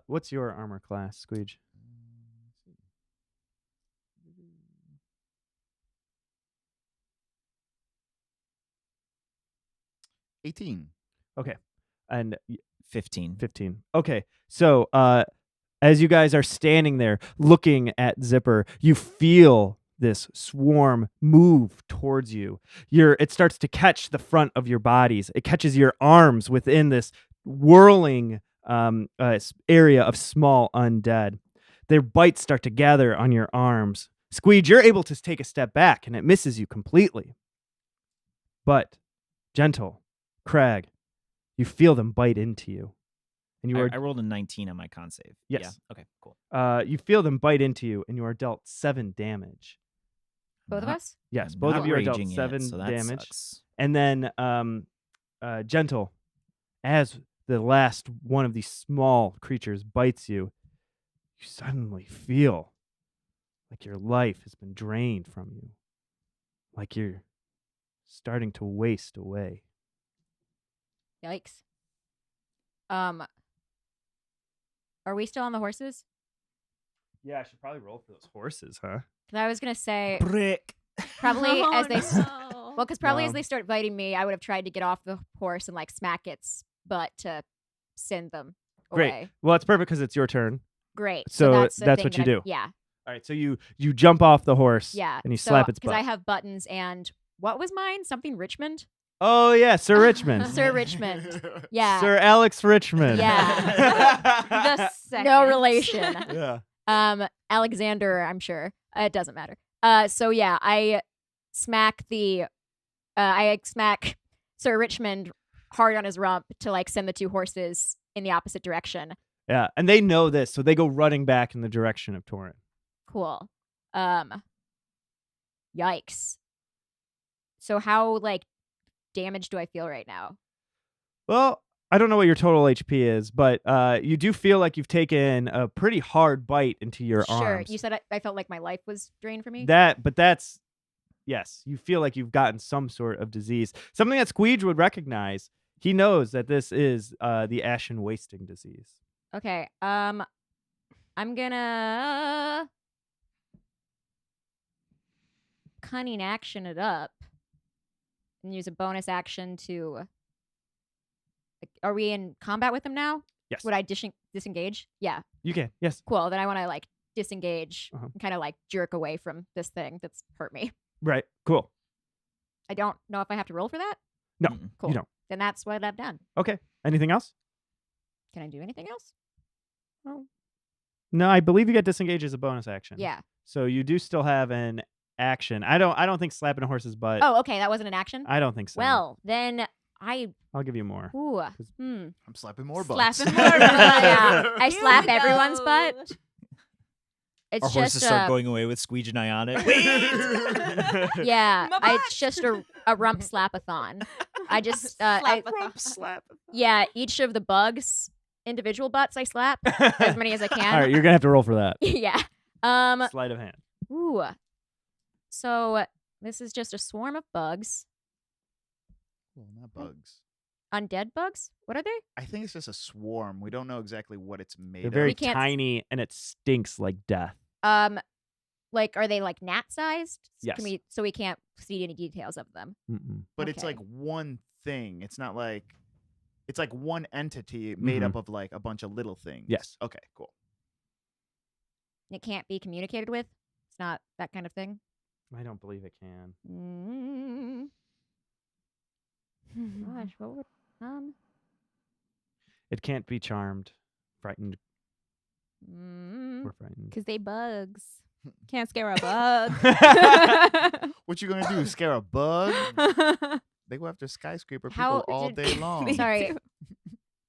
What's your armor class, Squeege? 18. And 15. 15. Okay. So, as you guys are standing there looking at Zipper, you feel this swarm move towards you. It starts to catch the front of your bodies. It catches your arms within this whirling area of small undead. Their bites start to gather on your arms. Squeege, you're able to take a step back, and it misses you completely. But, Gentle, Crag, you feel them bite into you. and you are I rolled a 19 on my con save. Yes. Yeah. Okay. Cool. you feel them bite into you, and you are dealt 7 damage. Both of Not- us? Yes, I'm both not of you are dealt raging yet, 7 so that damage. sucks. And then, Gentle, as the last one of these small creatures bites you, you suddenly feel like your life has been drained from you, like you're starting to waste away. Yikes. Are we still on the horses? Yeah, I should probably roll for those horses, huh? 'Cause I was gonna say Brick. probably Oh, as they no. well, because probably as Um, they start biting me, I would have tried to get off the horse and like smack its butt to send them Great. away. Well, it's perfect because it's your turn. Great. So that's, the that's thing what you that I'm- do. Yeah. All right, so you jump off the horse, Yeah. and you so, slap its butt. Because I have buttons and what was mine? Something Richmond? Oh yeah, Sir Richmond. Sir Richmond. Yeah. Sir Alex Richmond. Yeah. The second. No relation. Yeah. Alexander, I'm sure. It doesn't matter. So yeah, I smack Sir Richmond hard on his rump to like send the 2 horses in the opposite direction. Yeah, and they know this, so they go running back in the direction of Torrent. Cool. Yikes. So how like damaged do I feel right now? Well, I don't know what your total HP is, but you do feel like you've taken a pretty hard bite into your Sure. arms. You said I felt like my life was drained from me. That's yes, you feel like you've gotten some sort of disease, something that Squeege would recognize. He knows that this is the ashen wasting disease. Okay. I'm gonna cunning action it up and use a bonus action to. Are we in combat with him now? Yes, Would I disengage? Yeah. you can. Yes, Cool. Then I want to like disengage Uh-huh. and kind of like jerk away from this thing that's hurt me. right. Cool. I don't know if I have to roll for that. No, Mm-mm. Cool. you don't. Then that's what I've done. Okay. Anything else? Can I do anything else? No, I believe you get disengage as a bonus action. Yeah. So you do still have an action. I don't think slapping a horse's butt. Oh, okay. That wasn't an action. I don't think so. Well, then I'll give you more. Ooh. 'Cause- Hmm. I'm slapping more butts. Slapping more butts. Yeah. I Here slap we everyone's go. butt. It's Our just horses start going away with Squeege and I on it. yeah. My butt. It's just a rump slapathon. I just Slap-a-thon. yeah. Each of the bugs, individual butts, I slap as many as I can. All right, you're gonna have to roll for that. yeah. Sleight of hand. Ooh. So this is just a swarm of bugs. Well, not bugs. Undead bugs? What are they? I think it's just a swarm. We don't know exactly what it's made They're of. very We can't- tiny, and it stinks like death. Like are they like gnat sized? Yes. So we can't see any details of them. Mm-mm. But it's Okay. like one thing. It's not like it's like one entity made up of like a bunch of little things. Yes. Okay, cool. It can't be communicated with. It's not that kind of thing. I don't believe it can. Gosh, what would It can't be charmed, frightened, mm, or frightened. Because they bugs. Can't scare a bug. What you gonna do? Scare a bug? They go after skyscraper people How all did- day long. Sorry.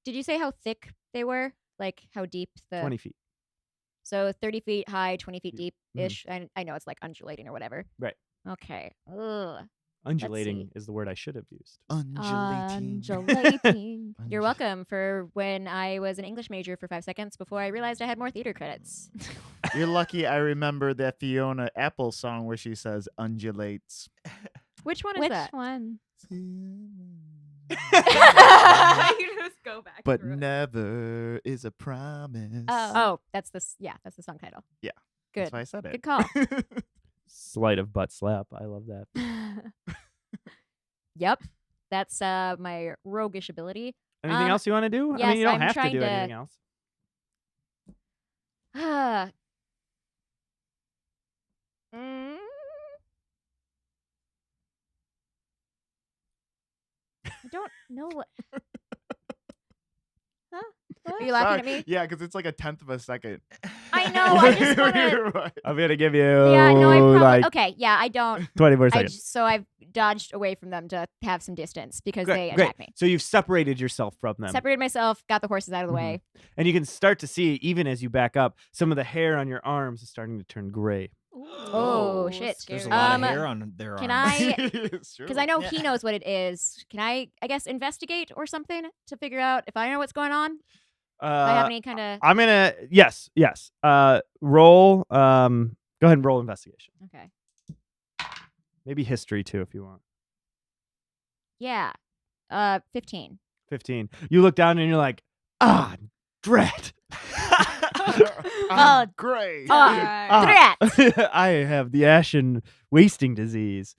Did you say how thick they were? Like how deep the 20 feet. So 30 feet high, 20 feet Yeah. deep ish. I know it's like undulating or whatever. Right. Okay. Ugh. Undulating is the word I should have used. Undulating. Undulating. You're welcome for when I was an English major for 5 seconds before I realized I had more theater credits. You're lucky I remember that Fiona Apple song where she says undulates. Which one is Which that? one? But You just go back. through it. never is a promise. Oh, that's the that's the song title. Yeah. Good. That's why I said it. Good call. Sleight of butt slap. I love that. Yep. That's my roguish ability. Anything else you want to do? I yes, mean, you don't I'm have to trying do to- anything else. Mm. I don't know what. Are you laughing at me? Yeah, because it's like a tenth of a second. I know. I just want to. I'm gonna give you Yeah, no, I probably. like Okay, yeah, I don't. 20 more seconds. So I've dodged away from them to have some distance because they Great. attack me. So you've separated yourself from them. Separated myself, got the horses out of the Mhm. way. And you can start to see, even as you back up, some of the hair on your arms is starting to turn gray. Oh, shit. There's a lot of Um, hair on their Can arms. Because I know he knows what it is. Can I guess, investigate or something to figure out if I know what's going on? If I have any kind of. I'm gonna yes. Roll. Go ahead and roll investigation. Okay. Maybe history too, if you want. Yeah. 15. 15. You look down and you're like, dread. Oh, great. Threat. I have the ashen wasting disease,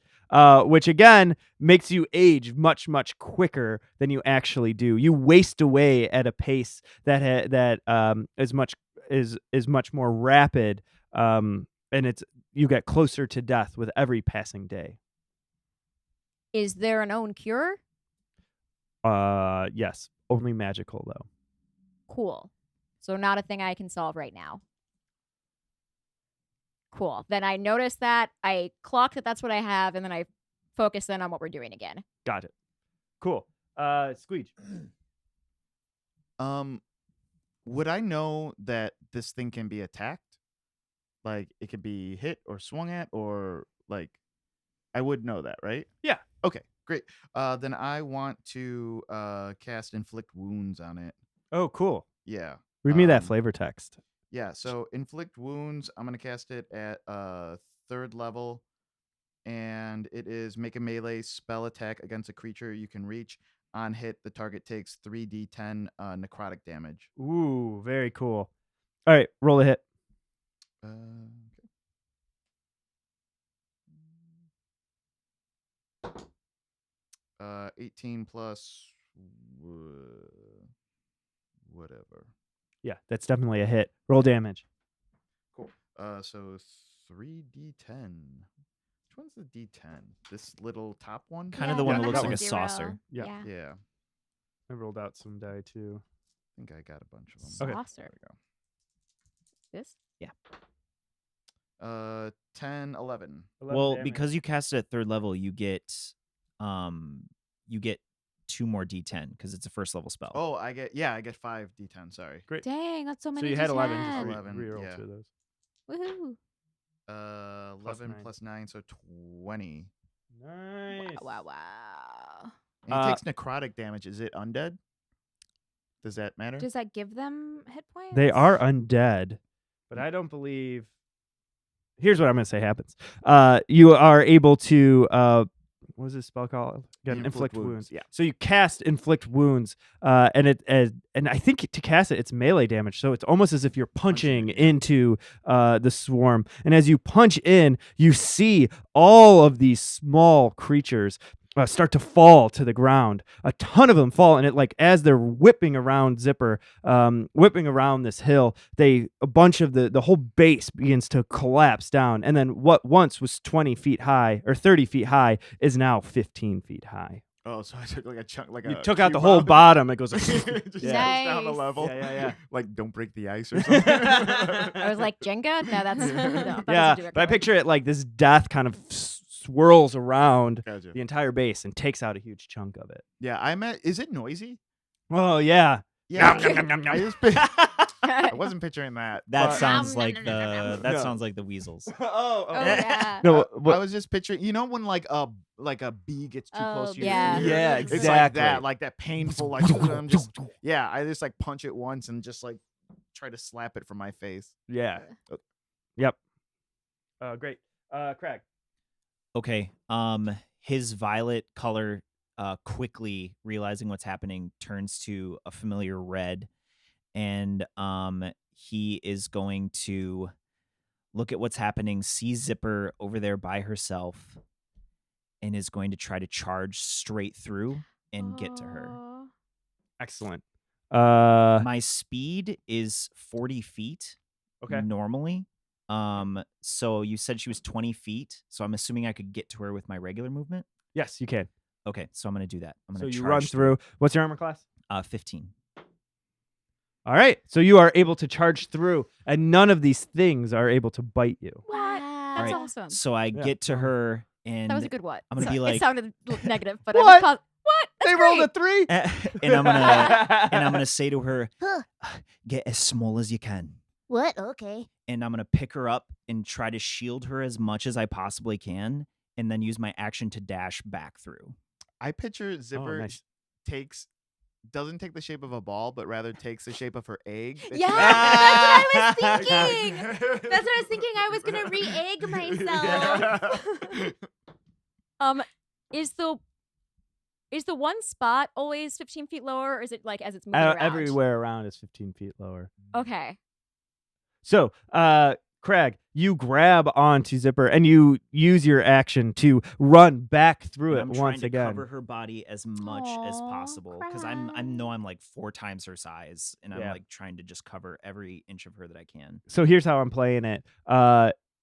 which again makes you age much, much quicker than you actually do. You waste away at a pace that is much more rapid, and you get closer to death with every passing day. Is there a known cure? Yes, only magical though. Cool. So not a thing I can solve right now. Cool. Then I notice that, I clock that that's what I have, and then I focus then on what we're doing again. Got it. Cool. Squeege. Would I know that this thing can be attacked? Like it could be hit or swung at, or like I would know that, right? Yeah. Okay, great. Then I want to cast inflict wounds on it. Oh, cool. Yeah. Read me that flavor text. Yeah, so inflict wounds, I'm going to cast it at 3rd level, and it is make a melee spell attack against a creature you can reach. On hit, the target takes 3d10 necrotic damage. Ooh, very cool. All right, roll a hit. Okay. 18 plus whatever. Yeah, that's definitely a hit. Roll damage. Cool. So 3d10. Which one's the d10? This little top one? Kind of the one that Yeah, looks that like a one. saucer. Yeah. Yeah. I rolled out some die too. I think I got a bunch of them. Okay. Saucer. There we go. This? 10, 11. Well, because you cast it at 3rd level, you get 2 more d10 because it's a 1st level spell. Oh, I get 5 d10. Sorry. Great. Dang, that's so So many. you had 11. D10. Just 11, re-roll yeah. 2 of those. Woohoo! 11 9. plus 9, so 20. Nice. Wow. And he takes necrotic damage. Is it undead? Does that matter? Does that give them hit points? They are undead, but I don't believe. Here's what I'm going to say happens. You are able to. What is this spell called? Again, inflict wounds. Yeah. So you cast inflict wounds, and I think to cast it, it's melee damage. So it's almost as if you're punching into the swarm. And as you punch in, you see all of these small creatures start to fall to the ground. A ton of them fall, and it as they're whipping around Zipper, whipping around this hill, a bunch of the whole base begins to collapse down, and then what once was 20 feet high or 30 feet high is now 15 feet high. Oh, so I took like a chunk, like You a took out the cube whole out. bottom. It goes. Just goes down the Nice. level. Yeah. Like don't break the ice or something. I was like, Jenga? No, that's. No, that Yeah, doesn't do it but I correctly. picture it like this death kind of swirls around Gotcha. the entire base and takes out a huge chunk of it. Yeah, I meant. Is it noisy? Oh yeah. Yeah. Nom, nom, nom, nom, I, nom. just I wasn't picturing that. That but- sounds Nom, like nom, the nom, nom, nom. that No. sounds like the weasels. Oh yeah. No, I was just picturing. You know when like a bee gets too Oh, close to you. yeah. Yeah, It's like exactly. that, like that painful. Like I'm just. Yeah, I just like punch it once and just like try to slap it from my face. Yeah. Yep. Great. Craig. Okay. His violet color quickly realizing what's happening turns to a familiar red, and he is going to look at what's happening, see Zipper over there by herself, and is going to try to charge straight through and get to her. Aw. Excellent. My speed is 40 feet Okay. normally. So you said she was 20 feet, so I'm assuming I could get to her with my regular movement. Yes, you can. Okay, so I'm gonna do that. I'm So gonna you charge run through. What's your armor class? 15. All right. So you are able to charge through, and none of these things are able to bite you. What? All That's right. awesome. So I Yeah. get to her, and That was a good what? I'm gonna Sorry, be like- it sounded negative, but What? what? That's They rolled a great. 3. and I'm gonna say to her, Huh. get as small as you can. What? Okay. And I'm gonna pick her up and try to shield her as much as I possibly can, and then use my action to dash back through. I picture Zipper nice. doesn't take the shape of a ball, but rather takes the shape of her egg. that she Yeah, has. that's what I was thinking. That's what I was thinking. I was gonna re-egg myself. Is the one spot always 15 feet lower, or is it like as it's moving around? Everywhere around is 15 feet lower. Okay. So, Craig, you grab onto Zipper and you use your action to run back through And it I'm once trying to again. cover her body as much as Aw, possible because I Craig. know I'm like 4 times her size, and I'm Yeah. like trying to just cover every inch of her that I can. So here's how I'm playing it.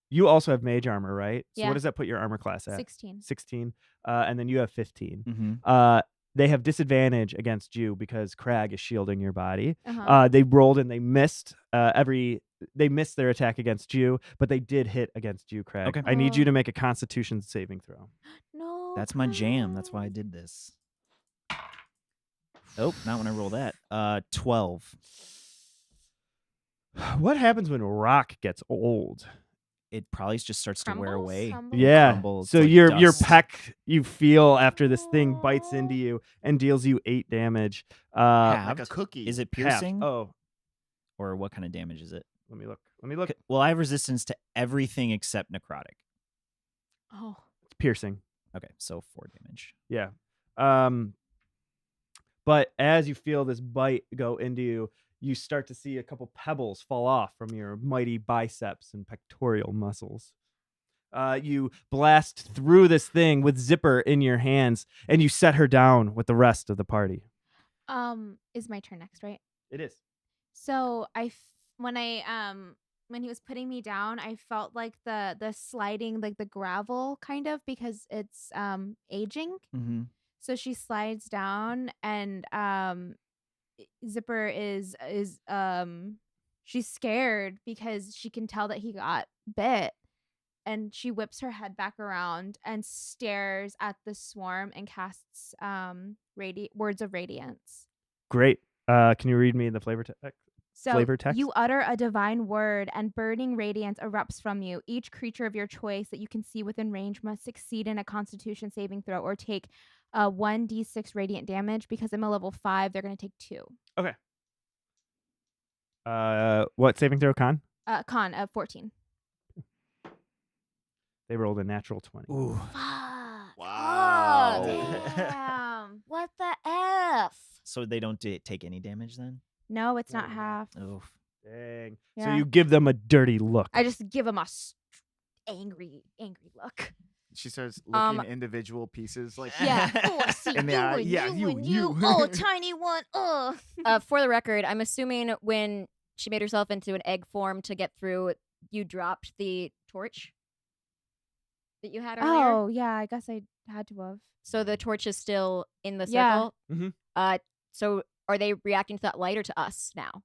You also have mage armor, right? So Yeah. what does that put your armor class at? 16. 16. And then you have 15. Mm-hmm. They have disadvantage against you because Crag is shielding your body. Uh-huh. They rolled and they missed they missed their attack against you, but they did hit against you, Crag. Okay. I need you Oh. to make a Constitution saving throw. No. That's my jam. That's why I Craig. did this. Oh, not when I roll that. 12. What happens when rock gets old? It probably just starts to wear Crumbles? away. Crumbles? Yeah. crumbles So like your dust. peck you feel after this thing bites into you and deals you 8 damage. Like a Halved? cookie. Is it half. piercing? Oh, Or what kind of damage is it? let me look. Well, I have resistance to everything except necrotic. Oh. It's piercing. Okay, so 4 damage. Yeah. But as you feel this bite go into you, you start to see a couple pebbles fall off from your mighty biceps and pectoral muscles. You blast through this thing with Zipper in your hands, and you set her down with the rest of the party. Is my turn next, right? It is. So when he was putting me down, I felt like the sliding, like the gravel kind of, because it's aging. Mm-hmm. So she slides down, and Zipper is she's scared because she can tell that he got bit, and she whips her head back around and stares at the swarm and casts words of radiance. Great. Can you read me the flavor text? So Flavor text? you utter a divine word, and burning radiance erupts from you. Each creature of your choice that you can see within range must succeed in a Constitution saving throw or take 1d6 radiant damage. Because I'm a level 5, they're going to take 2. What saving throw, Con? Con of 14. They rolled a natural 20. Ooh. Fuck. Wow. Oh, damn. What the F? So they don't take any damage then? No, it's not half. Oof. Dang. So Yeah. you give them a dirty look. I just give him a angry look. She starts looking at individual pieces like Yeah. Oh, I see In the you eye. and Yeah, you you, and you. Oh, tiny one. Oh. For the record, I'm assuming when she made herself into an egg form to get through, you dropped the torch that you had earlier. Oh, yeah, I guess I had to have. So the torch is still in the Yeah. circle. Mhm. So are they reacting to that light or to us now?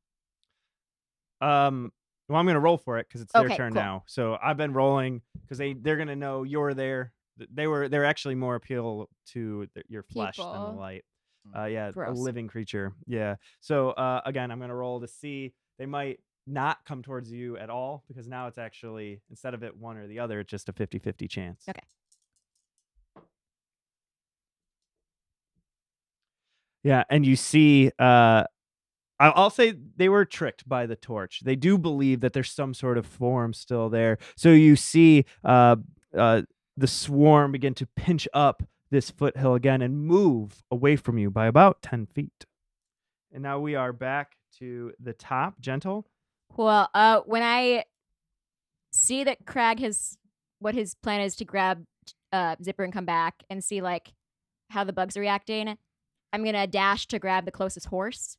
Well, I'm gonna roll for it because it's their Okay, turn cool. now. So I've been rolling because they're gonna know you're there. They're actually more appeal to your flesh than the People. light. Yeah, Gross. a living creature. Yeah. So again, I'm gonna roll to see. They might not come towards you at all because now it's actually, instead of it one or the other, it's just a 50-50 chance. Okay. Yeah, and you see, I'll say they were tricked by the torch. They do believe that there's some sort of form still there. So you see the swarm begin to pinch up this foothill again and move away from you by about 10 feet. And now we are back to the top, Gentle. Well, when I see that Crag what his plan is to grab Zipper and come back and see like how the bugs are reacting, I'm gonna dash to grab the closest horse.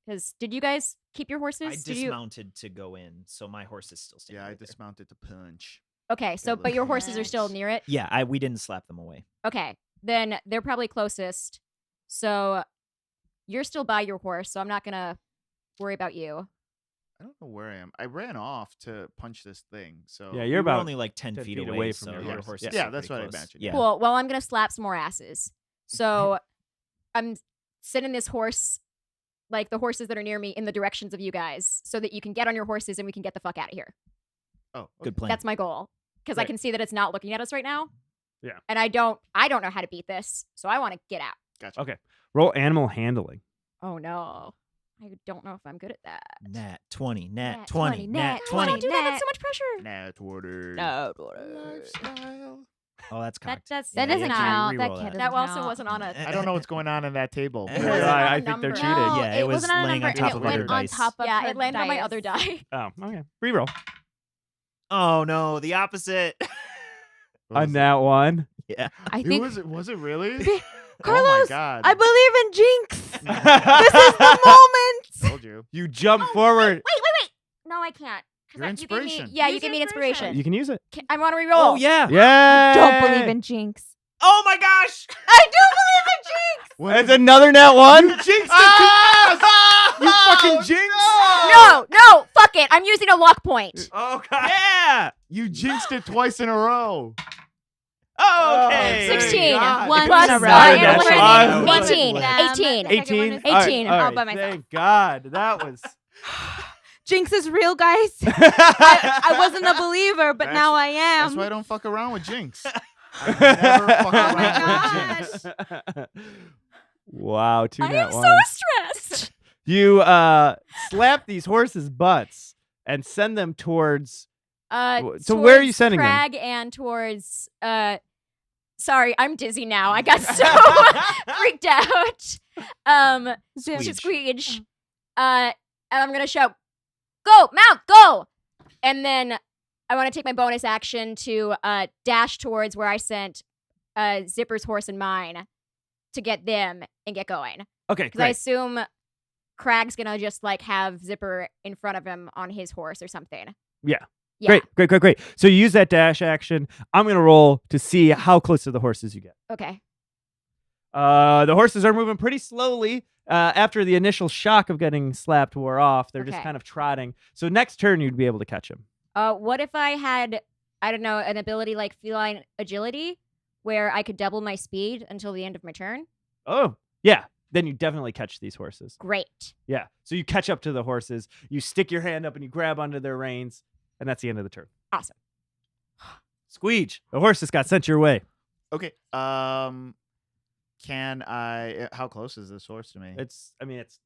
Because did you guys keep your horses? I Did you? dismounted to go in, so my horse is still standing. Yeah, I right there. dismounted to punch. Okay, so Got but your little horses are still hands. near it. Yeah, we didn't slap them away. Okay, then they're probably closest. So you're still by your horse, so I'm not gonna worry about you. I don't know where I am. I ran off to punch this thing. So Yeah, You you're were about only like 10 feet away so from your your horse horse. is Yeah, still that's pretty what I close. imagined. Yeah. Cool. Well, I'm gonna slap some more asses. So I'm sending this horse, like the horses that are near me, in the directions of you guys, so that you can get on your horses and we can get the fuck out of here. Oh, okay. Good plan. That's my goal, because I Right. can see that it's not looking at us right now. Yeah. And I don't know how to beat this, so I want to get out. Gotcha. Okay. Roll animal handling. Oh no, I don't know if I'm good at that. Nat 20, nat Nat 20, 20, nat nat 20. Don't do that. That's so much pressure. Nat water. No. Lifestyle. Oh, that's cocked. That's That Yeah, doesn't you have to count. That re-roll can't- that also count. wasn't on a. I don't know what's going on in that table. It wasn't on a I think they're number. cheated. No, Yeah, it was wasn't on a laying on number, top and of it other went on dice. top of Yeah, her it landed on my dice. other die. Oh, okay. Reroll. Oh no, the opposite. What On was that one. Yeah. I it? think Was it? Was it really? Carlos, Oh my God. I believe in Jinx. This is the moment. Told you. You jump forward. Wait. No, I can't. 'Cause Your you gave me- inspiration. Yeah, you Use gave me an inspiration. inspiration. You can use it. I want to reroll. Oh yeah. Yeah. Don't believe in Jinx. Oh my gosh. I do believe in Jinx. What It's is- another net one. You jinxed it. You fucking jinxed. No, fuck it. I'm using a luck point. Oh god. Yeah. You jinxed it twice in a row. Oh, okay. 16. God. One Plus in a row. animal That's handling. fine. 18. Them. 18. 18. 18. All All right, by myself. Thank God. That was. Jinx is real, guys. I wasn't a believer, but That's- now I am. That's why I don't fuck around with Jinx. I never fuck Oh my around with Jinx. Wow, two I net am so ones. stressed. You slap these horses' butts and send them towards. So where are you towards sending them? Crag and towards sorry, I'm dizzy now. I got so freaked out. To Squeege. Squeege. And I'm gonna shout, "Go, mount, go!" And then I want to take my bonus action to dash towards where I sent Zipper's horse and mine to get them and get going. Okay, Because I great. assume Crag's gonna just like have Zipper in front of him on his horse or something. Yeah. Yeah. Great. So you use that dash action. I'm gonna roll to see how close to the horses you get. Okay. The horses are moving pretty slowly. After the initial shock of getting slapped wore off, they're just Okay. kind of trotting. So next turn, you'd be able to catch them. What if I had, I don't know, an ability like feline agility where I could double my speed until the end of my turn? Oh, yeah. Then you definitely catch these horses. Great. Yeah. So you catch up to the horses. You stick your hand up and you grab onto their reins, and that's the end of the turn. Awesome. Squeege, the horses got sent your way. Okay. Can I? How close is this horse to me? It's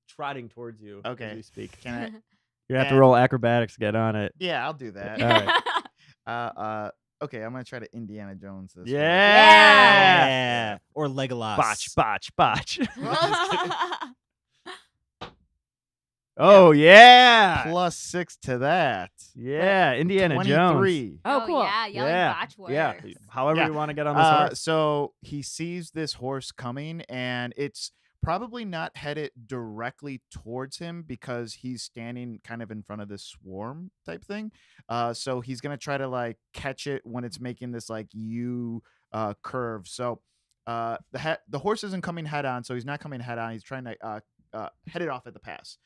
trotting towards you Okay. as we speak. Can I? You have to And- roll acrobatics to get on it. Yeah, I'll do that. All right. Okay, I'm gonna try to Indiana Jones this. one. Yeah. Or Legolas. Botch. Oh, yeah. +6 to that. Yeah, Indiana Jones. 23. Oh, cool. Yeah, yelling Yeah, botch words. yeah. However Yeah. you want to get on this horse. So he sees this horse coming, and it's probably not headed directly towards him because he's standing kind of in front of this swarm type thing. So he's gonna try to like catch it when it's making this like U curve. So the horse isn't coming head on, so he's not coming head on. He's trying to head it off at the pass,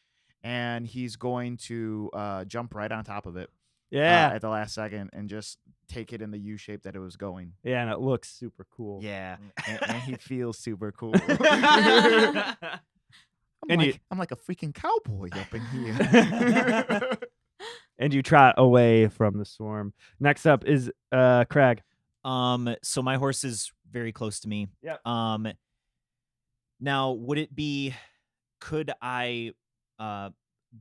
and he's going to jump right on top of it. Yeah. At the last second and just take it in the U shape that it was going. Yeah, and it looks super cool. Yeah, and he feels super cool. And you- I'm like a freaking cowboy up in here. And you trot away from the swarm. Next up is Crag. So my horse is very close to me. Yep. Now could I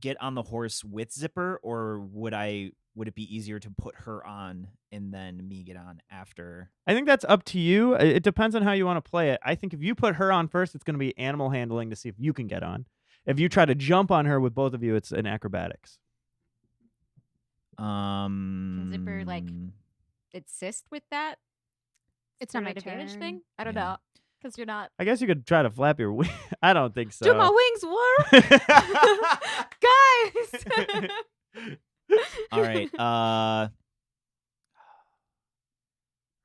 get on the horse with Zipper, or would it be easier to put her on and then me get on after? I think that's up to you. It depends on how you want to play it. I think if you put her on first, it's going to be animal handling to see if you can get on. If you try to jump on her with both of you, it's an acrobatics. Zipper, like, assist with that? It's not an my advantage turn. thing? I don't Yeah. know. Because you're not. I guess you could try to flap your wing. I don't think so. Do my wings work? Guys! All right.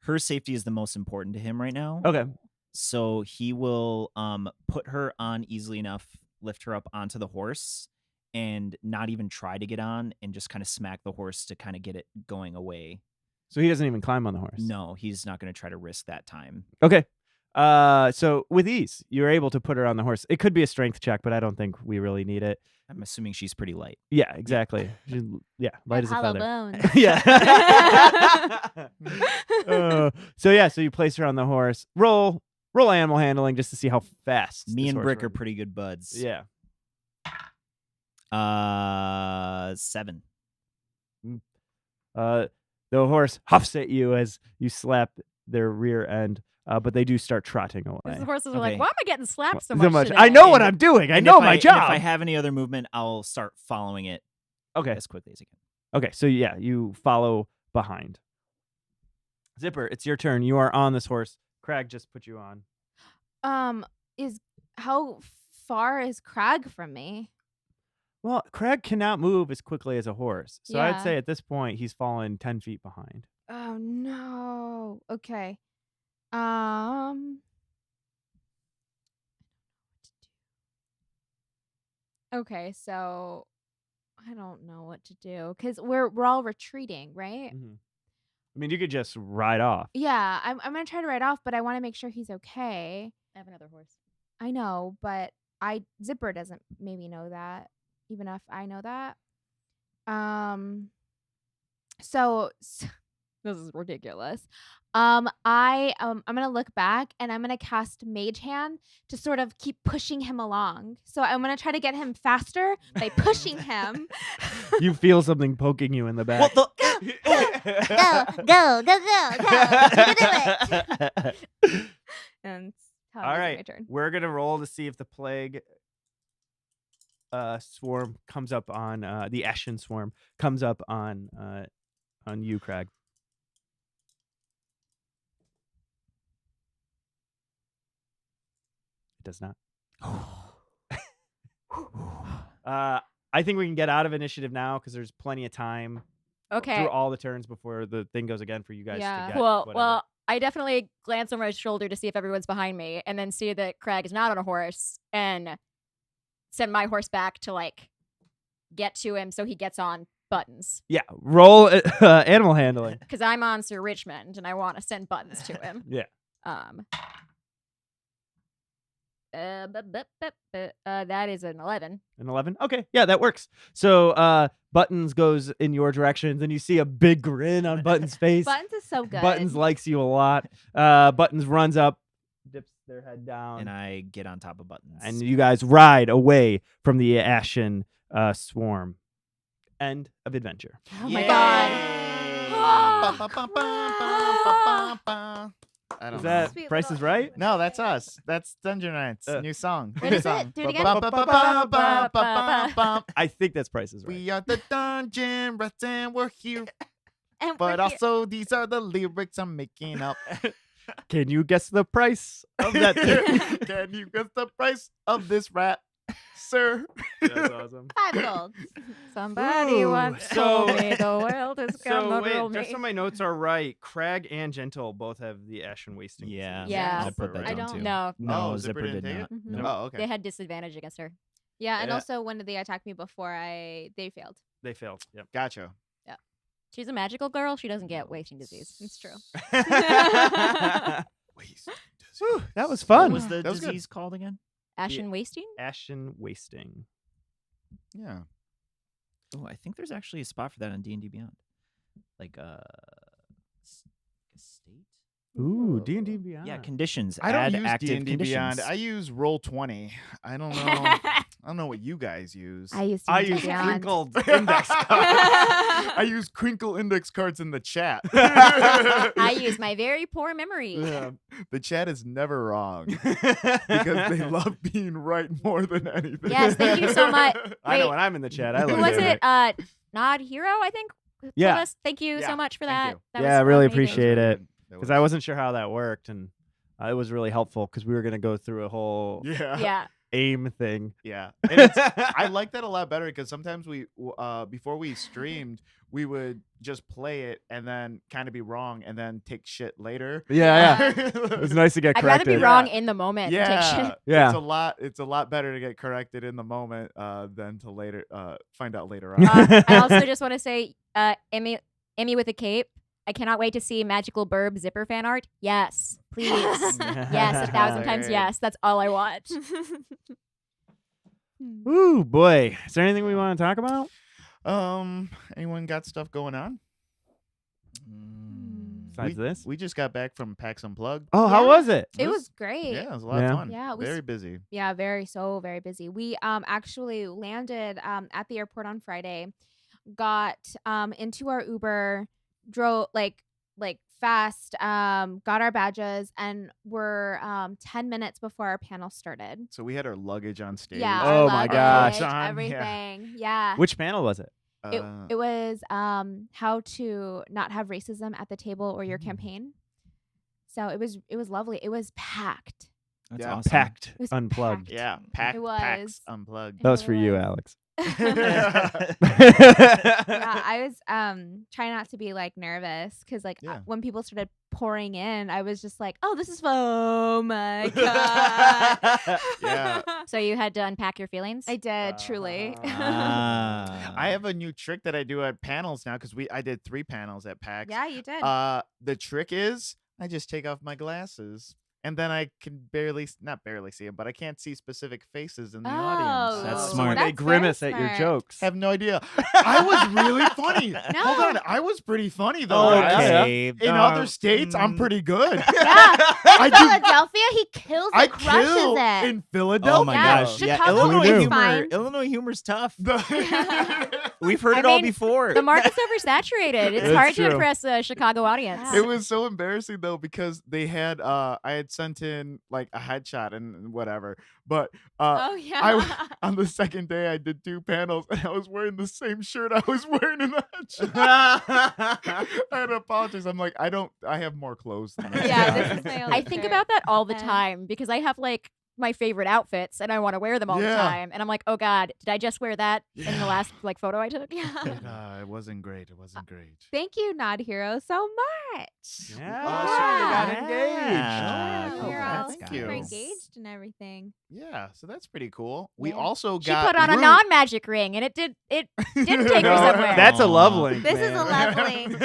Her safety is the most important to him right now. Okay. So he will put her on easily enough, lift her up onto the horse, and not even try to get on, and just kind of smack the horse to kind of get it going away. So he doesn't even climb on the horse. No, he's not going to try to risk that time. Okay. So with ease, you're able to put her on the horse. It could be a strength check, but I don't think we really need it. I'm assuming she's pretty light. Yeah, exactly. Light as a Hollow feather. bones. Yeah. So you place her on the horse. Roll animal handling just to see how fast. Me this and horse Brick are runs. pretty good buds. Yeah. 7. The horse huffs at you as you slap their rear end, but they do start trotting away. The horses are Okay. like, why am I getting slapped so So much? much. I know today?" what I'm doing. I And know if my and job. If I have any other movement, I'll start following it Okay. as quickly as I can. Okay. So yeah, you follow behind. Zipper, it's your turn. You are on this horse. Crag just put you on. Is how far is Crag from me? Well, Crag cannot move as quickly as a horse. So I'd Yeah. say at this point he's fallen 10 feet behind. Oh no. Okay. Okay, so I don't know what to do because we're all retreating, right? I mean, you could just ride off. Yeah, I'm gonna try to ride off, but I want to make sure he's okay. I have another horse. I know, but Zipper doesn't maybe know that, even if I know that. So this is ridiculous. I'm gonna look back and I'm gonna cast Mage Hand to sort of keep pushing him along. So I'm gonna try to get him faster by pushing him. You feel something poking you in the back. Go, go, go, go, go. You can do it. And All my right, turn. we're gonna roll to see if the plague swarm comes up on the Ashen swarm comes up on you, Crag. It does not. I think we can get out of initiative now because there's plenty of time Okay. through all the turns before the thing goes again for you guys Yeah. to get. Well, whatever. well, I definitely glance over my shoulder to see if everyone's behind me, and then see that Crag is not on a horse, and send my horse back to like get to him so he gets on Buttons, yeah, roll animal handling. because I'm on Sir Richmond and I want to send Buttons to him. Yeah. That is an 11. An 11? Okay, yeah, that works. So Buttons goes in your direction, then you see a big grin on Buttons' face. Buttons is so good. Buttons likes you a lot. Buttons runs up, dips their head down, And I get on top of Buttons. and you guys ride away from the Ashen swarm. End of adventure. Oh my Yay! god. I don't Is know. that Sweet Price little- is Right? No, that's us. That's Dungeon Knights. Uh, New song. What New is song. it? Do it again. I think that's Price is Right. We are the Dungeon Rats and we're here. And But we're here. also, these are the lyrics I'm making up. Can you guess the price of that thing? Can you guess the price of this rat, sir? That's awesome. 5 gold. Somebody Ooh, once so- told me the world is So gonna wait, roll just me. so my notes are right, Crag and Gentle both have the Ashen Wasting. Yeah. disease. Yeah. I'll put that I down don't too. No. No, Oh, Zipper Zipper did didn't not. take Mhm. Oh, okay. They had disadvantage against her. Yeah, and Yeah. also when they attacked me before, they failed. They failed. Yep. Gotcha. She's a magical girl. She doesn't get wasting disease. It's true. Whew, that was fun. What was the That was good. disease called again? Ashen wasting? Ashen Wasting. Yeah. Oh, I think there's actually a spot for that on D&D Beyond. Like state? Ooh, D&D Beyond. Yeah, conditions. I don't Add use active D&D Beyond. conditions. I use Roll20. I don't know. I don't know what you guys use. I used to I do use Beyond. crinkled index cards. I use crinkle index cards in the chat. I use my very poor memory. Yeah. The chat is never wrong because they love being right more than anything. Yes, thank you so much. I know Wait, when I'm in the chat. I Who love was it. it? Nod Hero, I think. told Yeah. us. Thank you Yeah, so much for thank that. you. That Yeah, I was really amazing. appreciate it. That Because I wasn't sure how that worked, and it was really helpful because we were going to go through a whole Yeah. Yeah. aim thing. Yeah, and it's, I like that a lot better because sometimes we, before we streamed, we would just play it and then kind of be wrong and then take shit later. Yeah. It's nice to get I'd rather corrected. be wrong in the moment than take Yeah, shit. Yeah. It's a lot better to get corrected in the moment than to later find out later on. I also just want to say, Emmy with a cape. I cannot wait to see Magical Burb Zipper fan art. Yes, please. Yes, 1,000 times Alright. yes. That's all I want. Ooh, boy. Is there anything we want to talk about? Anyone got stuff going on? Besides this? We just got back from PAX Unplugged. Oh, how Yeah. was it? It was great. Yeah, it was a lot Yeah. of fun. Yeah, we Very busy. Yeah, very busy. We actually landed at the airport on Friday, got into our Uber, drove like fast, got our badges, and were 10 minutes before our panel started. So we had our luggage on stage. Yeah, Oh our my luggage, gosh. Yeah. everything. Yeah. Which panel was it? It was how to not have racism at the table or your campaign. So it was lovely. It was packed. That's Yeah. awesome. Packed, It was unplugged. packed. Yeah, It PAX was. Unplugged. That was It for you, was. Alex. Yeah, I was trying not to be like nervous because Yeah. when people started pouring in, I was just like, oh, this is fun. Oh my god. Yeah. So you had to unpack your feelings? I did truly. Ah. I have a new trick that I do at panels now because I did 3 panels at PAX. Yeah, you did. The trick is I just take off my glasses. And then I can not barely see them, but I can't see specific faces in the audience. That's Oh, smart. They very grimace at your smart. jokes. Have no idea. I was really funny. No. Hold on. I was pretty funny, though. guys. Okay. In other states, I'm pretty good. Yeah. I In do. Philadelphia, he kills I it, crushes kill it. in Philadelphia. Oh my Yeah, gosh. Yeah, Chicago Illinois is humor. fine. Illinois humor's tough. The- We've heard I it all mean, before. The market's oversaturated. It's It's hard true. to impress a Chicago audience. Yeah. It was so embarrassing though because they had I had sent in like a headshot and whatever, but Oh yeah. on the second day I did 2 panels and I was wearing the same shirt I was wearing in the headshot. I had to apologize. I'm like I have more clothes than this Yeah, guy. this is my only I think shirt. about that all the And- time because I have like my favorite outfits and I want to wear them all the Yeah. time. And I'm like, oh God, did I just wear that in the Yeah. last like photo I took? It wasn't great. It wasn't great. Thank you, Nod Hero, so much. Yeah. Awesome. They got Yeah. engaged. Yeah. You're Oh, all thank super you. engaged and everything. Yeah, so that's pretty cool. We Yeah. also She got put on a Root. non-magic ring and it didn't take her No, somewhere. That's a love Aw. link. This is a man. love link.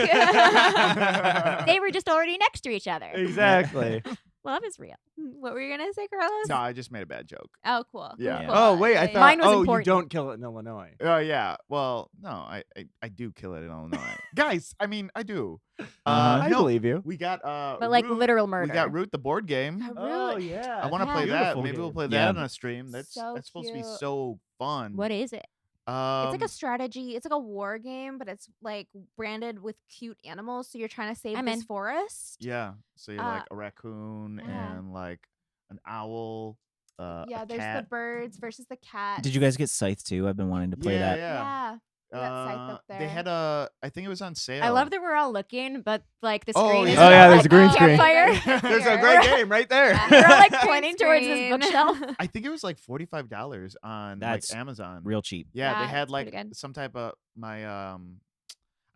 They were just already next to each other. Exactly. Love is real. What were you gonna say, Carlos? No, I just made a bad joke. Oh, cool. Yeah. Cool. Oh, wait. I Yeah, thought, Mine was oh, important. you don't kill it in Illinois. Oh yeah. Well, no, I do kill it in Illinois. Guys, I mean I do. I no, believe you. we got But like Root. literal murder. We got Root the board game. Oh, yeah. I want to Yeah. play that. Beautiful Maybe we'll game. play Yeah. that on a stream. That's So supposed to be cute. so fun. What is it? It's like a strategy. It's like a war game, but it's like branded with cute animals. So you're trying to save I'm this in. forest. Yeah. So you're like a raccoon yeah. and like an owl. Yeah, a there's cat. the birds versus the cat. Did you guys get Scythe too? I've been wanting to play that. Yeah. We got Scythe up They there. had I think it was on sale. I love that we're all looking, but like the Oh, screen is yeah. Oh, yeah, not, there's like, a green screen. campfire. There's a Here. great game right there. Yeah. We're all like Green pointing towards this screen. bookshelf. I think it was like $45 on That's like Amazon. Real cheap. Yeah, Yeah, they had it's like pretty good. some type of my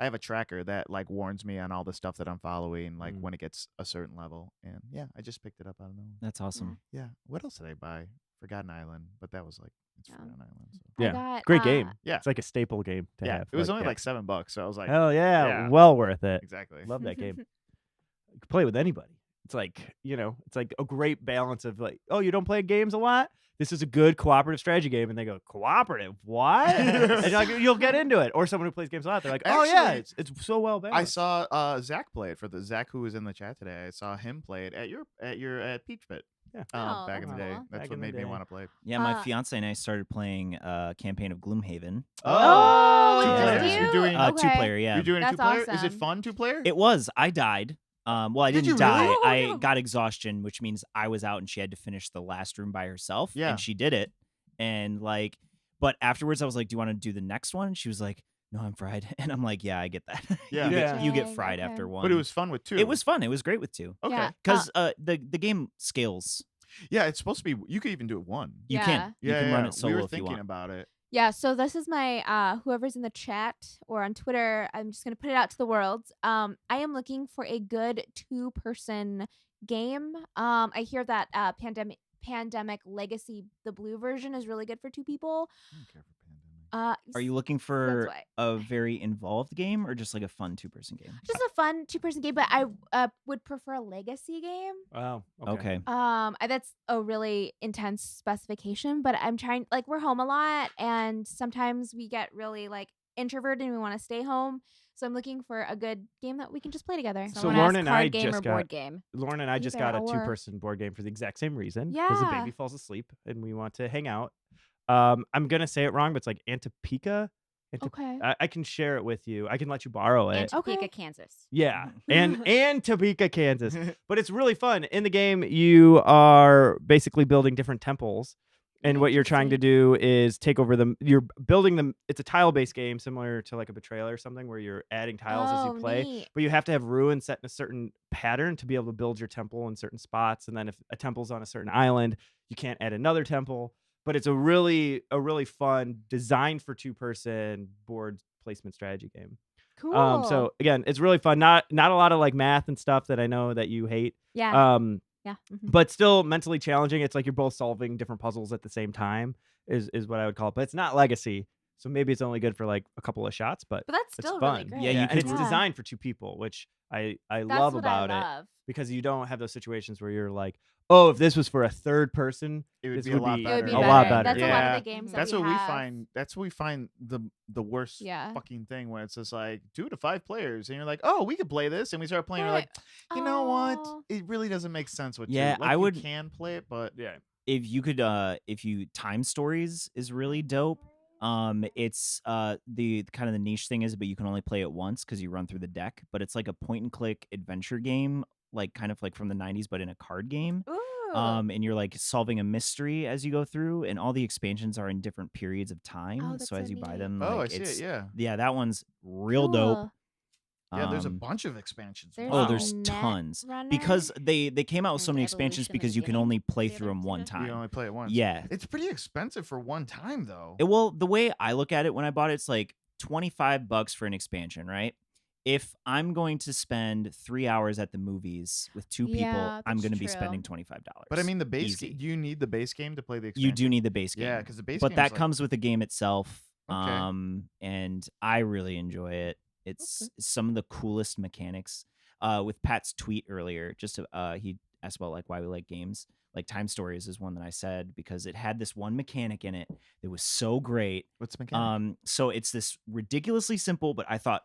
I have a tracker that like warns me on all the stuff that I'm following, like Mm. when it gets a certain level. And yeah, I just picked it up. I don't know. That's awesome. Yeah. What else did I buy? Forgotten Island, but that was like it's Yeah. Forgotten Island. So. I Yeah. got, Great game. Yeah. It's like a staple game to Yeah. have. It was like, only yeah. like $7, so I was like, Hell yeah, Yeah. well worth it. exactly. Love that game. You can play with anybody. It's like, it's like a great balance of like, oh, you don't play games a lot? This is a good cooperative strategy game. And they go, cooperative? What? And you're like, you'll get into it. Or someone who plays games a lot, they're like, oh, yeah, Actually, it's so well balanced. I saw Zach play it for the Zach who was in the chat today. I saw him play it at Peach Pit. Yeah. Oh, Back in the that's day. cool. That's Back what in the made me day. want to play. Yeah, my Uh, fiance and I started playing Campaign of Gloomhaven. Oh, Two it's players. cute. You're doing Okay. 2-player, yeah. You're doing That's 2-player? Is it awesome. fun 2-player? It was. I died. Well, I Did didn't you die. really? I Oh, no. got exhaustion, which means I was out and she had to finish the last room by herself. Yeah. And she did it. And like, but afterwards I was like, do you want to do the next one? She was like, no, I'm fried. And I'm like, yeah, I get that. Yeah. you get Dang, fried okay. after one. But it was fun with 2. It was fun. It was great with 2. Okay. Yeah. Because the game scales Yeah, it's supposed to be. You could even do it one. You can. You Yeah, can yeah, run yeah. it solo We were if you thinking want. about it. Yeah, so this is my whoever's in the chat or on Twitter, I'm just gonna put it out to the world. I am looking for a good 2-person game. I hear that Pandemic Legacy, the blue version, is really good for 2 people. I don't care for Pandemic. Are you looking That's for why. a very involved game or just like a fun 2-person game? Just a fun 2-person game, but I would prefer a legacy game. Oh, Okay. That's a really intense specification, but I'm trying, like, we're home a lot and sometimes we get really like introverted and we want to stay home. So I'm looking for a good game that we can just play together. So Someone Lauren asked and card I game just or got- board game. Lauren and I just Either got a or. 2-person board game for the exact same reason. Because the Yeah. baby falls asleep and we want to hang out. I'm gonna say it wrong, but it's like Antipika. Okay. I can share it with you. I can let you borrow it. And Topeka, Okay. Kansas. Yeah, and Topeka, Kansas. But it's really fun. In the game, you are basically building different temples, and what you're trying to do is take over them. You're building them. It's a tile-based game, similar to like a Betrayal or something, where you're adding tiles as you play. Neat. But you have to have ruins set in a certain pattern to be able to build your temple in certain spots. And then if a temple's on a certain island, you can't add another temple. But it's a really fun, designed for 2-person board placement strategy game. Cool. So again, it's really fun. Not a lot of like math and stuff that I know that you hate. yeah. Yeah. But still mentally challenging. It's like you're both solving different puzzles at the same time is what I would call it. But it's not legacy. So maybe it's only good for like a couple of shots, but But that's it's still fun. really great. Yeah, you and it's could- designed for 2 people, which I That's love what about I it love. because you don't have those situations where you're like, oh, if this was for a 3rd person, It would this be would a lot be It would better. be a better. lot better. That's a lot Yeah. of the games. That's that what we have. find. That's what we find the worst Yeah. fucking thing when it's just like 2 to 5 players, and you're like, oh, we could play this, and we start playing. We're Right. like, you know what? Oh. It really doesn't make sense with Yeah, 2. Like, I you would- can play it, but Yeah. If you could if you time stories is really dope. It's the kind of the niche thing is, but you can only play it once because you run through the deck. But it's like a point and click adventure game, like kind of like from the 90s, but in a card game. Ooh. And you're like solving a mystery as you go through, and all the expansions are in different periods of time. Oh, that's so as so you buy neat. them, oh, I like, see it's, it. Yeah, yeah, that one's real dope. Cool. yeah. There's a Um, bunch of expansions. There's Oh, Wow. there's Net tons Runner. because they came out with so And many expansions Evolution because you can Beginning, only play the through other them two. one You time. only play it once. Yeah. It's pretty expensive for one time, though. Well, the way I look at it when I bought it, it's like $25 for an expansion, right? If I'm going to spend 3 hours at the movies with 2 people, Yeah, I'm that's going to be true. spending $25. But I mean, the base. Easy. Do you need the base game to play the expansion? You do need the base game. Yeah, because the base. but game's that like, comes with the game itself. Okay. And I really enjoy it. It's some of the coolest mechanics. With Pat's tweet earlier, he asked about like why we like games. Like Time Stories is one that I said because it had this one mechanic in it that was so great. What's the mechanic? So it's this ridiculously simple, but I thought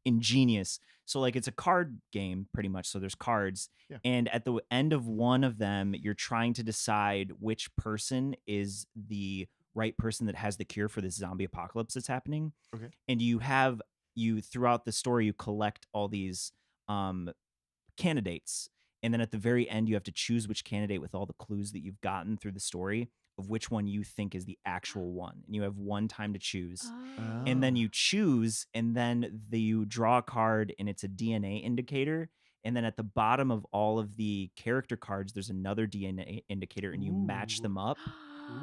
ingenious. So like it's a card game pretty much. So there's cards, Yeah. and at the end of one of them, you're trying to decide which person is the right person that has the cure for this zombie apocalypse that's happening. Okay. And you throughout the story, you collect all these candidates. And then at the very end, you have to choose which candidate with all the clues that you've gotten through the story of which one you think is the actual one. And you have one time to choose. Oh. And then you choose, and then you draw a card, and it's a DNA indicator. And then at the bottom of all of the character cards, there's another DNA indicator, and you match them up.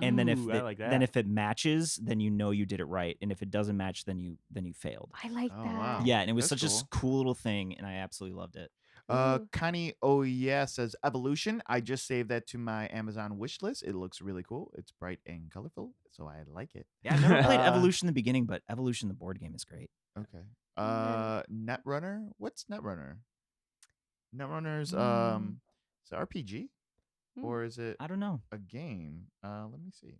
And then Ooh, I like that. if it matches, then you know you did it right. And if it doesn't match, then you failed. I like Oh, that. wow. Yeah, and it was That's such a cool little thing, and I absolutely loved it. Ooh. Connie, oh yeah, says Evolution. I just saved that to my Amazon wish list. It looks really cool. It's bright and colorful, so I like it. Yeah, I never played Uh, Evolution in the beginning, but Evolution the board game is great. Okay. Mm. Netrunner. What's Netrunner? Netrunner's Mm. is it RPG Hmm. or is it I don't know. a game? Let me see.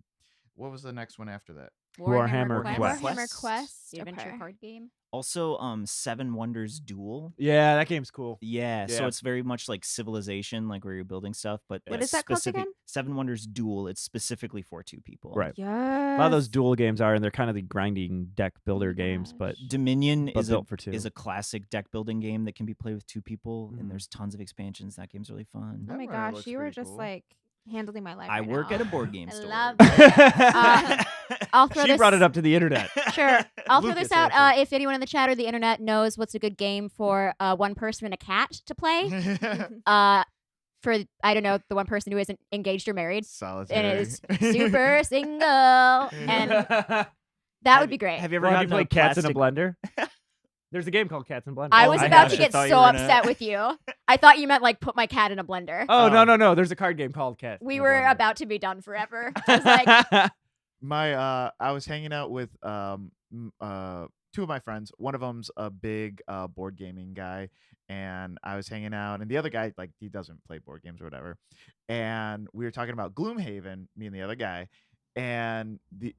What was the next one after that? Warhammer Quest. Warhammer Quest. The adventure Okay. card game. Also, Seven Wonders Duel. Yeah, that game's cool. Yeah, so Yeah. it's very much like Civilization, like where you're building stuff. But What it's is that called specific- again? Seven Wonders Duel. It's specifically for 2 people. Right. Yes. A lot of those duel games are, and they're kind of the grinding deck builder games, but gosh. Dominion but is built for 2. a classic deck building game that can be played with 2 people, Mhm. and there's tons of expansions. That game's really fun. Oh my Netrunner gosh, looks you were pretty just cool. like handling my life. I right work now. at a board game I store. love I'll throw She this. brought it up to the internet. Sure. I'll throw Lucas this out. answered. If anyone in the chat or the internet knows what's a good game for one person and a cat to play, for I don't know the one person who isn't engaged or married Solitary. and is super single, and that would be great. Have you ever Well, have gotten you a played Cats in a plastic- Blender? There's a game called Cats in a Blender. I was I about have. to I get thought you so were gonna- upset with you. I thought you meant like put my cat in a blender. Oh no! There's a card game called Cats. We in a were Blender. about to be done forever. I was like, I was hanging out with two of my friends. One of them's a big board gaming guy, and I was hanging out, and the other guy, like, he doesn't play board games or whatever. And we were talking about Gloomhaven, me and the other guy, and the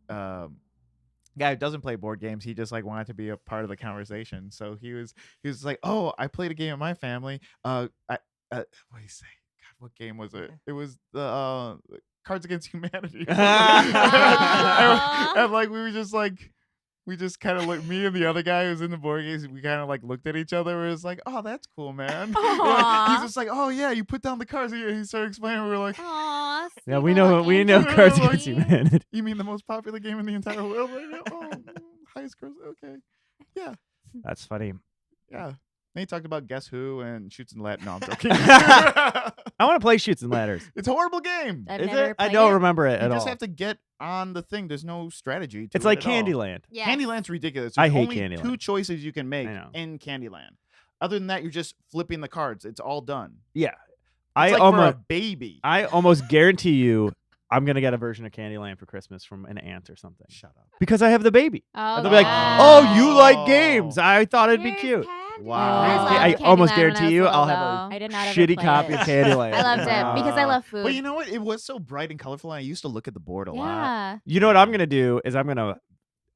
guy who doesn't play board games, he just like wanted to be a part of the conversation. So he was like, "Oh, I played a game in my family. What do you say? God, what game was it? It was the Cards Against Humanity." and like we just kind of looked, me and the other guy who was in the board games, we kind of like looked at each other. It was like, "Oh, that's cool, man." Aw. He's just like, "Oh yeah, you put down the cards." He started explaining. We were like, Aw, Yeah, we know angel. Cards Like- Against Humanity. "You mean the most popular game in the entire world right now?" "Oh, highest gross. Okay, yeah, That's funny. yeah." Then he talked about Guess Who and Shoots and Ladders. No, I'm joking. I want to play Shoots and Ladders. It's a horrible game. I've Is never it? I played don't it. remember it You at just all. have to get on the thing. There's no strategy. To It's it like at all. Candyland. Yes. Candyland's ridiculous. I There's hate only Candyland. 2 choices you can make I know. in Candyland. Other than that, you're just flipping the cards. It's all done. Yeah, It's like for a baby. I almost guarantee you, I'm gonna get a version of Candyland for Christmas from an aunt or something. Shut up. Because I have the baby. Oh, And they'll be like, yeah. "Oh, you like games? I thought it'd be Here's cute." Candy. Wow. I, I loved almost Candyland when guarantee I was you little, I'll have though. I did not ever Shitty play copy it. of Candyland. I loved it because I love food. But you know what? It was so bright and colorful, and I used to look at the board a lot. Yeah. You know what I'm gonna do is I'm gonna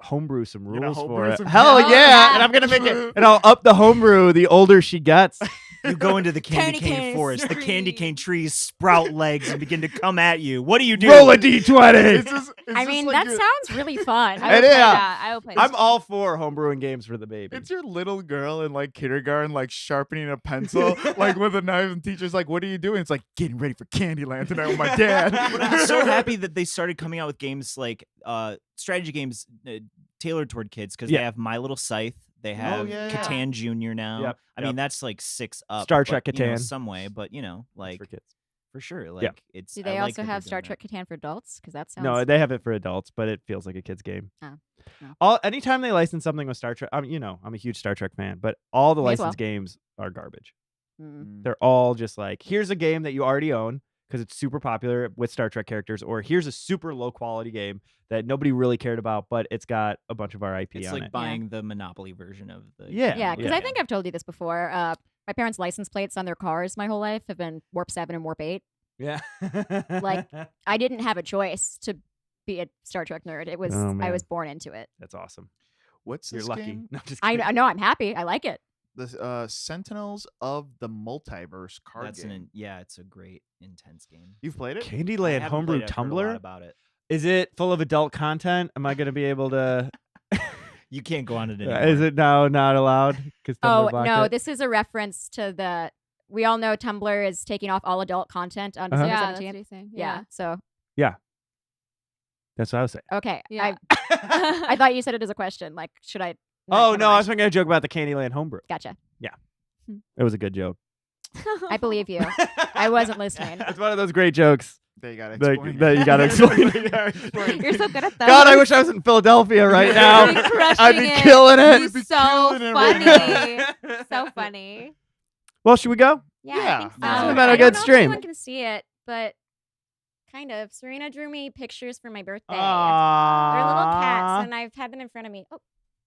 homebrew some You're gonna rules homebrew for it. some Hell rules? yeah. Oh, yeah. And I'm gonna make it, and I'll up the homebrew the older she gets. You go into the candy Candy cane cane forest. The candy tree. cane trees sprout legs and begin to come at you. What do you do? Roll a d20. It's I mean, like that your- sounds really fun. I would It play is. that. I would play I'm that. all for homebrewing games for the baby. It's your little girl in like kindergarten, like sharpening a pencil, like with a knife, and teacher's like, "What are you doing?" It's like getting ready for Candyland tonight with my dad. But I'm so happy that they started coming out with games like strategy games tailored toward kids because Yeah. they have My Little Scythe. They have yeah, yeah. Catan Junior now. Yep, I yep. mean, that's like 6 up. Star but, Trek you know, Catan. some way, but you know, It's like for kids. for sure, like it's. Do I they like also that have they're Star doing Trek Catan for adults? Because that sounds. No, they have it for adults, but it feels like a kid's game. Oh, no. Anytime they license something with Star Trek, I'm a huge Star Trek fan, but all the Me as well. licensed games are garbage. Mm. They're all just like, here's a game that you already own because it's super popular with Star Trek characters, or here's a super low quality game that nobody really cared about, but it's got a bunch of our IP It's on like it. buying the Monopoly version of the. Yeah. Yeah, because yeah. I think I've told you this before. My parents' license plates on their cars my whole life have been Warp 7 and Warp 8. Yeah. Like, I didn't have a choice to be a Star Trek nerd. It was Oh, I man. was born into it. That's awesome. What's You're this lucky. game? No, just I kidding. know I'm happy. I like it. The Sentinels of the Multiverse card That's game. it's a great intense game. You've played it? I Candyland haven't homebrew played it, I've heard a lot Tumblr. about it. Is it full of adult content? Am I going to be able to? You can't go on it anymore. Is it now not allowed? Because Oh no, this is a reference to the. We all know Tumblr is taking off all adult content on December Yeah, that's 17th. what he's saying. Yeah. So That's what I was saying. okay. Yeah. I thought you said it as a question. Like, should I? Oh never no, I was mind. making a joke about the Candyland homebrew. Gotcha. It was a good joke. I believe you. I wasn't listening. It's one of those great jokes They gotta that, explain. that you got to explain. You're so good at that. God, I wish I was in Philadelphia right now. You'd be crushing I'd be it. killing it. You'd be Be so killing it right funny. So funny. Well, should we go? Yeah, Yeah. I think so. This has been a I good don't know if stream. anyone can see it, but kind of. Serena drew me pictures for my birthday. They're little Aww. cats, and I've had them in front of me. Oh,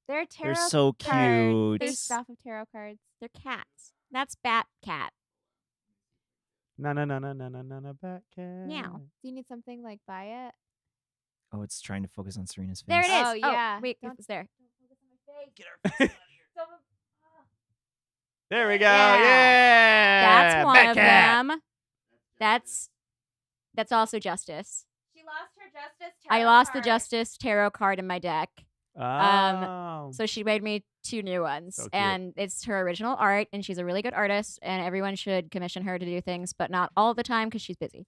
They're tarot They're so cards cute. based off of tarot cards. they're cats. That's Bat Cat. No, back cat. Meow. Do you need something like by it? Oh, it's trying to focus on Serena's face. There it is. Oh, yeah. wait, Don't- it's there. There we go. Yeah. Yeah. That's one Bat of cat. them. That's also Justice. She lost her justice. I lost the Justice tarot card in my deck. Oh. So she made me 2 new ones. So cute. And it's her original art, and she's a really good artist, and everyone should commission her to do things, but not all the time because she's busy.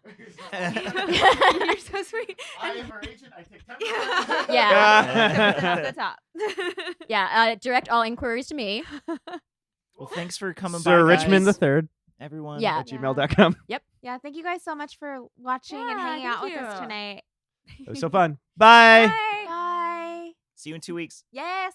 You're so sweet. I am her agent. I take 10%. Yeah. the top. Yeah, direct all inquiries to me. Well, thanks for coming by. Sir Richmond guys. the Third. everyone. Yeah. at gmail.com. Yeah, thank you guys so much for watching and Yeah, hanging out thank with us you. tonight. It was so fun. Bye. Bye. See you in 2 weeks. Yes.